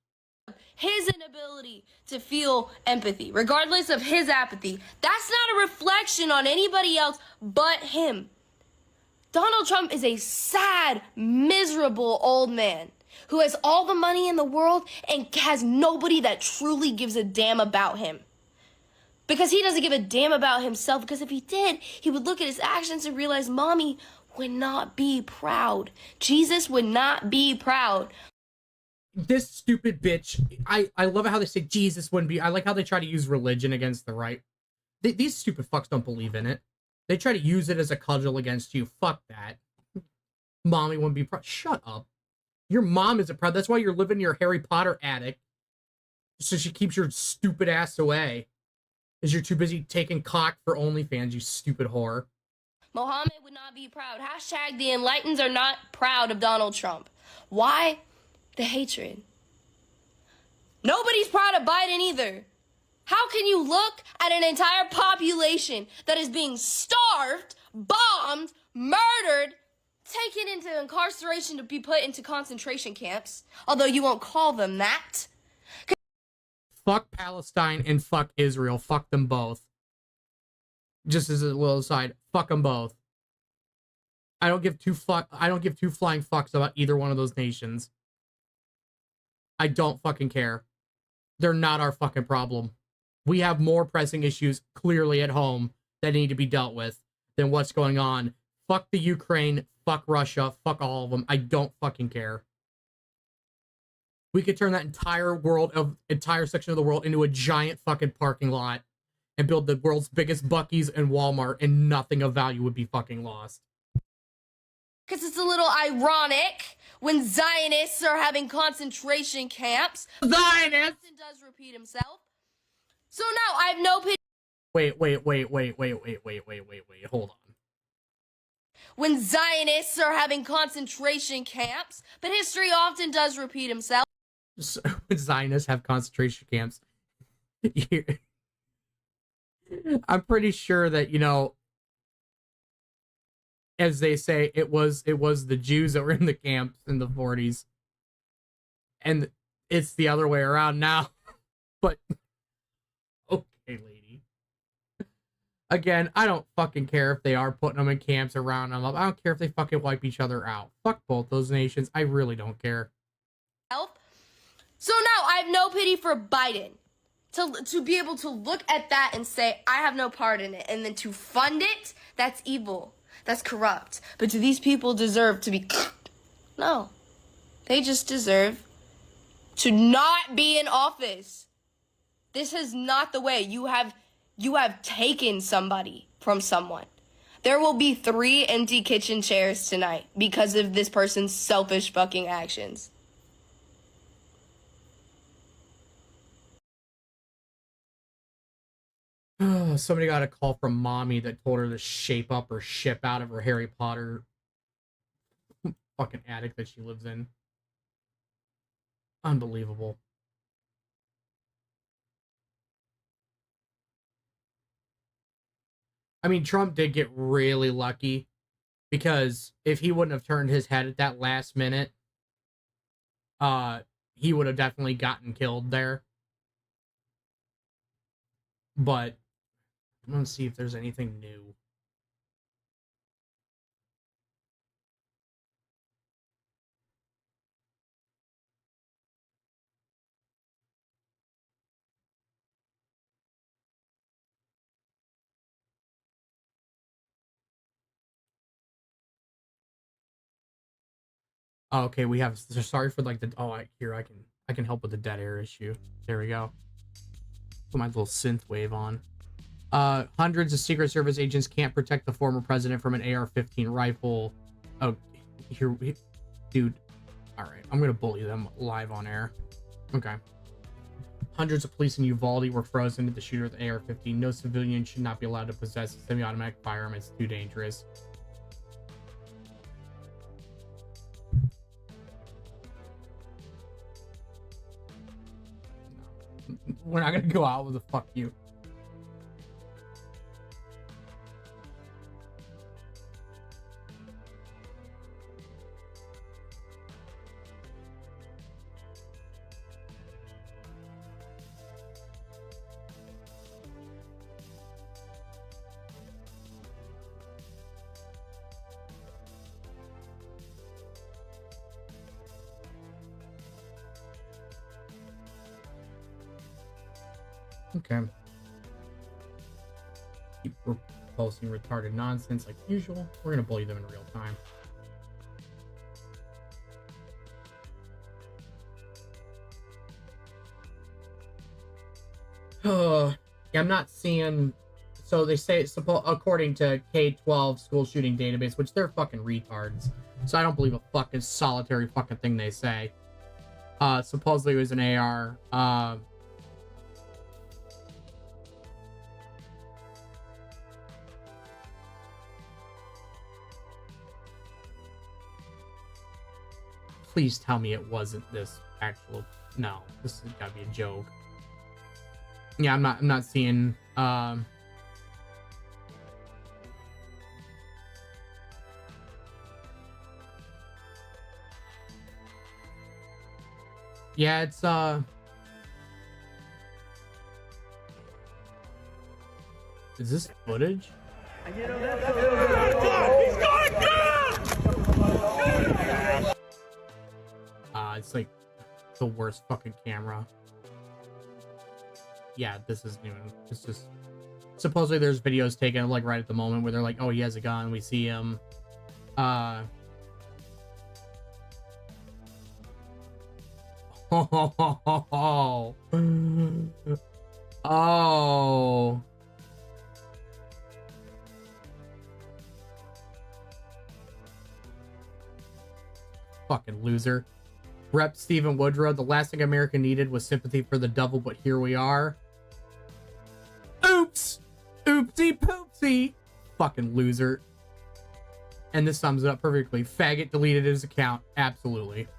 His inability to feel empathy, regardless of his apathy, that's not a reflection on anybody else but him. Donald Trump is a sad, miserable old man who has all the money in the world and has nobody that truly gives a damn about him. Because he doesn't give a damn about himself, because if he did, he would look at his actions and realize mommy would not be proud. Jesus would not be proud. This stupid bitch, I love how they say Jesus wouldn't be. I like how they try to use religion against the right. These stupid fucks don't believe in it. They try to use it as a cudgel against you. Fuck that. Mommy wouldn't be proud. Shut up. Your mom isn't proud. That's why you're living in your Harry Potter attic. So she keeps your stupid ass away. Because you're too busy taking cock for OnlyFans, you stupid whore. Mohammed would not be proud. Hashtag the enlightened are not proud of Donald Trump. Why? The hatred. Nobody's proud of Biden either. How can you look at an entire population that is being starved, bombed, murdered, taken into incarceration to be put into concentration camps, although you won't call them that? Fuck Palestine and fuck Israel. Fuck them both. Just as a little aside, fuck them both. I don't give two flying fucks about either one of those nations. I don't fucking care. They're not our fucking problem. We have more pressing issues clearly at home that need to be dealt with than what's going on. Fuck the Ukraine, fuck Russia, fuck all of them. I don't fucking care. We could turn that entire section of the world into a giant fucking parking lot and build the world's biggest Buc-ee's and Walmart, and nothing of value would be fucking lost. Because it's a little ironic when Zionists are having concentration camps. Zionists! Does repeat himself. So now I have no pity. Wait, hold on. When Zionists are having concentration camps, but history often does repeat himself. So, when Zionists have concentration camps, I'm pretty sure that, you know, as they say, it was the Jews that were in the camps in the 40s. And it's the other way around now. But, okay, lady. Again, I don't fucking care if they are putting them in camps and rounding them up. I don't care if they fucking wipe each other out. Fuck both those nations. I really don't care. So now I have no pity for Biden. To be able to look at that and say, I have no part in it. And then to fund it, that's evil. That's corrupt. But do these people deserve to be... No. They just deserve to not be in office. This is not the way. You have taken somebody from someone. There will be 3 empty kitchen chairs tonight because of this person's selfish fucking actions. Somebody got a call from mommy that told her to shape up or ship out of her Harry Potter fucking attic that she lives in. Unbelievable. I mean, Trump did get really lucky because if he wouldn't have turned his head at that last minute, he would have definitely gotten killed there. But I'm gonna see if there's anything new. Oh, okay, we have. Sorry for like the. Oh, I can help with the dead air issue. There we go. Put my little synth wave on. Hundreds of Secret Service agents can't protect the former president from an AR-15 rifle. Oh, here, dude. All right, I'm gonna bully them live on air. Okay. Hundreds of police in Uvalde were frozen at the shooter with the AR-15. No civilian should not be allowed to possess a semi-automatic firearm. It's too dangerous. We're not gonna go out with a fuck you. Okay. Keep posting retarded nonsense like usual. We're gonna bully them in real time. Yeah, I'm not seeing So they say, according to K-12 school shooting database, which they're fucking retards. So I don't believe a fucking solitary fucking thing they say. Supposedly it was an AR. Please tell me it wasn't this actual. No, this has gotta be a joke. Yeah, I'm not seeing. Yeah, it's is this footage? He's going down! It's like the worst fucking camera. Yeah, this isn't even. It's just supposedly there's videos taken like right at the moment where they're like, oh, he has a gun. We see him. Oh. Oh. Fucking loser. Rep Stephen Woodrow, the last thing America needed was sympathy for the devil, but here we are. Oops! Oopsie poopsie! Fucking loser. And this sums it up perfectly. Faggot deleted his account. Absolutely.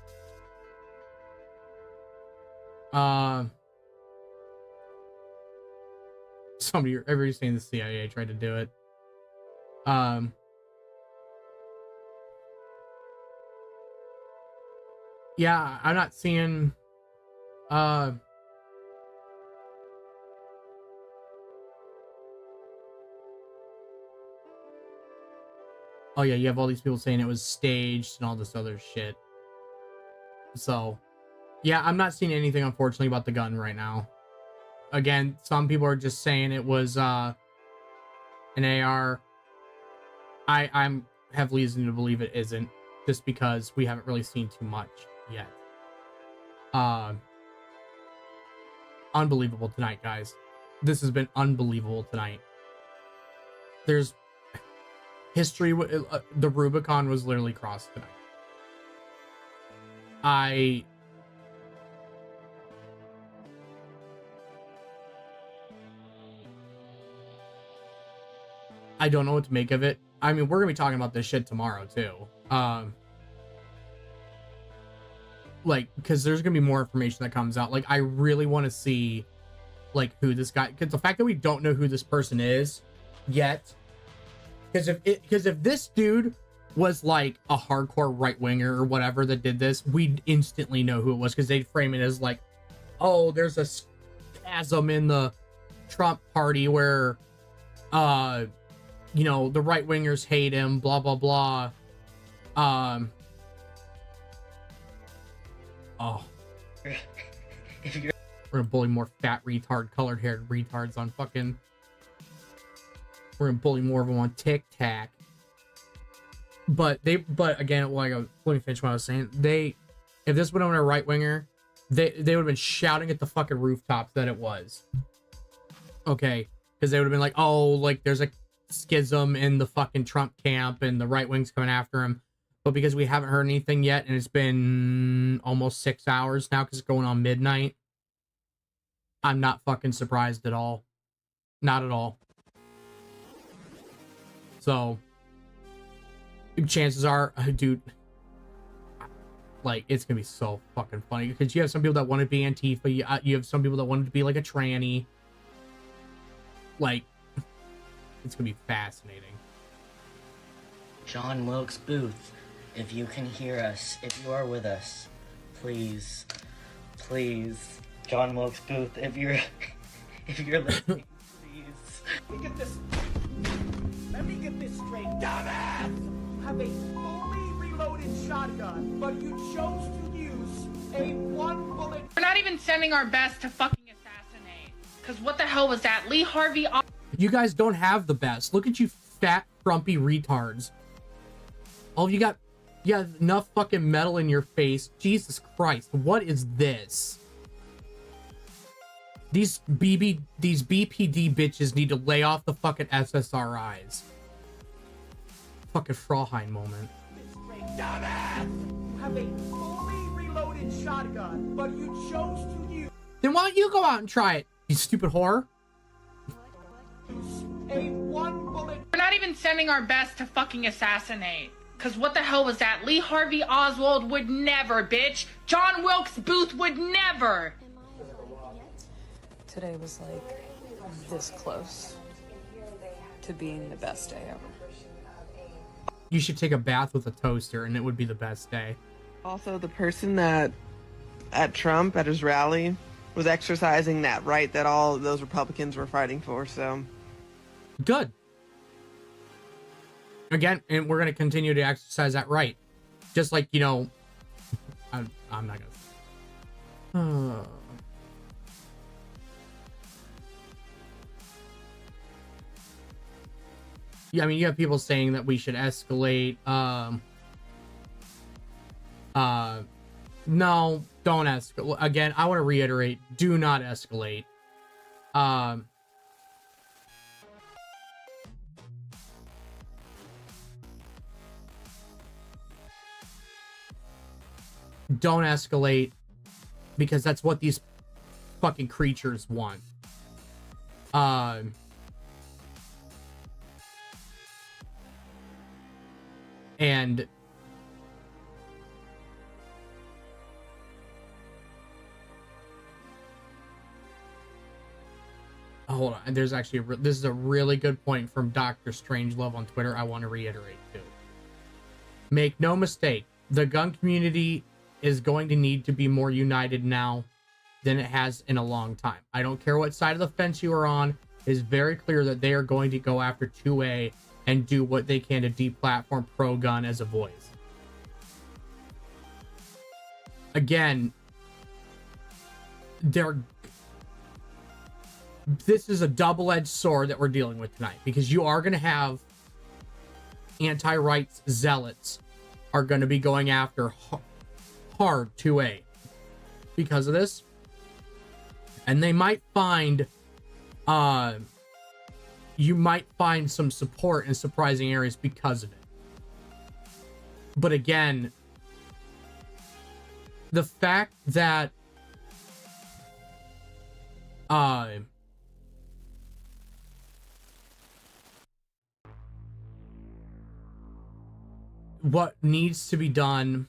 Everybody's saying the CIA tried to do it. Yeah, I'm not seeing, oh yeah, you have all these people saying it was staged and all this other shit. So, yeah, I'm not seeing anything, unfortunately, about the gun right now. Again, some people are just saying it was, an AR. I have reason to believe it isn't, just because we haven't really seen too much yet. Unbelievable tonight, guys. This has been unbelievable tonight. There's history. The Rubicon was literally crossed tonight. I don't know what to make of it. I mean, we're gonna be talking about this shit tomorrow too. Like, because there's gonna be more information that comes out. Like, I really want to see, like, who this guy. Because the fact that we don't know who this person is yet. Because if this dude was like a hardcore right winger or whatever that did this, we'd instantly know who it was. Because they'd frame it as like, oh, there's a chasm in the Trump party where, you know, the right wingers hate him. Blah blah blah. Oh. We're gonna bully more fat retard, colored haired retards on fucking. We're gonna bully more of them on TikTok. But again, let me finish what I was saying. If this went on a right winger, they would have been shouting at the fucking rooftops that it was. Okay. Because they would have been like, oh, like there's a schism in the fucking Trump camp and the right wing's coming after him. But because we haven't heard anything yet, and it's been almost 6 hours now because it's going on midnight, I'm not fucking surprised at all. Not at all. So, chances are, dude, like, it's gonna be so fucking funny. Because you have some people that want to be Antifa, you have some people that want to be like a tranny. Like, it's gonna be fascinating. John Wilkes Booth, if you can hear us, if you are with us, please, John Wilkes Booth, if you're listening, please. Let me get this straight, dumbass! You have a fully reloaded shotgun, but you chose to use a one bullet. We're not even sending our best to fucking assassinate. Cause what the hell was that? Lee Harvey. You guys don't have the best. Look at you fat, frumpy retards. All you got, you have enough fucking metal in your face. Jesus Christ, what is this? These BPD bitches need to lay off the fucking SSRIs. Fucking Fraulein moment. Dumbass! Have a fully reloaded shotgun, but you chose to use Then why don't you go out and try it, you stupid whore? a one bullet. We're not even sending our best to fucking assassinate. Cause what the hell was that? Lee Harvey Oswald would never, bitch. John Wilkes Booth would never. Today was like this close to being the best day ever. You should take a bath with a toaster and it would be the best day. Also, the person that at Trump at his rally was exercising that right that all those Republicans were fighting for, so good. Again, and we're going to continue to exercise that right. Just like, you know, I'm not going to. Yeah, I mean, you have people saying that we should escalate. No, don't escalate. Again, I want to reiterate, do not escalate. Don't escalate, because that's what these fucking creatures want. And hold on, there's actually this is a really good point from Dr. Strangelove on Twitter I want to reiterate too. Make no mistake, the gun community is going to need to be more united now than it has in a long time. I don't care what side of the fence you are on. It is very clear that they are going to go after 2A and do what they can to deplatform pro-gun as a voice. Again, this is a double-edged sword that we're dealing with tonight, because you are going to have anti-rights zealots are going to be going after hard 2A because of this, and they might find you might find some support in surprising areas because of it. But again, the fact that what needs to be done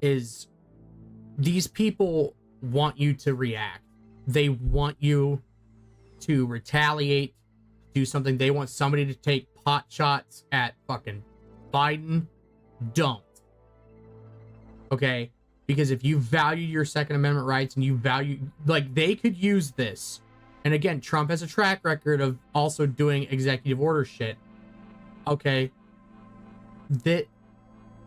is these people want you to react. They want you to retaliate, do something. They want somebody to take pot shots at fucking Biden. Don't. Okay? Because if you value your Second Amendment rights and you value, like, they could use this. And again, Trump has a track record of also doing executive order shit. Okay?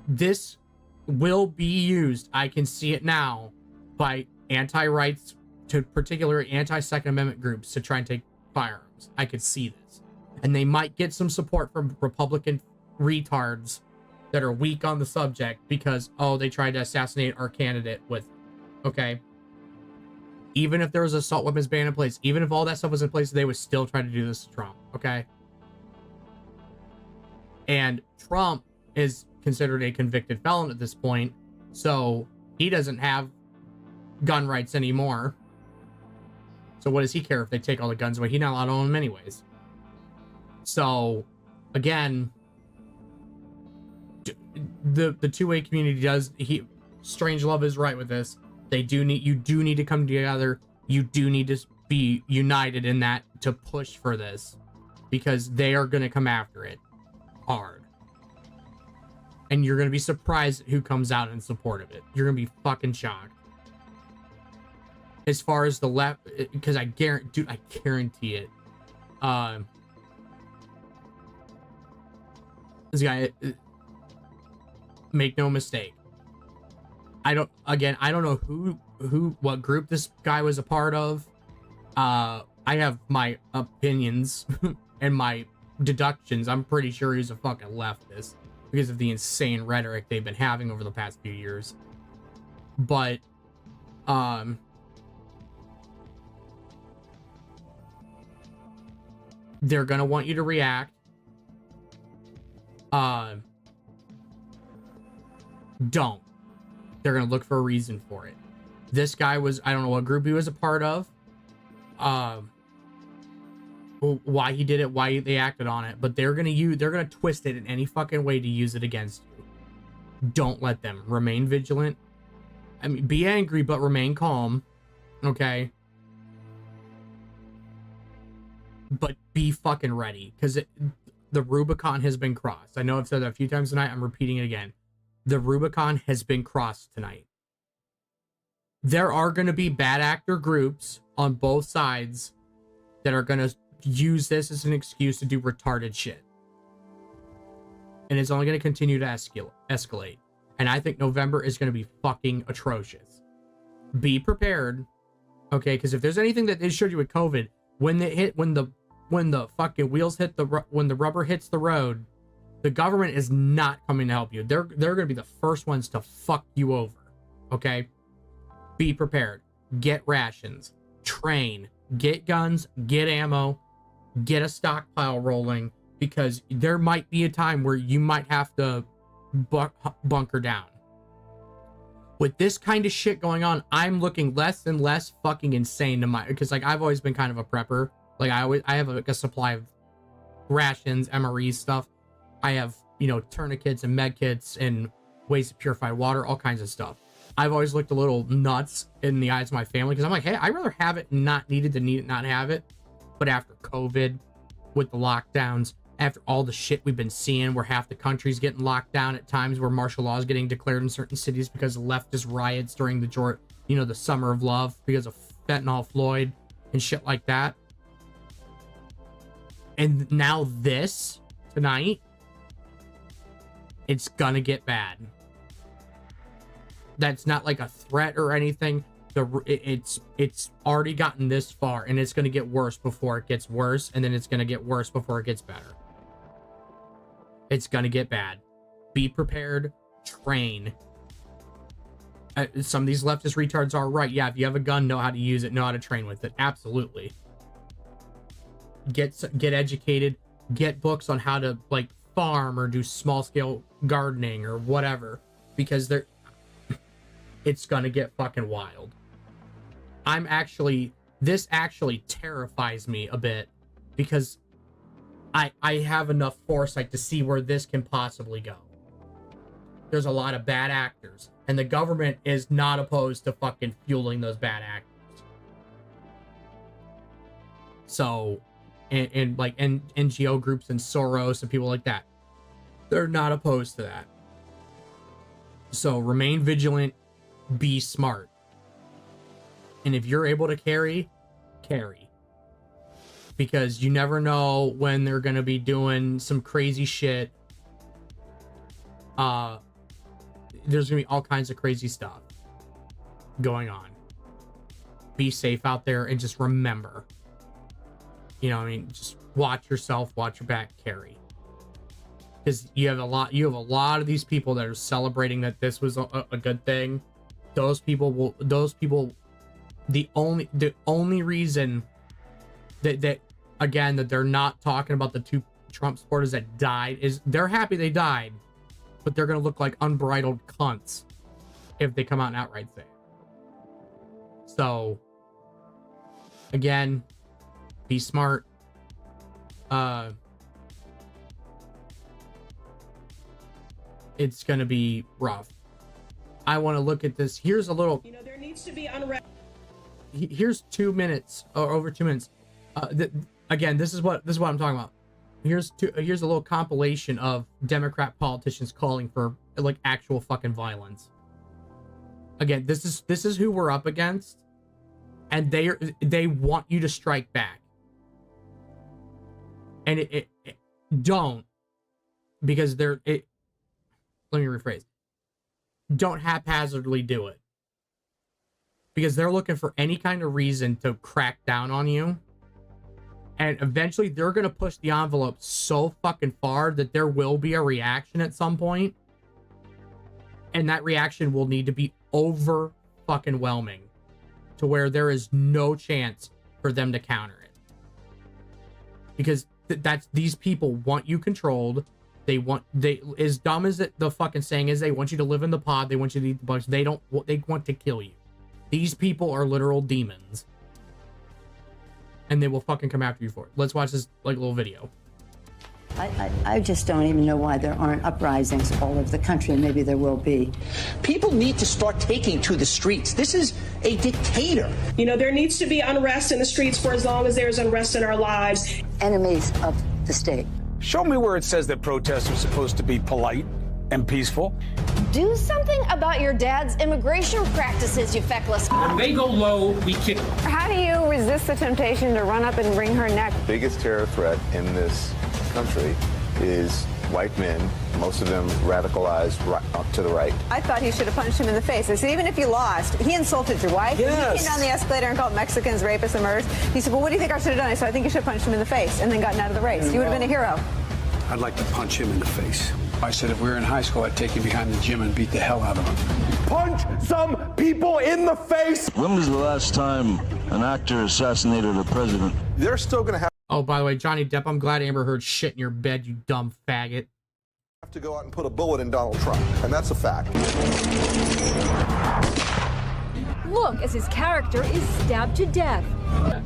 This will be used, I can see it now, by anti-rights, to particularly anti-Second Amendment groups to try and take firearms. I could see this. And they might get some support from Republican retards that are weak on the subject because, oh, they tried to assassinate our candidate with, okay? Even if there was assault weapons ban in place, even if all that stuff was in place, they would still try to do this to Trump, okay? And Trump is considered a convicted felon at this point, so he doesn't have gun rights anymore. So what does he care if they take all the guns away? He's not allowed to own them anyways. So, again, the 2A community does, Strangelove is right with this. You do need to come together. You do need to be united in that to push for this, because they are going to come after it hard. And you're going to be surprised at who comes out in support of it. You're going to be fucking shocked. As far as the left, because I guarantee it. This guy, make no mistake. I don't know what group this guy was a part of. I have my opinions and my deductions. I'm pretty sure he's a fucking leftist because of the insane rhetoric they've been having over the past few years. But, They're going to want you to react. Don't. They're going to look for a reason for it. This guy was, I don't know what group he was a part of. Why he did it, why they acted on it, but they're going to twist it in any fucking way to use it against you. Don't let them. Remain vigilant. I mean, be angry, but remain calm. Okay? But be fucking ready, because the Rubicon has been crossed. I know I've said that a few times tonight. I'm repeating it again. The Rubicon has been crossed tonight. There are going to be bad actor groups on both sides that are going to use this as an excuse to do retarded shit. And it's only going to continue to escalate. And I think November is going to be fucking atrocious. Be prepared. Okay, because if there's anything that they showed you with COVID, when the fucking wheels hit when the rubber hits the road, the government is not coming to help you. They're going to be the first ones to fuck you over. Okay? Be prepared. Get rations. Train. Get guns. Get ammo. Get a stockpile rolling, because there might be a time where you might have to bunker down. With this kind of shit going on, I'm looking less and less fucking insane to because like I've always been kind of a prepper. Like I have a supply of rations, MRE stuff. I have, tourniquets and med kits and ways to purify water, all kinds of stuff. I've always looked a little nuts in the eyes of my family, because I'm like, hey, I'd rather have it and not need it than need it not have it. But after COVID, with the lockdowns, after all the shit we've been seeing, where half the country's getting locked down at times, where martial law is getting declared in certain cities because of leftist riots during the summer of love because of fentanyl Floyd and shit like that. And now this tonight, it's gonna get bad. That's not like a threat or anything. It's already gotten this far, and it's gonna get worse before it gets worse, and then it's gonna get worse before it gets better. It's gonna get bad. Be prepared. Train. Some of these leftist retards are right. Yeah, if you have a gun, know how to use it, know how to train with it. Absolutely. Get educated. Get books on how to farm or do small scale gardening or whatever, because it's gonna get fucking wild. This actually terrifies me a bit, because I have enough foresight to see where this can possibly go. There's a lot of bad actors, and the government is not opposed to fucking fueling those bad actors. So, and NGO groups and Soros and people like that, they're not opposed to that. So remain vigilant, be smart. And if you're able to carry. Because you never know when they're going to be doing some crazy shit. There's going to be all kinds of crazy stuff going on. Be safe out there, and just remember. Just watch yourself, watch your back, carry. Because you have a lot of these people that are celebrating that this was a good thing. Those people, the only reason that again, that they're not talking about the 2 Trump supporters that died is they're happy they died, but they're going to look like unbridled cunts if they come out and outright say it. So, again, be smart. It's going to be rough. I want to look at this. Here's a little... there needs to be unrest. Here's 2 minutes, or over 2 minutes. Again, this is what I'm talking about. Here's a little compilation of Democrat politicians calling for actual fucking violence. Again, this is who we're up against, and they want you to strike back. And it don't, because let me rephrase. Don't haphazardly do it, because they're looking for any kind of reason to crack down on you. And eventually they're going to push the envelope so fucking far that there will be a reaction at some point. And that reaction will need to be over fucking whelming to where there is no chance for them to counter it. because these people want you controlled. They as dumb as the fucking saying is, they want you to live in the pod. They want you to eat the bugs. They want to kill you. These people are literal demons, and they will fucking come after you for it. Let's watch this little video. I just don't even know why there aren't uprisings all over the country, and maybe there will be. People need to start taking to the streets. This is a dictator. You know, there needs to be unrest in the streets for as long as there's unrest in our lives. Enemies of the state. Show me where it says that protests are supposed to be polite and peaceful. Do something about your dad's immigration practices, you feckless. When they go low, we kick them. How do you resist the temptation to run up and wring her neck? The biggest terror threat in this country is white men, most of them radicalized up to the right. I thought he should have punched him in the face. I said, even if you lost, he insulted your wife. Yes. He came down the escalator and called Mexicans rapists and murderers. He said, well, what do you think I should have done? I said, I think you should have punched him in the face, and then gotten out of the race. You would have been a hero. I'd like to punch him in the face. I said if we were in high school, I'd take him behind the gym and beat the hell out of him. Punch some people in the face! When was the last time an actor assassinated a president? They're still going to have Oh, by the way, Johnny Depp, I'm glad Amber Heard shit in your bed, you dumb faggot. to go out and put a bullet in Donald Trump, and that's a fact. Look, as his character is stabbed to death.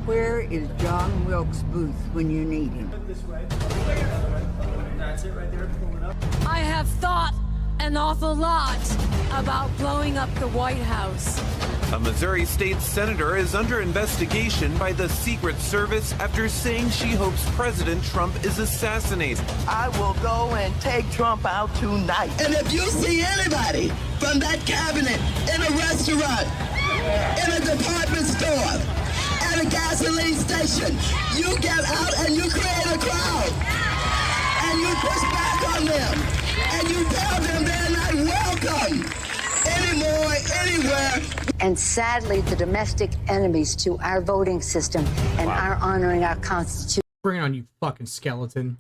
Where is John Wilkes Booth when you need him? That's it right there, pulling up. I have thought an awful lot about blowing up the White House. A Missouri state senator is under investigation by the Secret Service after saying she hopes President Trump is assassinated. I will go and take Trump out tonight. And if you see anybody from that cabinet in a restaurant, in a department store, at a gasoline station, you get out and you create a crowd. And you push back on them. And you tell them they're not welcome anymore, anywhere. And sadly, the domestic enemies to our voting system and our honoring our Constitution. Bring it on, you fucking skeleton.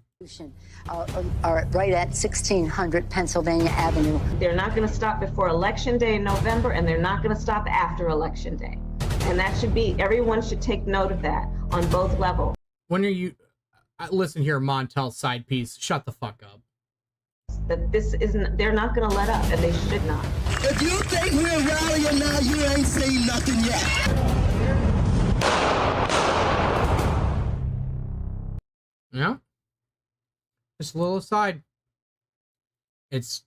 Are right at 1600 Pennsylvania Avenue. They're not going to stop before Election Day in November, and they're not going to stop after Election Day. And that should be, everyone should take note of that on both levels. When are you, listen here, Montel side piece, shut the fuck up. That this isn't, they're not going to let up, and they should not. If you think we're rallying now, you ain't seen nothing yet. Yeah. Just a little aside. It's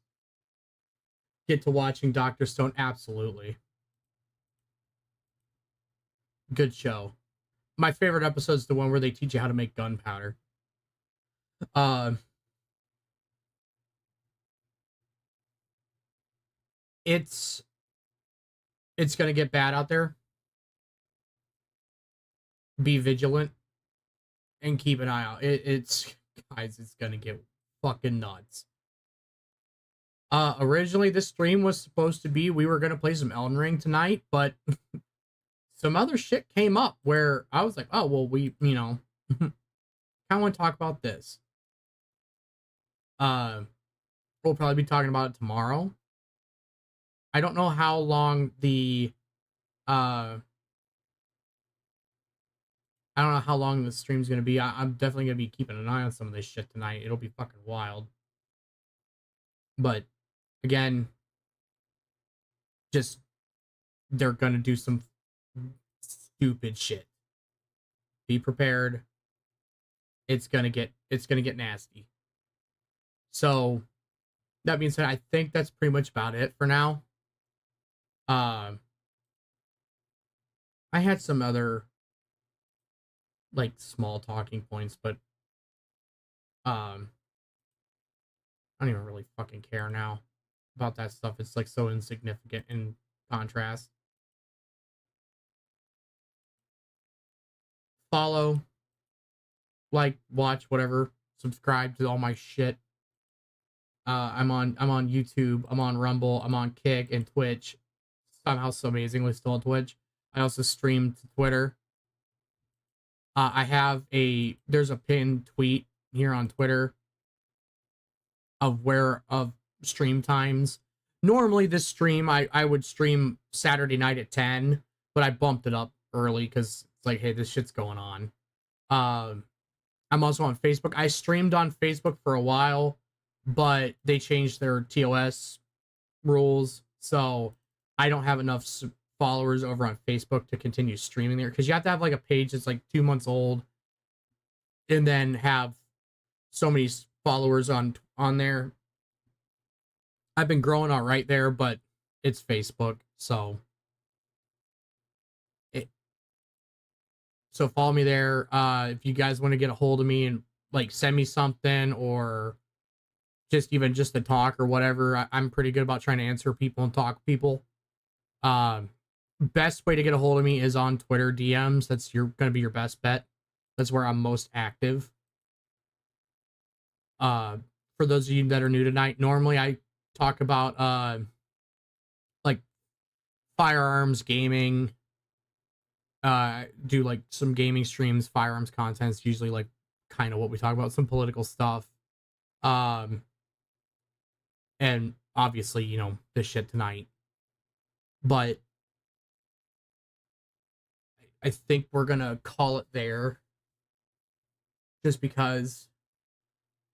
get to watching Dr. Stone. Absolutely. Good show. My favorite episode is the one where they teach you how to make gunpowder. It's gonna get bad out there. Be vigilant and keep an eye out. It's gonna get fucking nuts. Originally this stream was supposed to be, we were gonna play some Elden Ring tonight, but some other shit came up where I was like, oh, well, we, you know, I want to talk about this. We'll probably be talking about it tomorrow. I don't know how long the, I don't know how long the stream's going to be. I'm definitely going to be keeping an eye on some of this shit tonight. It'll be fucking wild. But, again, just, they're going to do some stupid shit. Be prepared. It's going to get nasty. So, that being said, I think that's pretty much about it for now. I had some other like small talking points, but I don't even really fucking care now about that stuff. It's like so insignificant in contrast. Follow, like, watch, whatever, subscribe to all my shit. I'm on YouTube, I'm on Rumble, I'm on Kick and Twitch. Somehow so amazingly still on Twitch. I also stream to Twitter. There's a pinned tweet here on Twitter of stream times. Normally this stream, I would stream Saturday night at 10, but I bumped it up early because it's like, hey, this shit's going on. I'm also on Facebook. I streamed on Facebook for a while, but they changed their TOS rules, so I don't have enough followers over on Facebook to continue streaming there, because you have to have like a page that's like 2 months old and then have so many followers on there. I've been growing all right there, but it's Facebook, so follow me there. If you guys want to get a hold of me and like send me something, or just to talk or whatever, I'm pretty good about trying to answer people and talk to people. Best way to get a hold of me is on Twitter DMs. That's gonna be your best bet. That's where I'm most active. For those of you that are new tonight, normally I talk about like firearms, gaming, do like some gaming streams, firearms content. It's usually like kind of what we talk about, some political stuff. And obviously, you know, this shit tonight. But I think we're gonna call it there, just because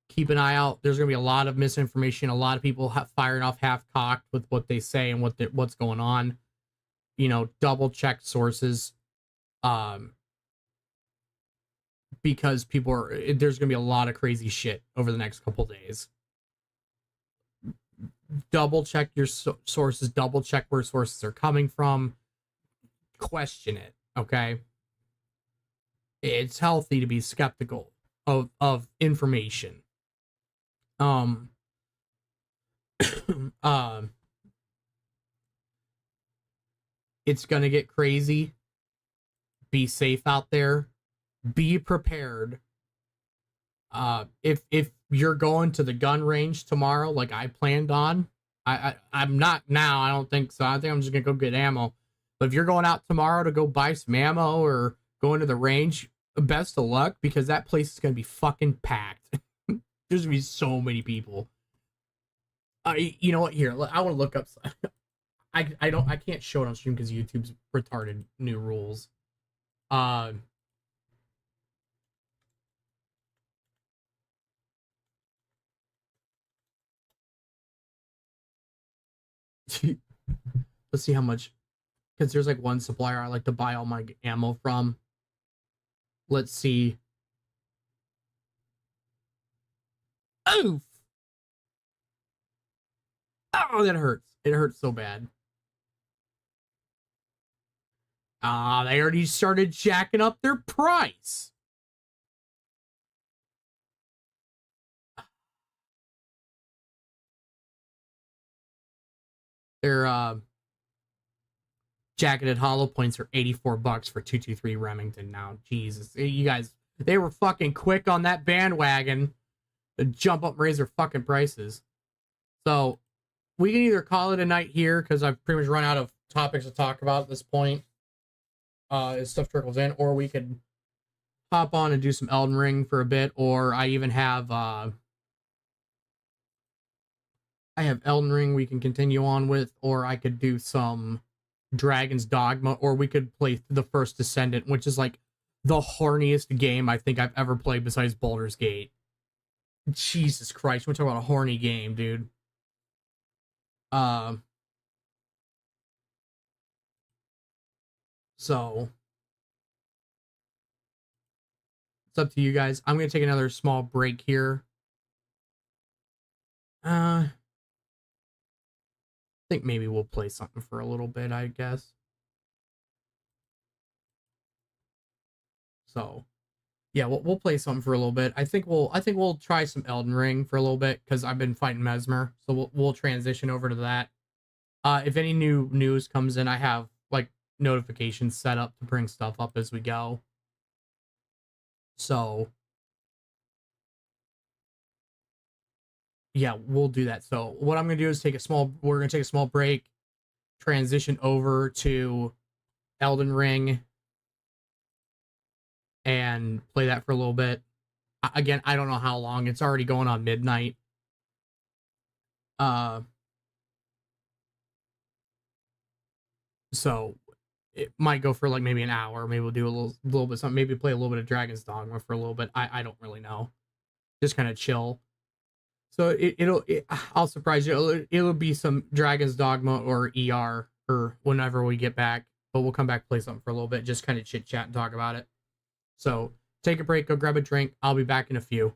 keep an eye out. There's gonna be a lot of misinformation, a lot of people firing off half-cocked with what they say and what's going on. You know, double check sources, because there's gonna be a lot of crazy shit over the next couple days. Double check your sources, double check where sources are coming from, question it, okay? It's healthy to be skeptical of information. It's gonna get crazy. Be safe out there. Be prepared. If you're going to the gun range tomorrow, like I planned on, I'm not now. I don't think so. I think I'm just gonna go get ammo. But if you're going out tomorrow to go buy some ammo or going to the range, best of luck, because that place is gonna be fucking packed. There's gonna be so many people. You know what? Here, I want to look up. I can't show it on stream because YouTube's retarded new rules. Oh, let's see how much, because there's like one supplier I like to buy all my ammo from. Let's see. Oof! Oh, that hurts. It hurts so bad. They already started jacking up their price. Their jacketed hollow points are $84 for 223 Remington now. Jesus, you guys, they were fucking quick on that bandwagon to jump up and raise their fucking prices. So we can either call it a night here, because I've pretty much run out of topics to talk about at this point, as stuff trickles in, or we could hop on and do some Elden Ring for a bit, or I even have I have Elden Ring we can continue on with, or I could do some Dragon's Dogma, or we could play the First Descendant, which is like the horniest game I think I've ever played besides Baldur's Gate. Jesus Christ, we're talking about a horny game, dude. So it's up to you guys. I'm gonna take another small break here. I think maybe we'll play something for a little bit, I guess. So yeah, we'll play something for a little bit. I think we'll try some Elden Ring for a little bit, because I've been fighting Mesmer, so we'll transition over to that. If any new news comes in, I have like notifications set up to bring stuff up as we go. So yeah, we'll do that. So what I'm gonna do is we're gonna take a small break, transition over to Elden Ring, and play that for a little bit. Again, I don't know how long. It's already going on midnight. So it might go for like maybe an hour. Maybe we'll do a little bit something. Maybe play a little bit of Dragon's Dogma for a little bit. I don't really know. Just kind of chill. So I'll surprise you. It'll be some Dragon's Dogma or ER or whenever we get back. But we'll come back, play something for a little bit, just kind of chit chat and talk about it. So take a break, go grab a drink. I'll be back in a few.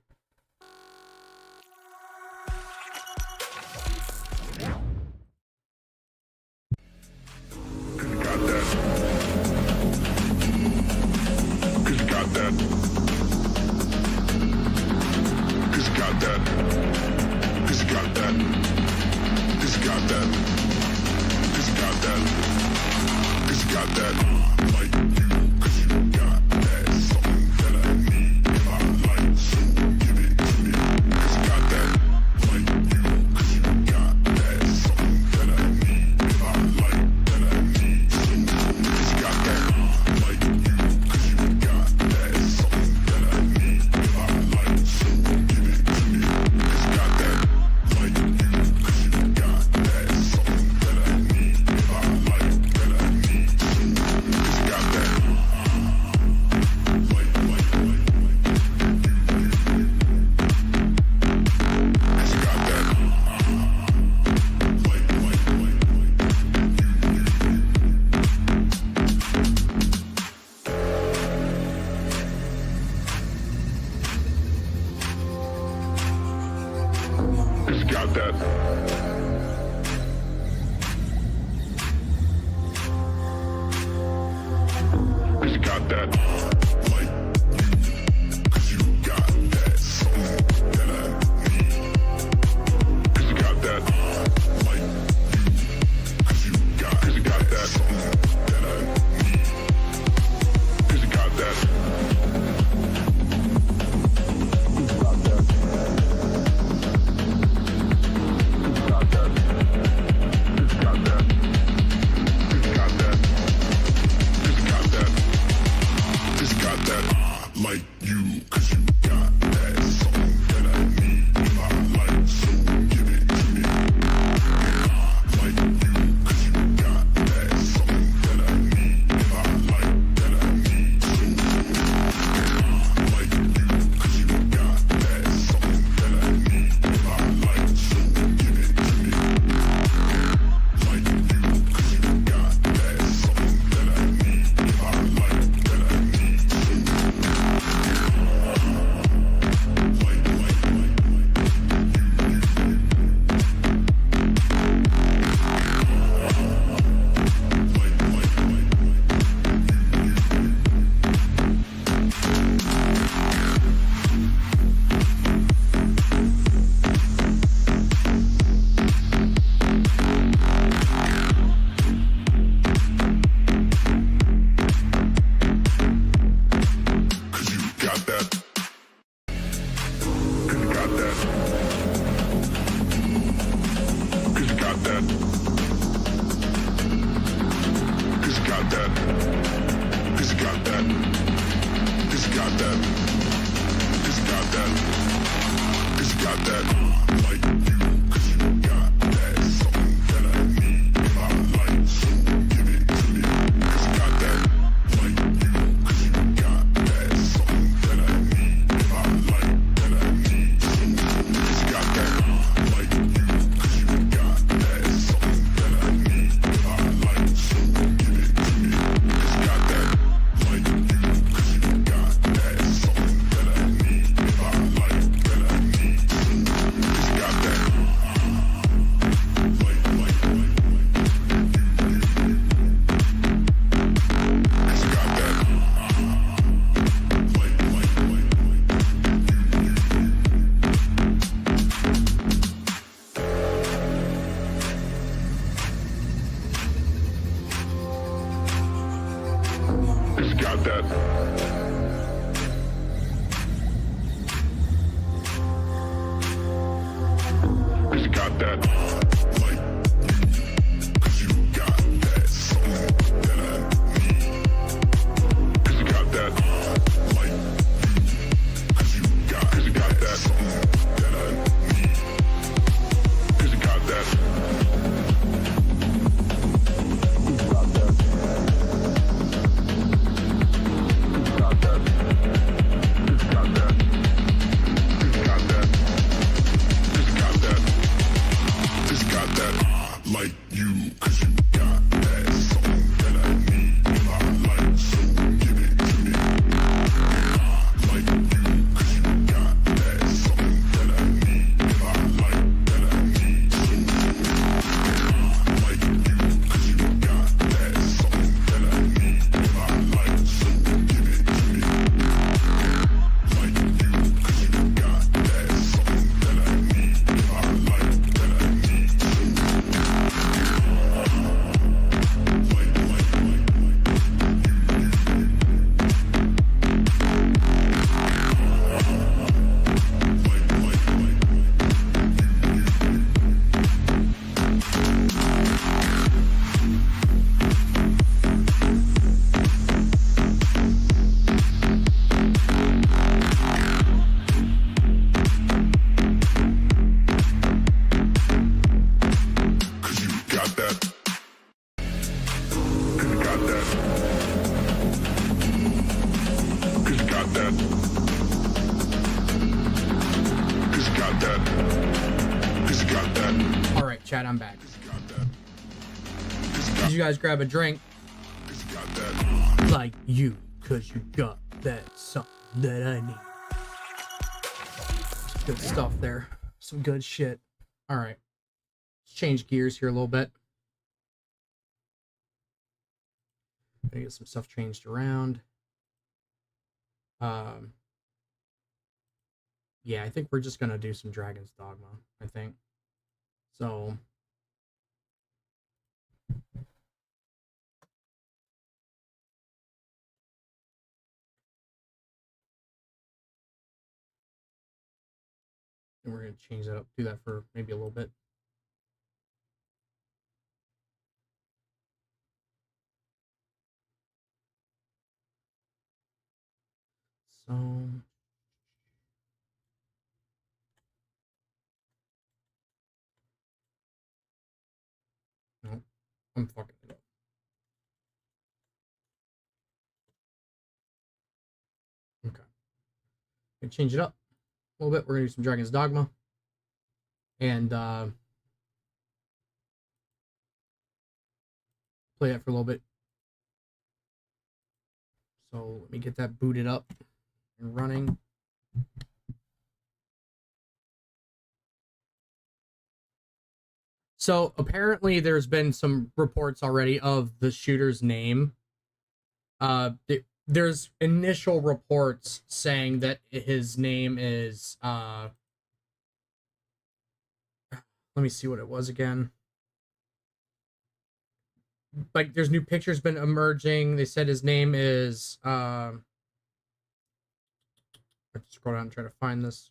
like you, 'cause you got that something that I need in my life, so give it to me. Like you, 'cause you got that something that I need in my life, that I need, so like you, 'cause you got that something that I need in my life, so give it to me. Like you, 'cause you got that something that I need in my life, that I need, so All right, chat, I'm back. Did you guys grab a drink? Like you, 'cause you got that something that I need. Some good stuff there. Some good shit. All right. Let's change gears here a little bit. Gonna get some stuff changed around. Yeah, I think we're just gonna do some Dragon's Dogma, I think. So and we're gonna change that up, do that for maybe a little bit. So no, I'm fucking it up. Okay. Gonna change it up a little bit. We're gonna do some Dragon's Dogma. And play that for a little bit. So let me get that booted up and running. So apparently there's been some reports already of the shooter's name. There's initial reports saying that his name is let me see what it was again. Like there's new pictures been emerging. They said his name is I have to scroll down and try to find this.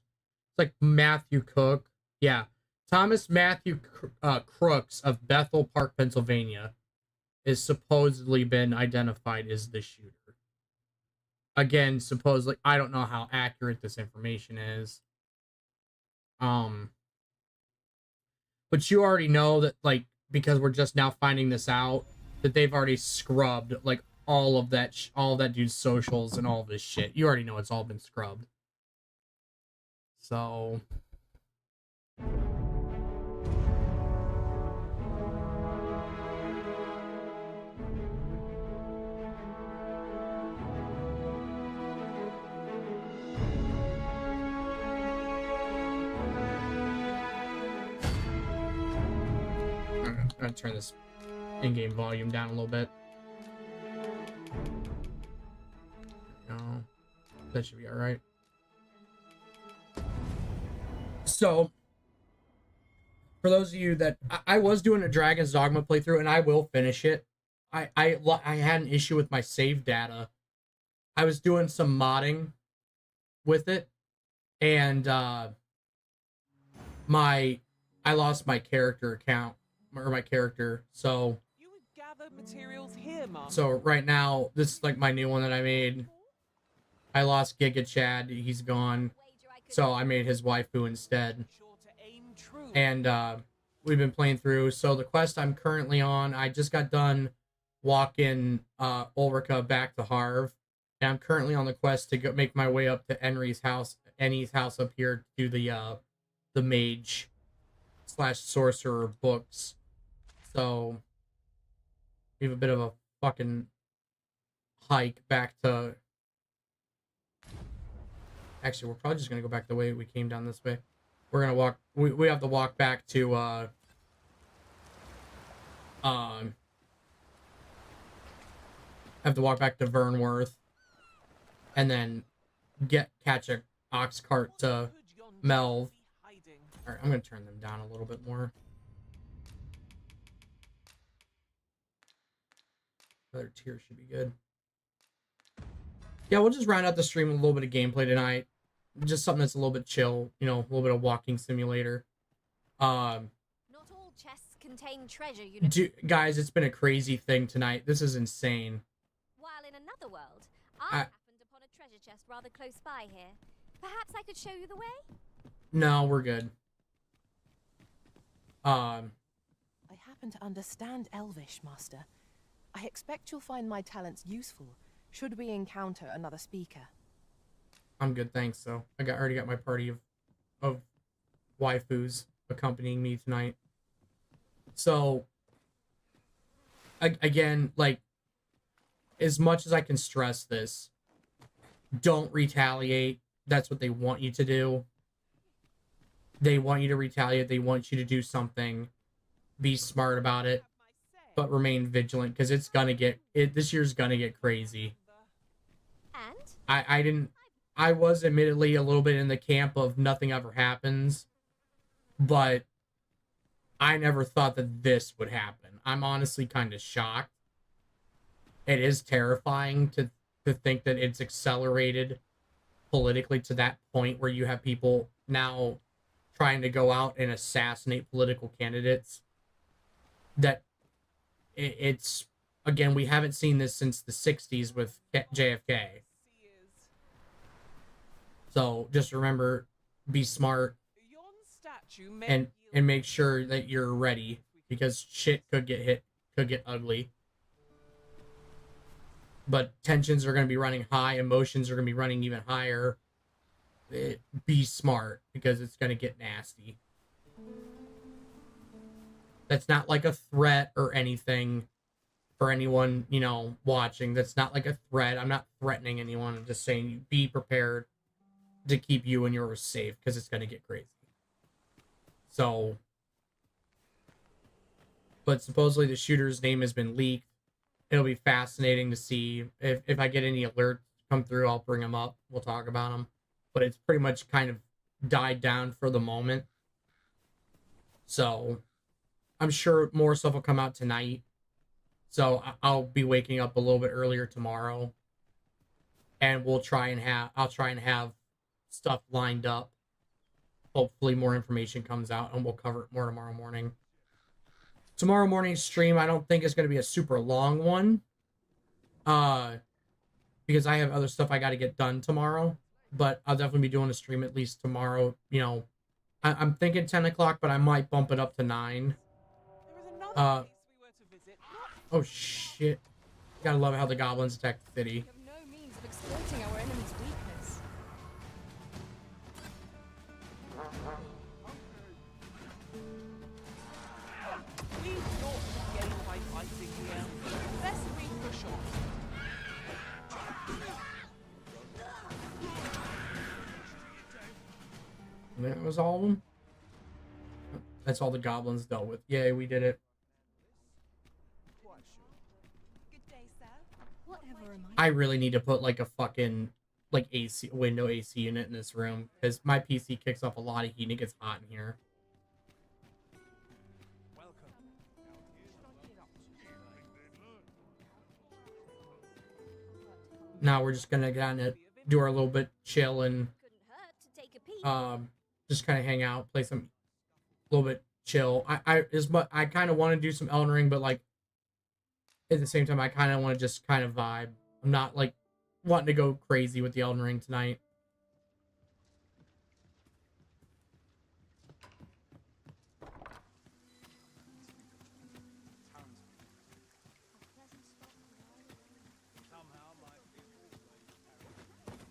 It's like Matthew Cook. Yeah. Thomas Matthew Crooks of Bethel Park, Pennsylvania is supposedly been identified as the shooter. Again, supposedly, I don't know how accurate this information is. But you already know that, like, because we're just now finding this out, that they've already scrubbed, like, all of that dude's socials and all of this shit. You already know it's all been scrubbed. So I'm gonna turn this in-game volume down a little bit. No, that should be all right. So, for those of you that I was doing a Dragon's Dogma playthrough, and I will finish it. I had an issue with my save data. I was doing some modding with it, and I lost my character account or my character. So right now, this is like my new one that I made. I lost Giga Chad. He's gone. So I made his waifu instead. And we've been playing through. So the quest I'm currently on, I just got done walking Ulrika back to Harv. And I'm currently on the quest to go make my way up to Ennie's house up here to do the mage / sorcerer books. So we have a bit of a fucking hike back to. Actually, we're probably just gonna go back the way we came down this way. We're gonna walk. We have to walk back to have to walk back to Vernworth, and then catch a ox cart to Melv. All right, I'm gonna turn them down a little bit more. Another tier should be good. Yeah, we'll just round out the stream with a little bit of gameplay tonight. Just something that's a little bit chill, you know, a little bit of walking simulator. Not all chests contain treasure, you know. Guys, it's been a crazy thing tonight. This is insane. While in another world, I happened upon a treasure chest rather close by here. Perhaps I could show you the way? No, we're good. I happen to understand Elvish, Master. I expect you'll find my talents useful should we encounter another speaker. I'm good, thanks. So I already got my party of waifus accompanying me tonight. So again, like, as much as I can stress this, don't retaliate. That's what they want you to do. They want you to retaliate. They want you to do something. Be smart about it, but remain vigilant, because it's gonna get this year's gonna get crazy. And I was admittedly a little bit in the camp of nothing ever happens, but I never thought that this would happen. I'm honestly kind of shocked. It is terrifying to think that it's accelerated politically to that point where you have people now trying to go out and assassinate political candidates. That it's, again, we haven't seen this since the 60s with JFK. So just remember, be smart, and make sure that you're ready, because shit could get ugly. But tensions are going to be running high, emotions are going to be running even higher. Be smart, because it's going to get nasty. That's not like a threat or anything for anyone, you know, watching. That's not like a threat. I'm not threatening anyone. I'm just saying, be prepared to keep you and yours safe, because it's going to get crazy. So, but supposedly the shooter's name has been leaked. It'll be fascinating to see if I get any alerts come through. I'll bring them up. We'll talk about them. But it's pretty much kind of died down for the moment. So I'm sure more stuff will come out tonight. So I'll be waking up a little bit earlier tomorrow, and I'll try and have stuff lined up. Hopefully more information comes out, and we'll cover it more tomorrow morning. Tomorrow morning's stream, I don't think it's going to be a super long one, because I have other stuff I got to get done tomorrow. But I'll definitely be doing a stream at least tomorrow. You know, I'm thinking 10 o'clock, but I might bump it up to 9. Oh shit! Gotta love how the goblins attack the city. We have no means of exploiting our enemy's weakness. We not gain by fighting here. Best we push on. And that was all of them. That's all the goblins dealt with. Yay, we did it. I really need to put like a fucking like AC window AC unit in this room, because my PC kicks up a lot of heat and it gets hot in here. Now we're just gonna kind of do our little bit chill and just kind of hang out, play some little bit chill. I kind of want to do some Elden Ring, but like at the same time I kind of want to just kind of vibe. I'm not like wanting to go crazy with the Elden Ring tonight.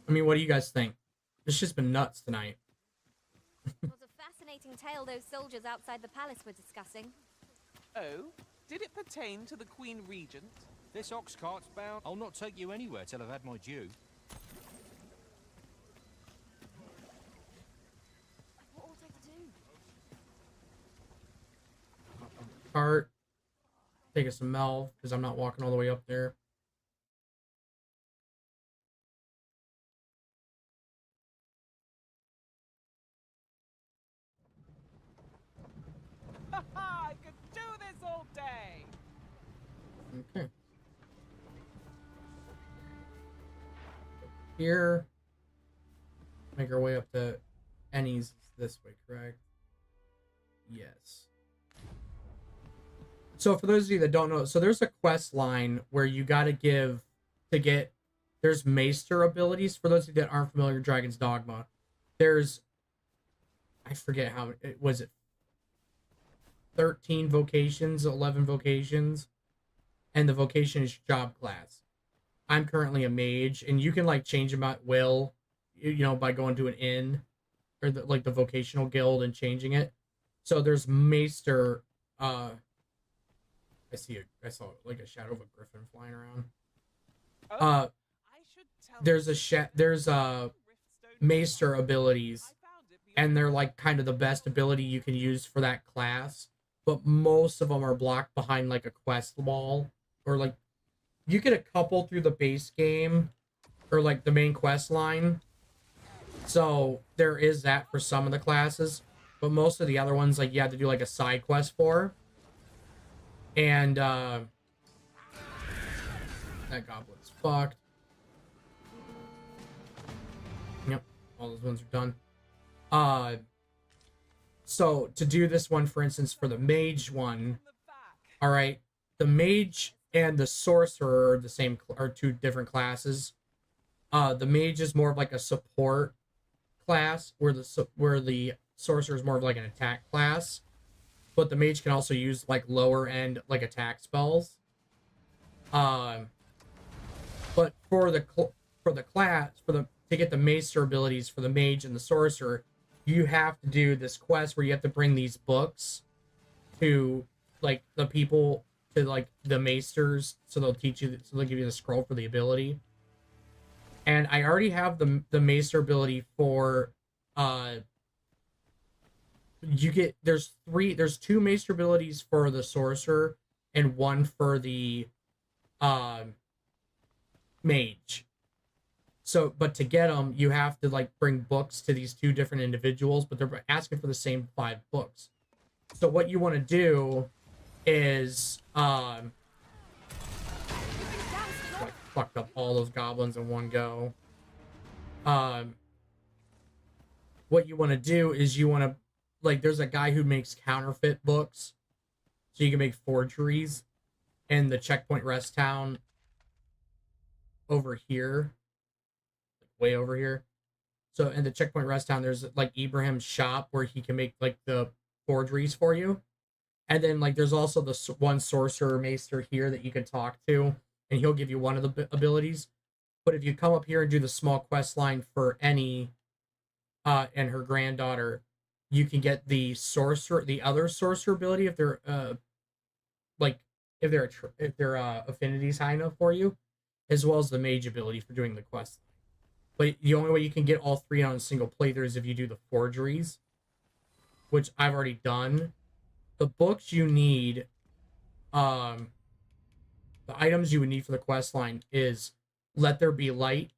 I mean, what do you guys think? It's just been nuts tonight. It was a fascinating tale those soldiers outside the palace were discussing. Oh, did it pertain to the Queen Regent? This ox cart's bound. I'll not take you anywhere till I've had my due. What ought I to do? Cart. Take us some Mel, because I'm not walking all the way up there. I could do this all day. Okay. Here. Make our way up to Ennie's this way, correct? Yes. So for those of you that don't know, so there's a quest line where you got to give to get, there's Maester abilities. For those of you that aren't familiar with Dragon's Dogma, there's, I forget how, was it 13 vocations, 11 vocations, and the vocation is job class. I'm currently a mage, and you can like change them at will, you know, by going to an inn or like the vocational guild and changing it. So there's Maester. I saw like a shadow of a griffin flying around. There's Maester abilities, and they're like kind of the best ability you can use for that class. But most of them are blocked behind like a quest wall, or like you get a couple through the base game or like the main quest line. So there is that for some of the classes, but most of the other ones, like you have to do like a side quest for. And that goblin's fucked. Yep, all those ones are done. So to do this one, for instance, for the mage one, all right, the mage and the sorcerer are the same, are two different classes. The mage is more of like a support class, where the sorcerer is more of like an attack class. But the mage can also use like lower end like attack spells. But for the class, to get the Maester abilities for the mage and the sorcerer, you have to do this quest where you have to bring these books to like the people, to like the Maesters, so they'll teach you, so they'll give you the scroll for the ability. And I already have the Maester ability for there's two Maester abilities for the sorcerer and one for the mage. So, but to get them, you have to like bring books to these two different individuals, but they're asking for the same 5 books. So what you want to do is like fucked up all those goblins in one go. What you want to do is you want to, like, there's a guy who makes counterfeit books, so you can make forgeries in the Checkpoint Rest Town over here, way over here. So in the Checkpoint Rest Town, there's like Ibrahim's shop where he can make like the forgeries for you. And then like there's also the one sorcerer maester here that you can talk to, and he'll give you one of the abilities. But if you come up here and do the small quest line for Annie and her granddaughter, you can get the other sorcerer ability if they're if their affinity's high enough for you, as well as the mage ability for doing the quest. But the only way you can get all 3 on a single playthrough is if you do the forgeries, which I've already done. The books you need, the items you would need for the quest line is Let There Be Light,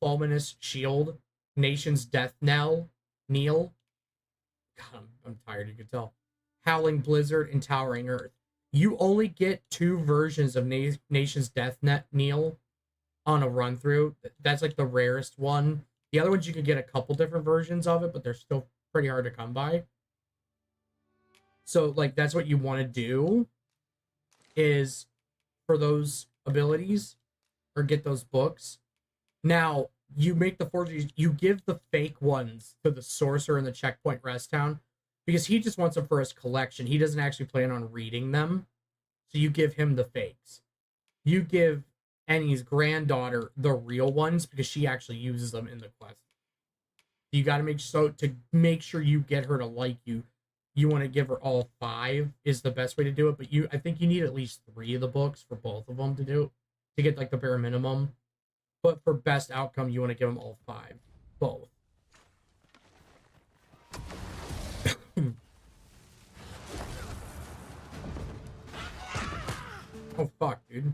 Fulminous Shield, Nation's Death Knell, Kneel. God, I'm tired, you can tell. Howling Blizzard and Towering Earth. You only get 2 versions of Nation's Death Kneel on a run through. That's like the rarest one. The other ones you could get a couple different versions of it, but they're still pretty hard to come by. So like that's what you want to do, is for those abilities or get those books. Now you make the forgeries, you give the fake ones to the sorcerer in the Checkpoint Rest Town because he just wants them for his collection. He doesn't actually plan on reading them. So you give him the fakes. You give Annie's granddaughter the real ones because she actually uses them in the quest. You got to make sure you get her to like you. you want to give her all 5 is the best way to do it. But I think you need at least 3 of the books for both of them to get like the bare minimum. But for best outcome, you want to give them all 5, both. Oh fuck, dude.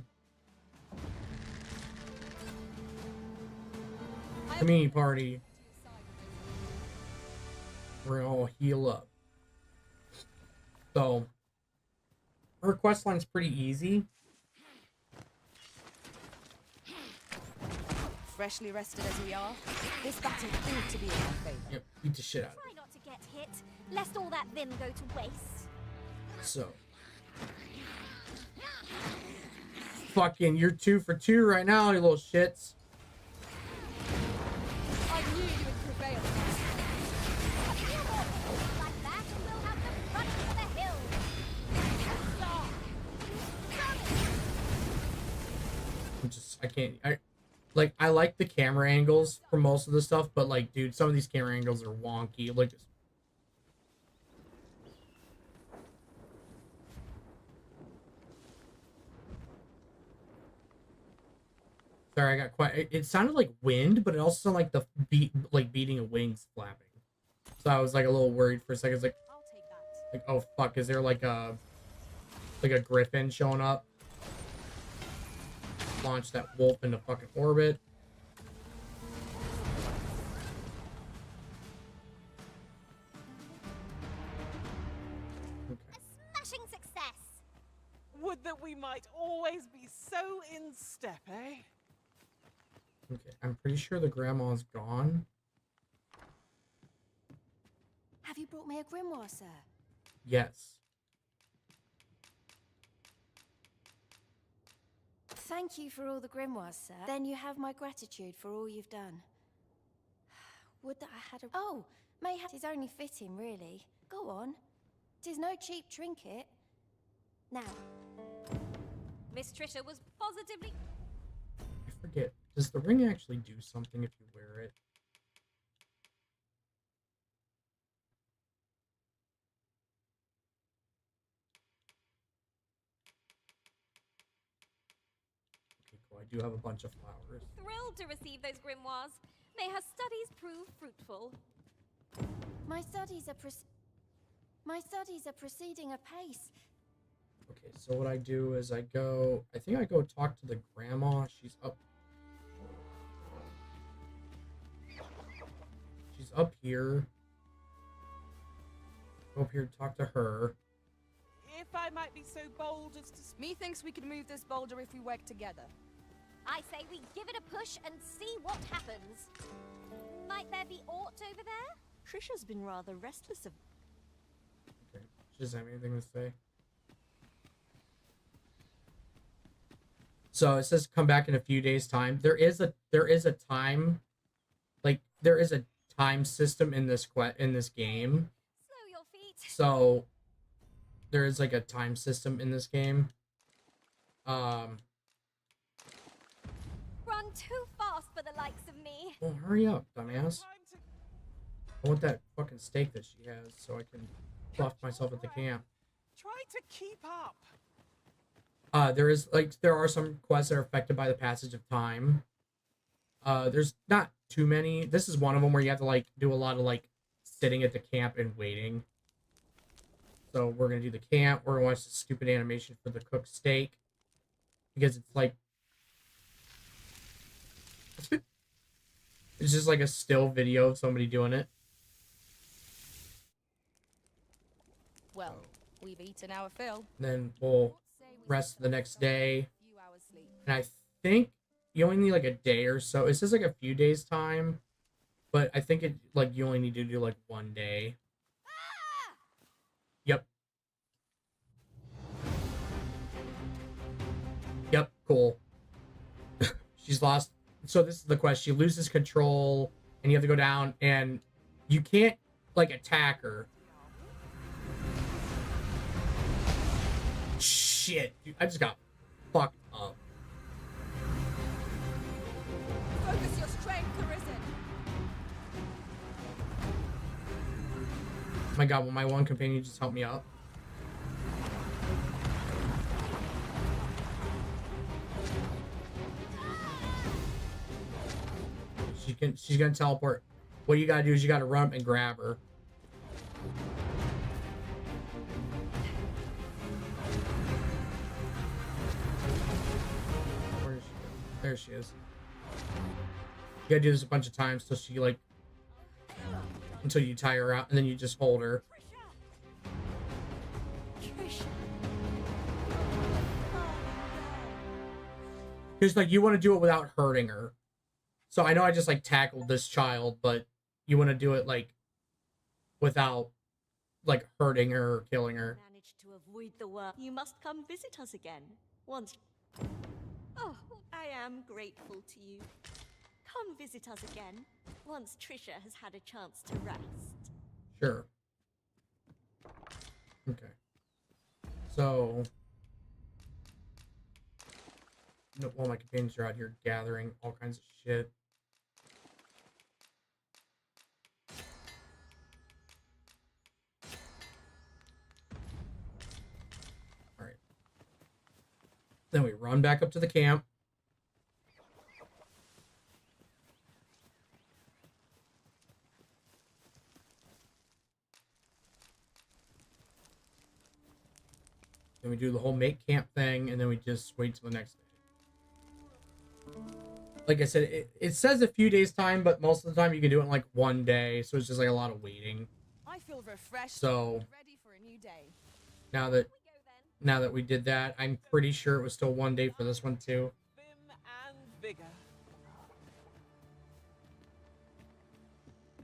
Community party. We're gonna all heal up. So, her quest line's pretty easy. Freshly rested as we are, this battle ought to be in our favor. Yep, beat the shit out of Try not to get hit, lest all that vim go to waste. So. Fucking, you're 2 for 2 right now, you little shits. I knew you would prevail. A few more hits like that, and we'll have them running for the hills. I like the camera angles for most of the stuff, but like, dude, some of these camera angles are wonky. Like, sorry, I got quiet. It sounded like wind, but it also sounded like the beating of wings flapping. So I was like a little worried for a second. It's like, oh fuck, is there like a griffin showing up? Launch that wolf into fucking orbit. A smashing success. Would that we might always be so in step, eh? Okay, I'm pretty sure the grandma's gone. Have you brought me a grimoire, sir? Yes. Thank you for all the grimoires, sir. Then you have my gratitude for all you've done. Would that I had a... Oh, mayhap 'tis only fitting, really. Go on. 'Tis no cheap trinket. Now. Miss Trisha was positively... I forget. Does the ring actually do something if you wear it? I do have a bunch of flowers. Thrilled to receive those grimoires. May her studies prove fruitful. My studies are proceeding apace. Okay, so what I do is I think I go talk to the grandma. She's up here. Go up here and talk to her. If I might be so bold as to... Methinks we could move this boulder if we work together. I say we give it a push and see what happens. Might there be aught over there? Trisha's been rather restless of... Okay, she doesn't have anything to say. So it says come back in a few days' time. There is a time, like there is a time system in this game. Slow your feet. So there is like a time system in this game. Run too fast for the likes of me. Well, hurry up, dumbass. I want that fucking steak that she has so I can fluff myself at the camp. Try to keep up. There are some quests that are affected by the passage of time. There's not too many. This is one of them where you have to like do a lot of like sitting at the camp and waiting. So we're gonna do the camp. We're gonna watch the stupid animation for the cooked steak because it's like it's just like a still video of somebody doing it. Well, we've eaten our fill. Then we'll rest the next day. And I think you only need like a day or so. It says like a few days time, but I think you only need to do like one day. Yep. Yep, cool. She's lost. So this is the quest. She loses control and you have to go down and you can't like attack her. Shit, dude, I just got fucked up. Focus your strength, Arisen. my god, will my one companion just help me up? She's gonna teleport. What you gotta do is you gotta run up and grab her. Where is she? There she is. You gotta do this a bunch of times till she like until you tire her out, and then you just hold her. Because like you want to do it without hurting her. So I know I just like tackled this child, but you want to do it like without like hurting her or killing her. Managed to avoid the work. You must come visit us again. Once. Oh, I am grateful to you. Come visit us again once Trisha has had a chance to rest. Sure. Okay. So, while my companions are out here gathering all kinds of shit. All right. Then we run back up to the camp. Then we do the whole make camp thing, and then we just wait till the next day. Like I said, it says a few days time, but most of the time you can do it in like one day, so it's just like a lot of waiting. I feel refreshed. So Ready for a new day. now that we did that, I'm pretty sure it was still one day for this one too. And vigor.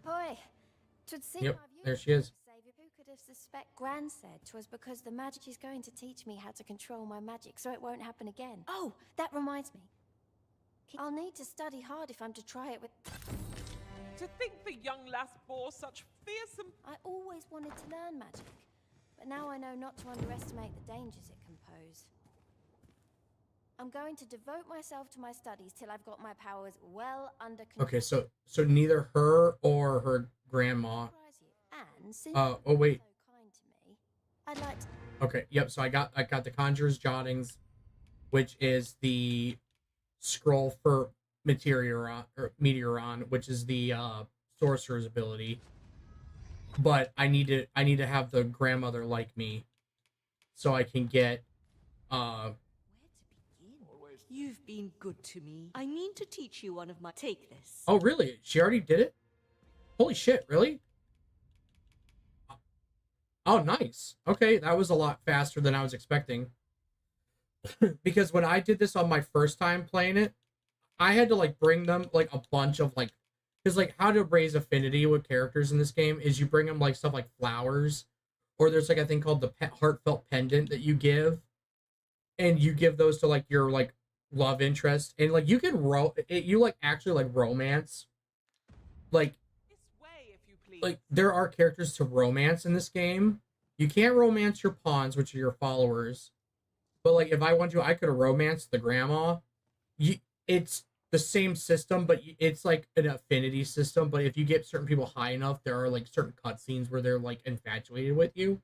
Boy, twould seem Yep, I've there used she is. Savior, who could have suspect Gran said 'twas because the magic is going to teach me how to control my magic so it won't happen again. Oh, that reminds me. I'll need to study hard if I'm to try it with... To think the young lass bore such fearsome... I always wanted to learn magic, but now I know not to underestimate the dangers it can pose. I'm going to devote myself to my studies till I've got my powers well under control. Okay, so neither her or her grandma. And since Oh wait. so kind to me, I'd like to... Okay, yep. So I got the Conjurer's Jottings, which is the scroll for Meteoron, which is the sorcerer's ability. But I need to have the grandmother like me, so I can get You've been good to me. I mean to teach you one of my... Take this. Oh really? She already did it? Holy shit! Really? Oh nice. Okay, that was a lot faster than I was expecting. Because when I did this on my first time playing it, I had to like bring them like a bunch of like, because like how to raise affinity with characters in this game is you bring them like stuff like flowers, or there's like a thing called the heartfelt pendant that you give, and you give those to like your like love interest, and like you can you like actually like romance, like there are characters to romance in this game. You can't romance your pawns, which are your followers. But like, if I want to, I could have romanced the grandma. It's the same system, but it's like an affinity system. But if you get certain people high enough, there are like certain cutscenes where they're like infatuated with you.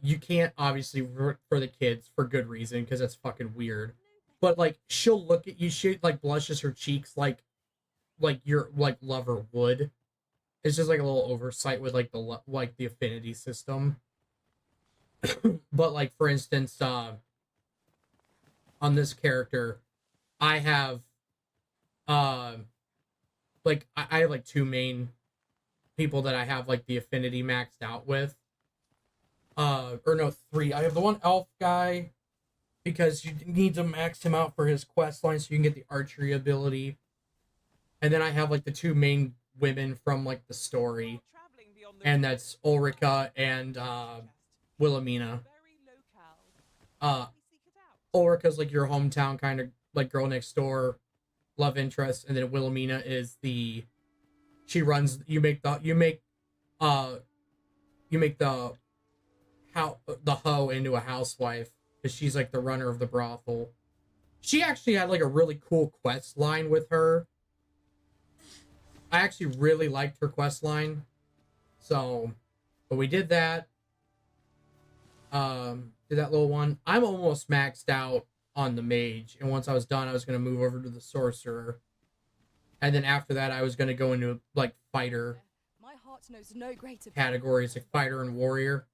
You can't obviously for the kids for good reason because that's fucking weird. But like, she'll look at you, she like blushes her cheeks like your like lover would. It's just like a little oversight with like the affinity system. But like for instance, on this character, I have like I have like two main people that I have like the affinity maxed out with. Or no, three. I have the one elf guy because you need to max him out for his quest line so you can get the archery ability. And then I have like the two main women from like the story, and that's Ulrika and Wilhelmina. Ulrika's like your hometown kind of like girl next door love interest, and then Wilhelmina is she runs, you make the hoe into a housewife because she's like the runner of the brothel. She actually had like a really cool quest line with her. I actually really liked her quest line. So But we did that. Did that little one. I'm almost maxed out on the mage, and once I was done, I was gonna move over to the sorcerer, and then after that, I was gonna go into like fighter My heart knows no greater categories, like fighter and warrior.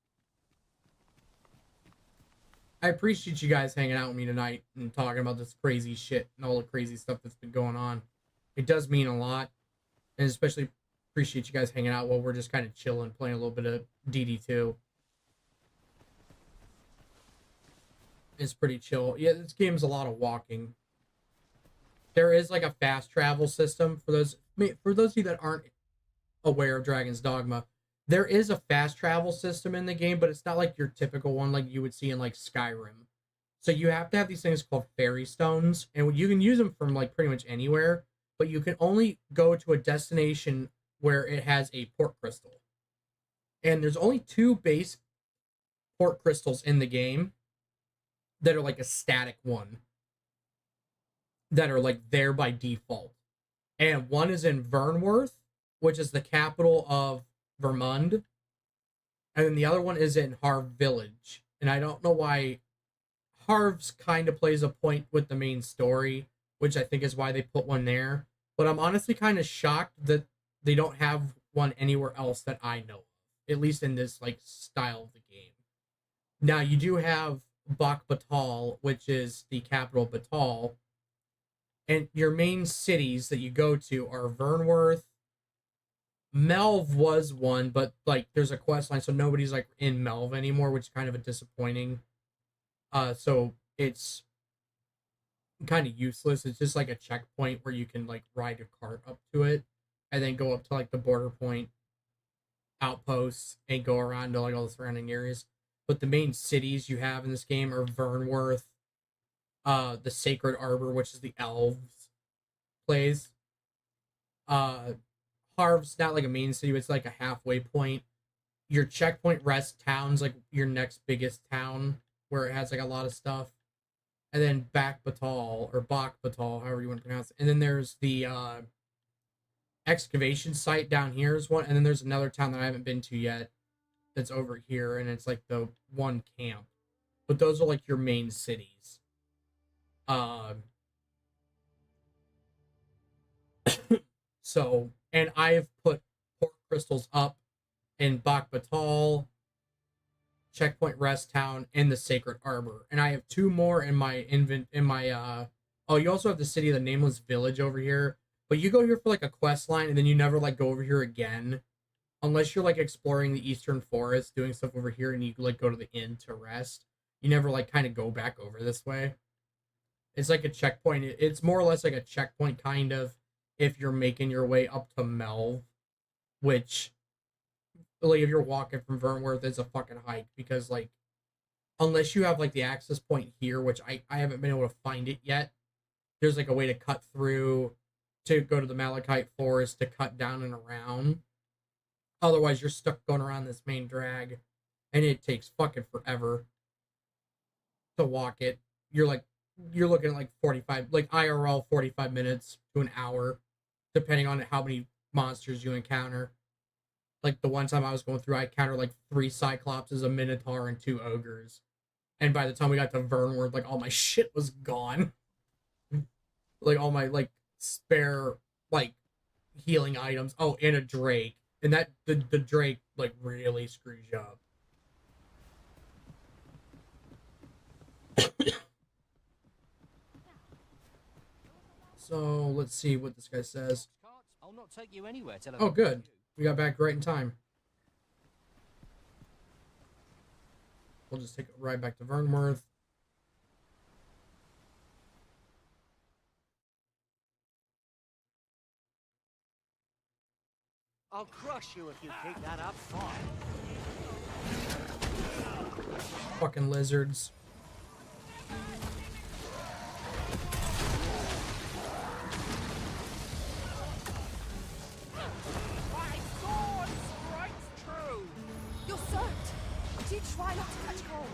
I appreciate you guys hanging out with me tonight and talking about this crazy shit and all the crazy stuff that's been going on. It does mean a lot, and especially appreciate you guys hanging out while we're just kind of chilling, playing a little bit of DD2. It's pretty chill. Yeah, this game's a lot of walking. There is like a fast travel system for those of you that aren't aware of Dragon's Dogma. There is a fast travel system in the game, but it's not like your typical one like you would see in like Skyrim. So you have to have these things called fairy stones, and you can use them from like pretty much anywhere, but you can only go to a destination where it has a port crystal. And there's only 2 base port crystals in the game that are like a static one, that are like there by default. And one is in Vernworth, which is the capital of Vermund, and then the other one is in Harv Village. And I don't know why. Harv's kind of plays a point with the main story, which I think is why they put one there. But I'm honestly kind of shocked that they don't have one anywhere else that I know of, at least in this like style of the game. Now you do have Bak Batal, which is the capital of Batal, and your main cities that you go to are Vernworth. Melv was one, but like there's a quest line, so nobody's like in Melv anymore, which is kind of a disappointing. So it's kind of useless. It's just like a checkpoint where you can like ride your cart up to it and then go up to like the border point outposts and go around to like all the surrounding areas. But the main cities you have in this game are Vernworth, the Sacred Arbor, which is the elves place. Harv's not like a main city, but it's like a halfway point. Your checkpoint rest town's like your next biggest town, where it has like a lot of stuff. And then Bak Batal, or Bak Batal, however you want to pronounce it. And then there's the excavation site down here is one. And then there's another town that I haven't been to yet that's over here, and it's like the one camp. But those are like your main cities. So, and I've put port crystals up in Bak Batal, Checkpoint Rest Town, and the Sacred Arbor. And I have 2 more in my oh, you also have the City of the Nameless Village over here. But you go here for like a quest line, and then you never like go over here again. Unless you're like exploring the Eastern Forest, doing stuff over here, and you like go to the inn to rest. You never like kind of go back over this way. It's like a checkpoint. It's more or less like a checkpoint kind of if you're making your way up to Melv, which like if you're walking from Vernworth, it's a fucking hike, because like unless you have like the access point here, which I haven't been able to find it yet, there's like a way to cut through to go to the Malachite Forest to cut down and around. Otherwise, you're stuck going around this main drag, and it takes fucking forever to walk it. You're looking at like 45, like IRL 45 minutes to an hour, depending on how many monsters you encounter. Like the one time I was going through, I encountered like 3 Cyclopses, a Minotaur, and 2 Ogres. And by the time we got to Vernworth, like all my shit was gone. Like all my like spare like healing items. Oh, and a Drake. And that the Drake like really screws you up. So let's see what this guy says. I'll not take you anywhere till Oh, good. We got back right in time. We'll just take a ride back to Vernworth. I'll crush you if you take that up far. Fucking lizards. My sword strikes true. You're soaked. Do try not to catch cold.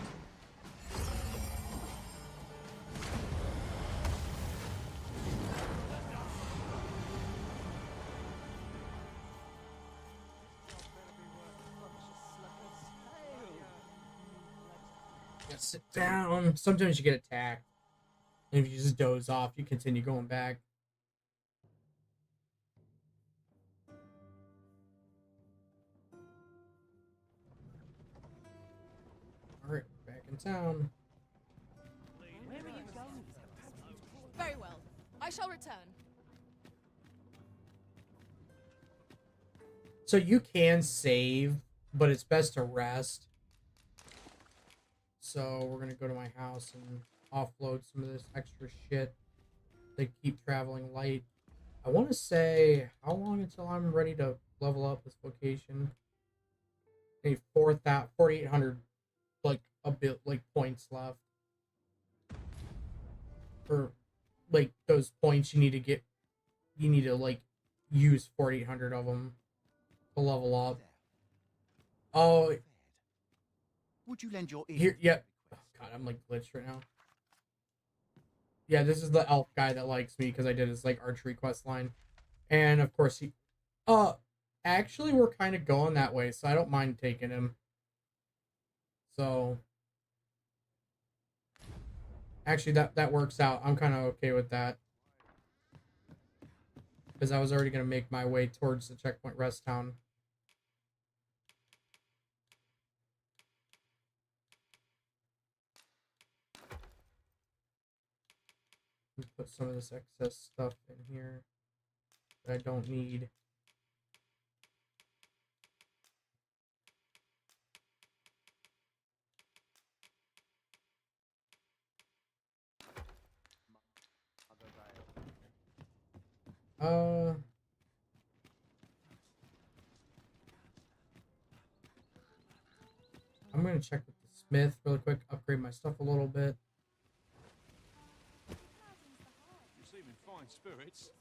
Just sit down. Sometimes you get attacked. And if you just doze off, you continue going back. Alright, back in town. Where are you going? Very well. I shall return. So you can save, but it's best to rest. So we're gonna go to my house and offload some of this extra shit. They keep traveling light. I want to say, how long until I'm ready to level up this location? Maybe 4,800, like a bit, like points left. Or like those points you need to get, you need to like use 4,800 of them to level up. Oh, would you lend your ear? Here, yeah. Oh, God, I'm like glitched right now. Yeah, this is the elf guy that likes me because I did his like archery quest line, and of course he. Actually, we're kind of going that way, so I don't mind taking him. So, actually, that works out. I'm kind of okay with that because I was already gonna make my way towards the checkpoint rest town. Put some of this excess stuff in here that I don't need. I'm gonna check with the smith really quick, upgrade my stuff a little bit. You seem in fine spirits.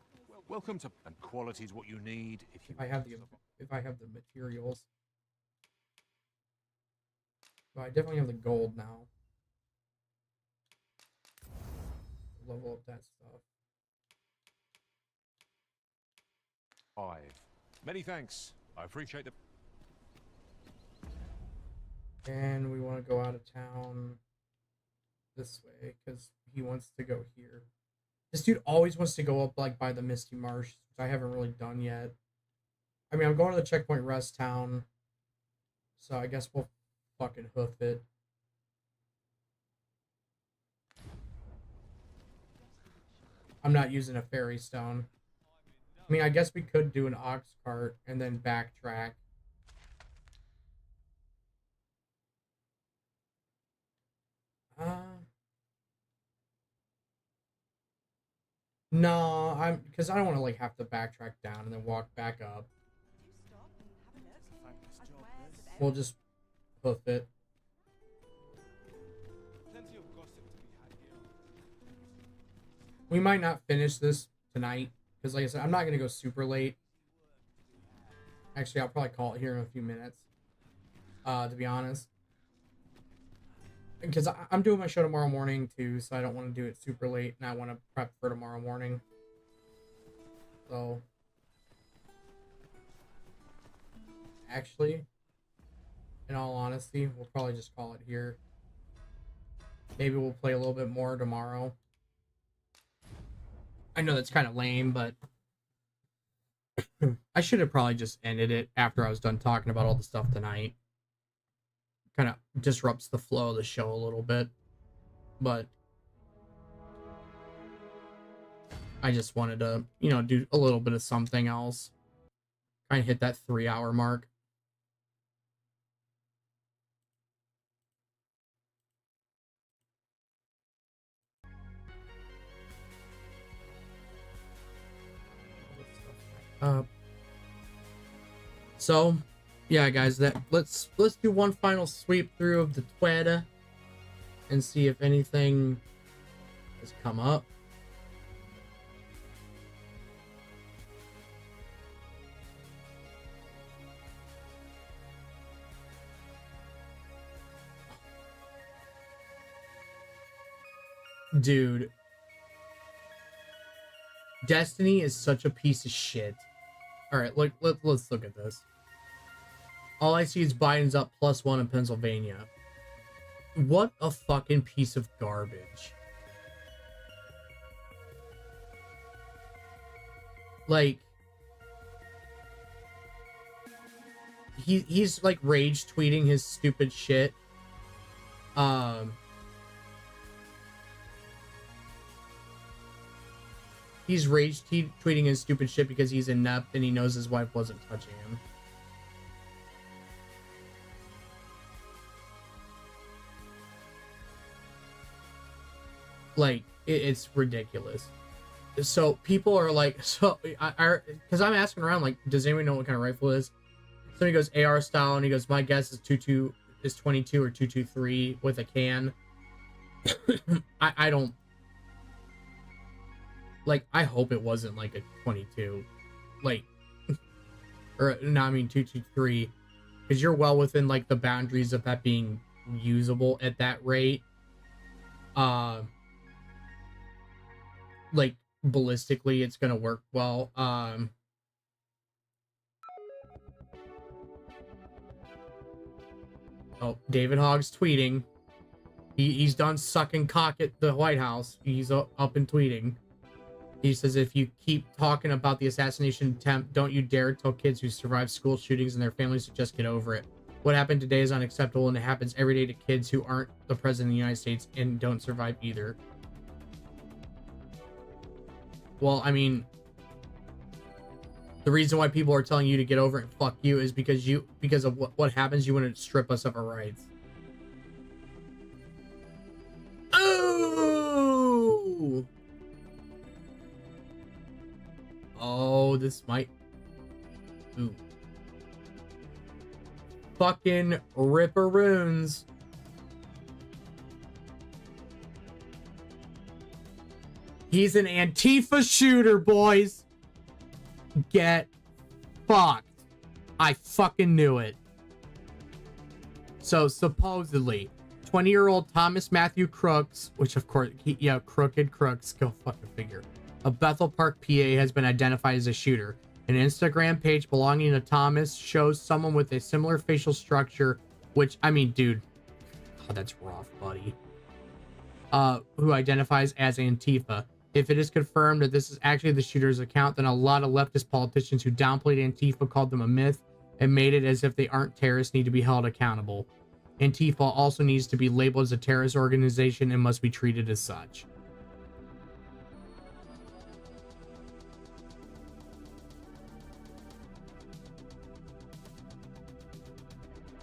Welcome to and quality's what you need If I have the materials. Well, I definitely have the gold now. Level up that stuff. 5. Many thanks. I appreciate the. And we want to go out of town this way because he wants to go here. This dude always wants to go up like by the Misty Marsh, which I haven't really done yet. I mean, I'm going to the checkpoint rest town, so I guess we'll fucking hoof it. I'm not using a fairy stone. I mean, I guess we could do an ox cart and then backtrack. No, because I don't want to like have to backtrack down and then walk back up. We'll just hoof it. We might not finish this tonight because, like I said, I'm not gonna go super late. Actually, I'll probably call it here in a few minutes. To be honest, because I'm doing my show tomorrow morning too, so I don't want to do it super late, and I want to prep for tomorrow morning. So, actually, in all honesty, we'll probably just call it here. Maybe we'll play a little bit more tomorrow. I know that's kind of lame, but I should have probably just ended it after I was done talking about all the stuff tonight. Kind of disrupts the flow of the show a little bit, but I just wanted to, you know, do a little bit of something else. Kind of hit that 3-hour mark. So, yeah, guys, let's do one final sweep through of the Twitter and see if anything has come up. Dude, Destiny is such a piece of shit. All right, let's look at this. All I see is Biden's up +1 in Pennsylvania. What a fucking piece of garbage. Like, he's like rage tweeting his stupid shit. He's rage tweeting his stupid shit because he's inept and he knows his wife wasn't touching him. Like, it's ridiculous. So people are like, so because I'm asking around, like, does anyone know what kind of rifle it is? Somebody goes AR style, and he goes, my guess is 22 or 223 with a can. I don't, like, I hope it wasn't like a 22, like, or no, I mean 223, because you're well within like the boundaries of that being usable at that rate. Like, ballistically, it's gonna work well. Oh, David Hogg's tweeting. He's done sucking cock at the White House. He's up and tweeting. He says, if you keep talking about the assassination attempt, don't you dare tell kids who survived school shootings and their families to just get over it. What happened today is unacceptable, and it happens every day to kids who aren't the president of the United States and don't survive either. Well, I mean, the reason why people are telling you to get over it and fuck you is because of what happens. You want to strip us of our rights. Oh! Oh, this might... Ooh. Fucking ripperoons. He's an Antifa shooter, boys. Get fucked. I fucking knew it. So, supposedly, 20-year-old Thomas Matthew Crooks, which of course, Crooked Crooks, go fucking figure, of Bethel Park, PA, has been identified as a shooter. An Instagram page belonging to Thomas shows someone with a similar facial structure, which, I mean, dude, oh, that's rough, buddy. Who identifies as Antifa. If it is confirmed that this is actually the shooter's account, then a lot of leftist politicians who downplayed Antifa, called them a myth, and made it as if they aren't terrorists, need to be held accountable. Antifa also needs to be labeled as a terrorist organization and must be treated as such.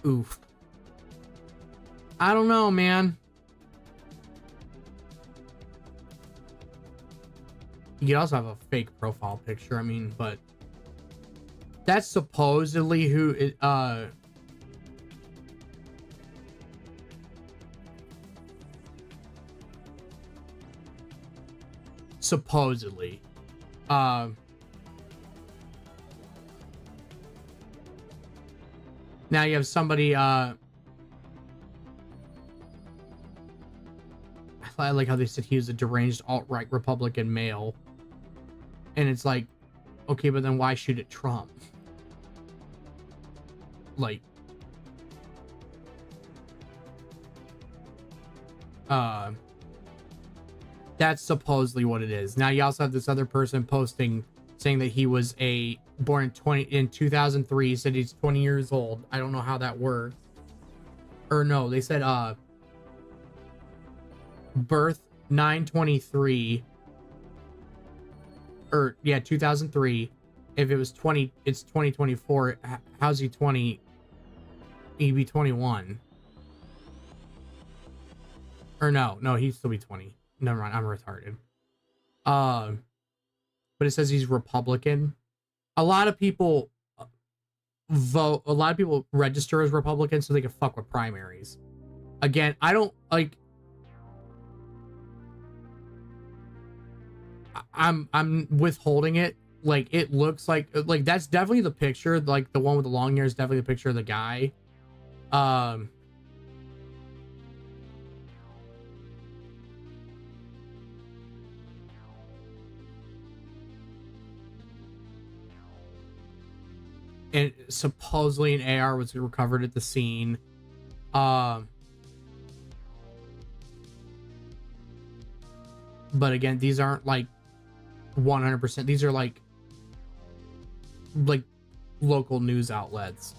Oof. I don't know, man. You could also have a fake profile picture, I mean, but that's supposedly who it, supposedly. Now you have somebody, I like how they said he was a deranged alt-right Republican male. And it's like, okay, but then why shoot at Trump? Like, that's supposedly what it is. Now you also have this other person posting saying that he was born in 2003, said he's 20 years old. I don't know how that works. Or no, they said birth 9/23, or yeah, 2003. If it was 20, it's 2024. How's he 20? He'd be 21. Or no, he'd still be 20. Never mind, I'm retarded. But it says he's Republican. A lot of people vote. A lot of people register as Republican so they can fuck with primaries. Again, I don't like. I'm withholding it. Like, it looks like that's definitely the picture. Like, the one with the long hair is definitely the picture of the guy. And supposedly an AR was recovered at the scene. But again, these aren't like 100%. These are like local news outlets.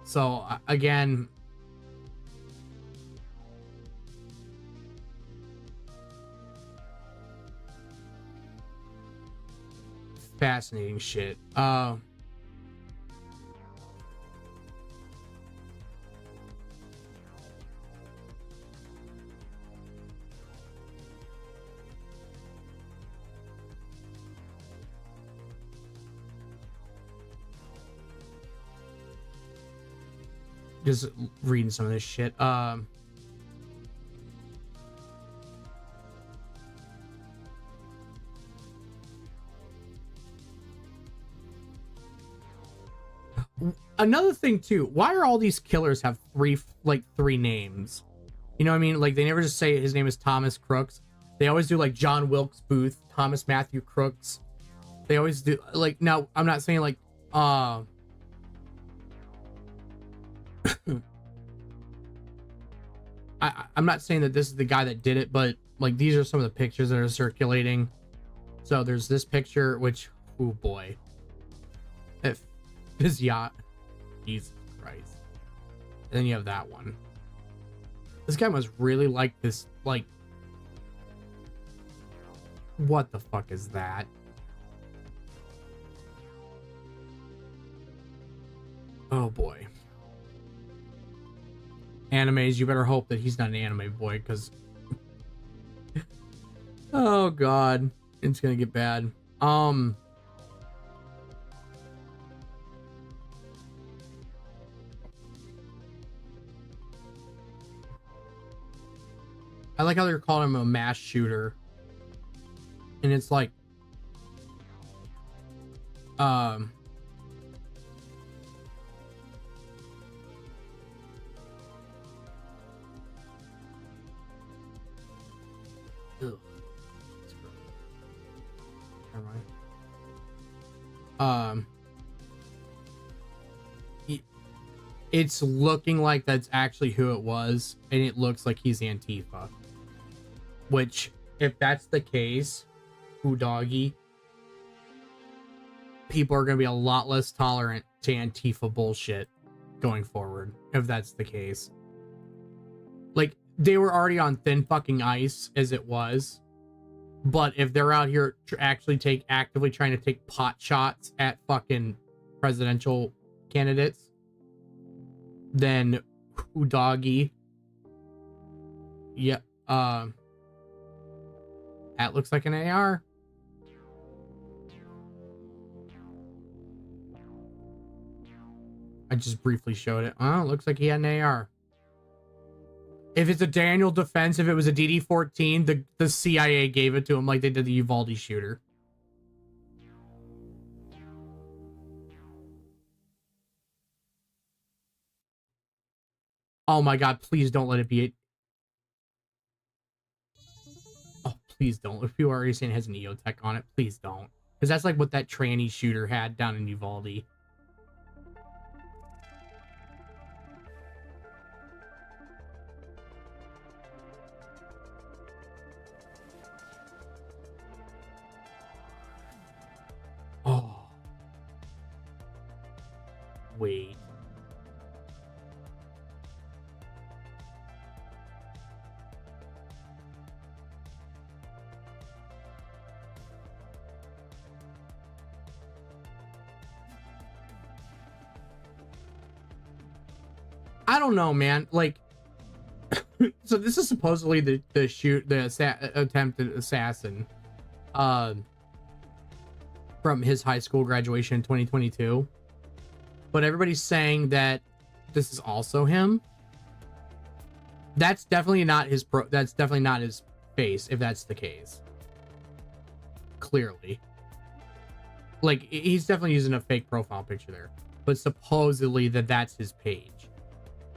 So again, fascinating shit. Just reading some of this shit. Another thing too, why are all these killers have three names? You know what I mean? Like, they never just say his name is Thomas Crooks. They always do like John Wilkes Booth, Thomas Matthew Crooks. They always do like, now I'm not saying like I'm not saying that this is the guy that did it, but like, these are some of the pictures that are circulating. So there's this picture, which, oh boy, if his yacht, Jesus Christ. And then you have that one. This guy must really like this, like, what the fuck is that? Oh boy. Animes, you better hope that he's not an anime boy, because oh god, it's gonna get bad. I like how they're calling him a mass shooter. And it's like, ugh. Never mind. It's looking like that's actually who it was, and it looks like he's Antifa. Which, if that's the case, ooh doggy, people are going to be a lot less tolerant to Antifa bullshit going forward, if that's the case. Like, they were already on thin fucking ice as it was, but if they're out here actually actively trying to take pot shots at fucking presidential candidates, then ooh doggy, yeah, that looks like an AR. I just briefly showed it. Oh, it looks like he had an AR. If it's a Daniel defense, if it was a DD-14, the CIA gave it to him like they did the Uvalde shooter. Oh my god, please don't let it be oh, please don't. If people are already saying it has an EOTech on it, please don't. Because that's like what that tranny shooter had down in Uvalde. Oh. Wait. I don't know, man. Like, so this is supposedly the attempted assassin, from his high school graduation in 2022. But everybody's saying that this is also him. That's definitely not his that's definitely not his face, if that's the case. Clearly. Like, he's definitely using a fake profile picture there. But supposedly that's his page.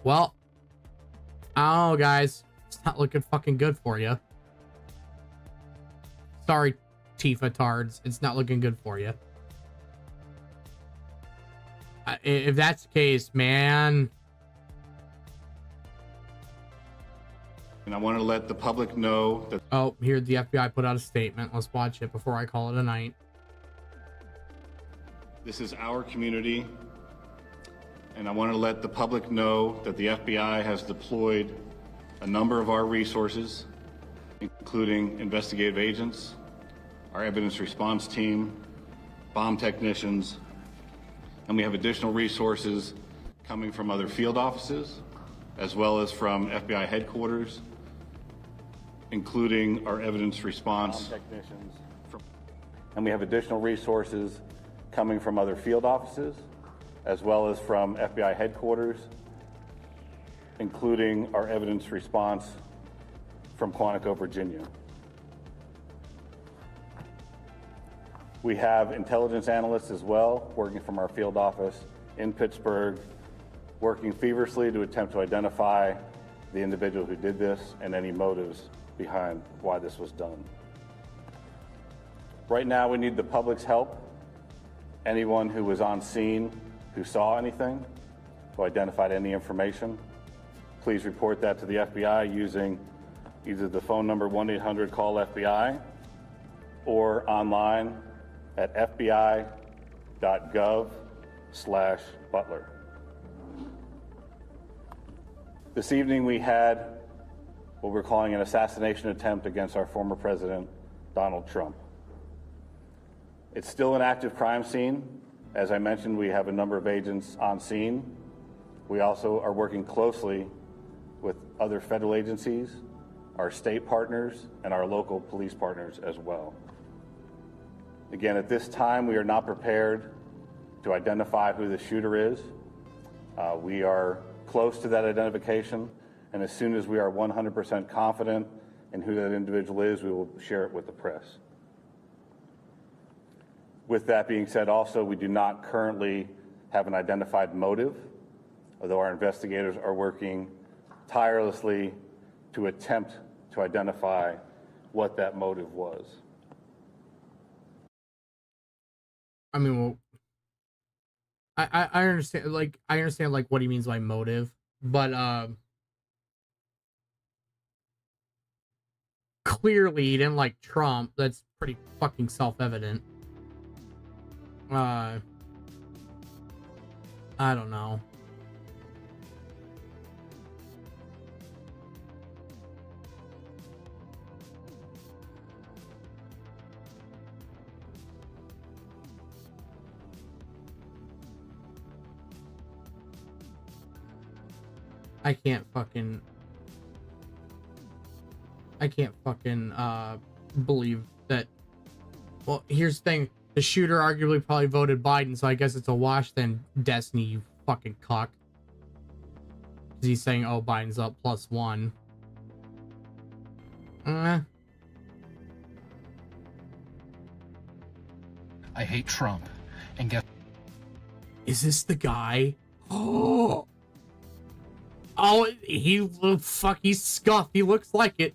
Well, I don't know, guys. It's not looking fucking good for you. Sorry, Tifa tards. It's not looking good for you. If that's the case, man. And I want to let the public know that... Oh, here the FBI put out a statement. Let's watch it before I call it a night. This is our community, and I want to let the public know that the FBI has deployed a number of our resources, including investigative agents, our evidence response team, bomb technicians, and we have additional resources coming from other field offices, as well as from FBI headquarters, including our evidence response technicians. And we have additional resources coming from other field offices, as well as from FBI headquarters, including our evidence response from Quantico, Virginia. We have intelligence analysts as well, working from our field office in Pittsburgh, working feverishly to attempt to identify the individual who did this and any motives behind why this was done. Right now, we need the public's help. Anyone who was on scene, who saw anything, who identified any information, please report that to the FBI using either the phone number 1-800-CALL-FBI or online at fbi.gov/Butler. This evening we had what we're calling an assassination attempt against our former president, Donald Trump. It's still an active crime scene. As I mentioned, we have a number of agents on scene. We also are working closely with other federal agencies, our state partners, and our local police partners as well. Again, at this time, we are not prepared to identify who the shooter is. We are close to that identification, and as soon as we are 100% confident in who that individual is, we will share it with the press. With that being said, also, we do not currently have an identified motive, although our investigators are working tirelessly to attempt to identify what that motive was. I mean, well, I understand, like, what he means by motive, but, clearly he didn't like Trump. That's pretty fucking self-evident. I don't know. I can't fucking believe that. Well, here's the thing. The shooter arguably probably voted Biden, so I guess it's a wash then, Destiny, you fucking cock. He's saying, oh, Biden's up +1. I hate Trump. And guess... Is this the guy? Oh, he's scuffed. He looks like it.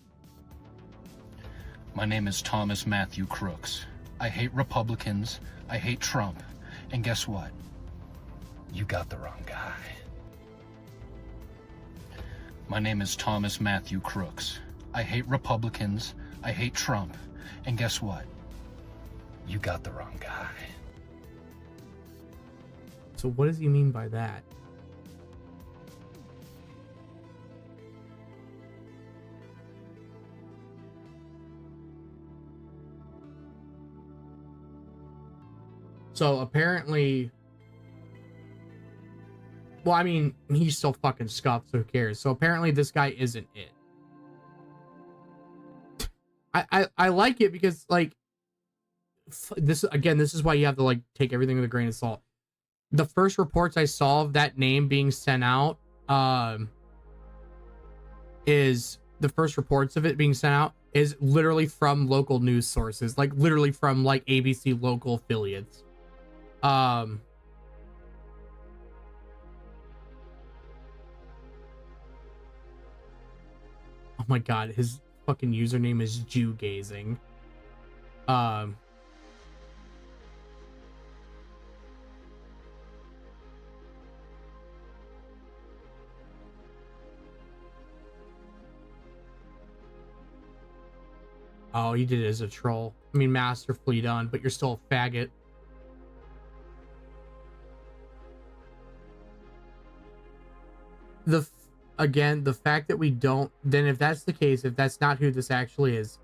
My name is Thomas Matthew Crooks. I hate Republicans. I hate Trump. And guess what? You got the wrong guy. My name is Thomas Matthew Crooks. I hate Republicans. I hate Trump. And guess what? You got the wrong guy. So what does he mean by that? So apparently, well, I mean, he's still fucking scuffed, so who cares? So apparently this guy isn't it. I like it because, like, this is why you have to, like, take everything with a grain of salt. The first reports I saw of that name being sent out, is literally from local news sources, like literally from like ABC local affiliates. Oh my god, his fucking username is Jew gazing. Oh, he did it as a troll. I mean, masterfully done, but you're still a faggot. Again, the fact that we don't, then if that's the case, if that's not who this actually is,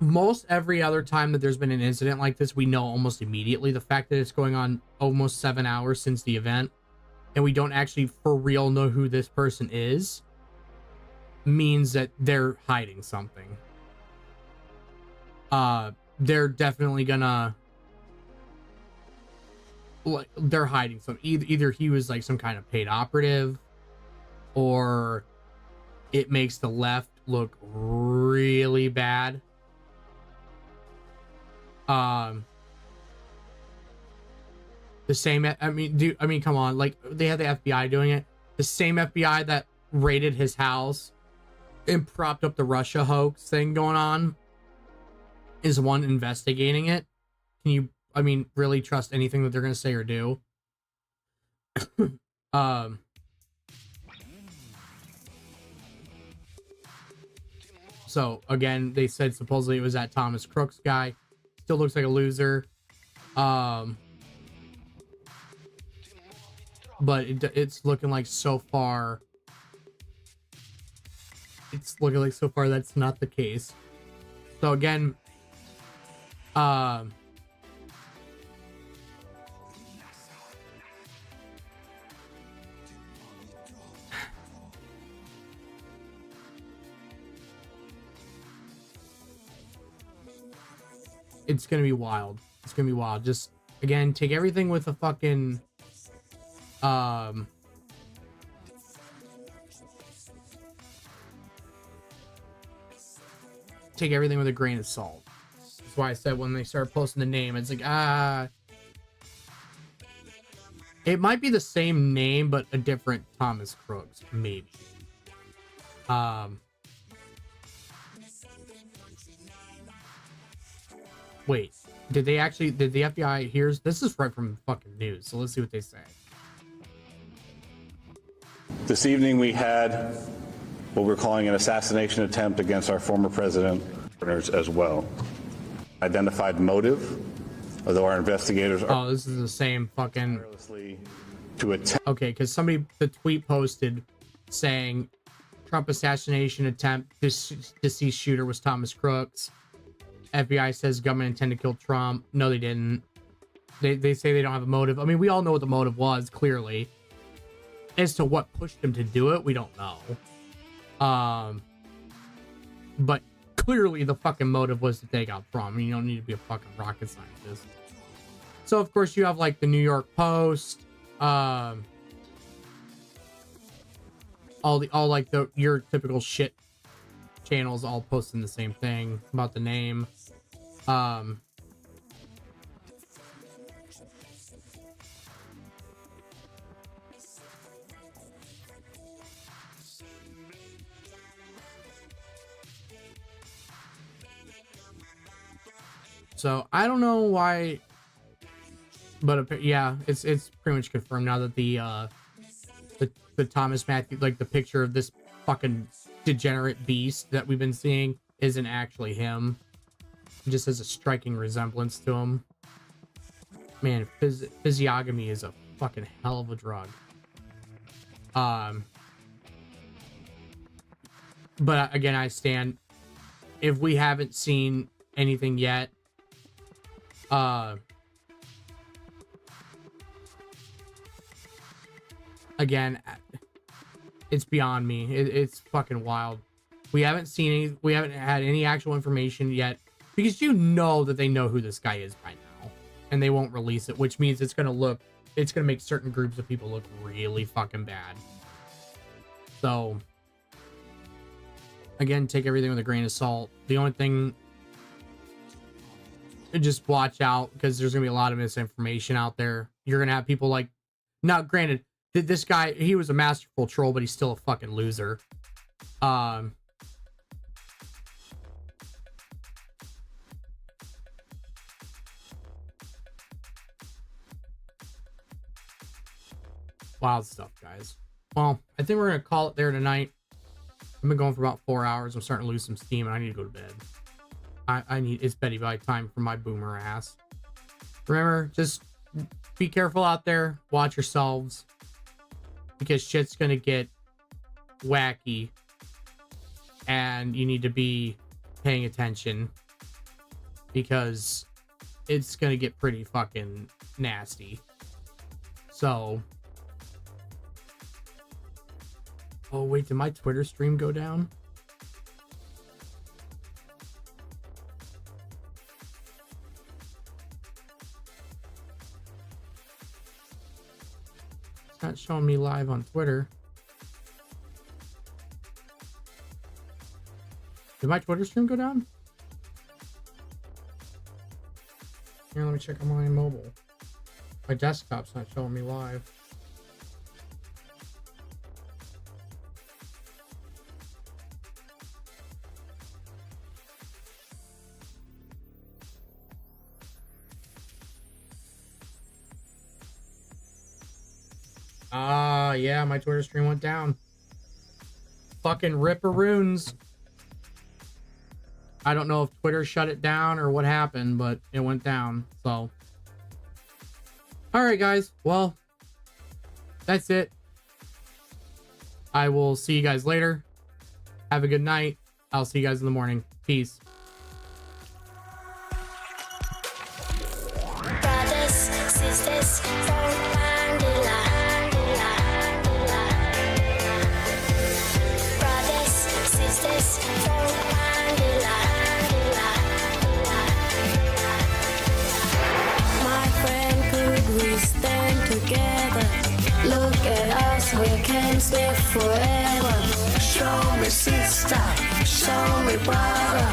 most every other time that there's been an incident like this, we know almost immediately. The fact that it's going on almost 7 hours since the event, and we don't actually for real know who this person is, means that they're hiding something. They're definitely gonna, like, they're hiding some. Either he was like some kind of paid operative, or it makes the left look really bad. The same, I mean, come on, like, they had the FBI doing it. The same FBI that raided his house and propped up the Russia hoax thing going on is one investigating it. Can you, I mean, really trust anything that they're going to say or do? So again, they said supposedly it was that Thomas Crooks guy. Still looks like a loser. But it's looking like so far. It's looking like so far that's not the case. So again, it's gonna be wild. It's gonna be wild. Just again, take everything with a fucking take everything with a grain of salt. That's why I said when they started posting the name, it's like, it might be the same name, but a different Thomas Crooks, maybe. Wait, did the FBI, this is right from fucking news, so let's see what they say. This evening we had what we're calling an assassination attempt against our former president as well. Identified motive, although our investigators are... Oh, this is the same fucking... to attempt... Okay, because the tweet posted saying Trump assassination attempt, deceased shooter was Thomas Crooks. FBI says government intended to kill Trump. No, they didn't. They say they don't have a motive. I mean, we all know what the motive was, clearly. As to what pushed them to do it, we don't know. But clearly the fucking motive was to take out Trump. I mean, you don't need to be a fucking rocket scientist. So, of course, you have, like, the New York Post, all your typical shit channels all posting the same thing about the name. So I don't know why, but yeah, it's pretty much confirmed now that the Thomas Matthew, like the picture of this fucking degenerate beast that we've been seeing isn't actually him. It just has a striking resemblance to him. Man, physiognomy is a fucking hell of a drug. But again, I stand, if we haven't seen anything yet, again, it's beyond me. It's fucking wild. We haven't had any actual information yet, because you know that they know who this guy is by now, and they won't release it, which means it's gonna make certain groups of people look really fucking bad. So again, take everything with a grain of salt. The only thing, just watch out, because there's gonna be a lot of misinformation out there. You're gonna have people like, now granted, this guy, he was a masterful troll, but he's still a fucking loser. Wild stuff, guys. Well, I think we're gonna call it there tonight. I've been going for about 4 hours. I'm starting to lose some steam, and I need to go to bed. It's Betty Bye time for my boomer ass. Remember, just be careful out there. Watch yourselves. Because shit's gonna get wacky. And you need to be paying attention. Because it's gonna get pretty fucking nasty. So... Oh, wait, did my Twitter stream go down? It's not showing me live on Twitter. Did my Twitter stream go down? Here, let me check on my mobile. My desktop's not showing me live. Yeah, my Twitter stream went down. Fucking ripperoons. I don't know if Twitter shut it down or what happened, but it went down, so. Alright, guys. Well, that's it. I will see you guys later. Have a good night. I'll see you guys in the morning. Peace. Brothers, sisters, together. Look at us, we can stay forever. Show me sister, show me brother,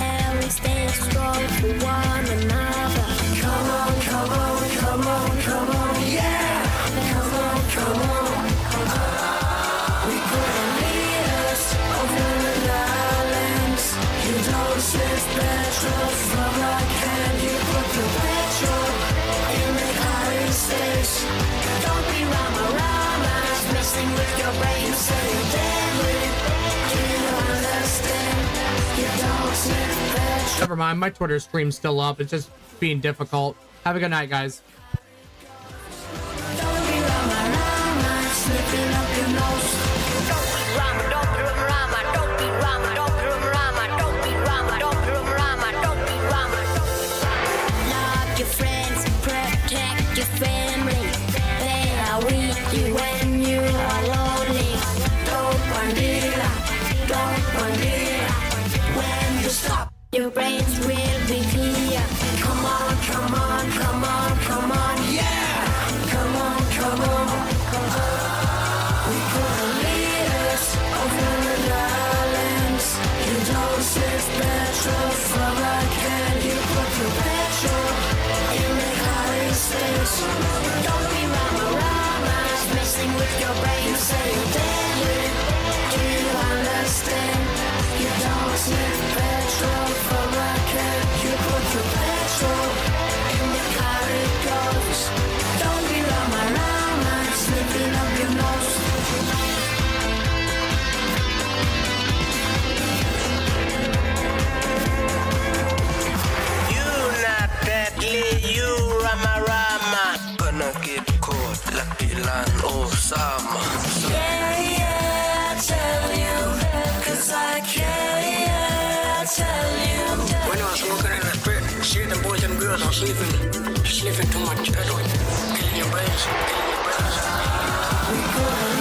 and we stay strong for one another. Come on, come on, come on, come on, yeah. Come on, come on. We could lead us over the islands. You don't sniff petrol from a can. You put the petrol in the hiding space. Don't be rama-ramas, messing with your brain. You say you're deadly. Do you understand? You don't sniff petrol. Never mind, my Twitter stream's still up. It's just being difficult. Have a good night, guys. Don't be rama-ramas, sniffing up your nose. Don't be rama, don't be rama, don't be rama, don't be rama, don't be rama, don't be rama, don't be rama. Love your friends, protect your family. They are with you when you are lonely. Don't bandera, don't bandera. When you stop, your brains will be clear. Come on, come on, come on, come on, yeah. Come on, come on. We could lead us over the islands. You don't sniff petrol from a can. You put your petrol in the hiding space. Don't be rama-ramas, messing with your brain. You say you're deadly. Do you understand? You don't sniff petrol from a can. You put your petrol in the car it goes. Don't be rama-ramas, sniffing up your nose. You not deadly, you rama-rama. Gonna get caught like Ilan Osama. Yeah, yeah, I tell you, 'cause I care, yeah, I tell you. When I was smoking in the street, see them boys and girls are sniffing too much petrol. Killing your brains, killing your brains. We could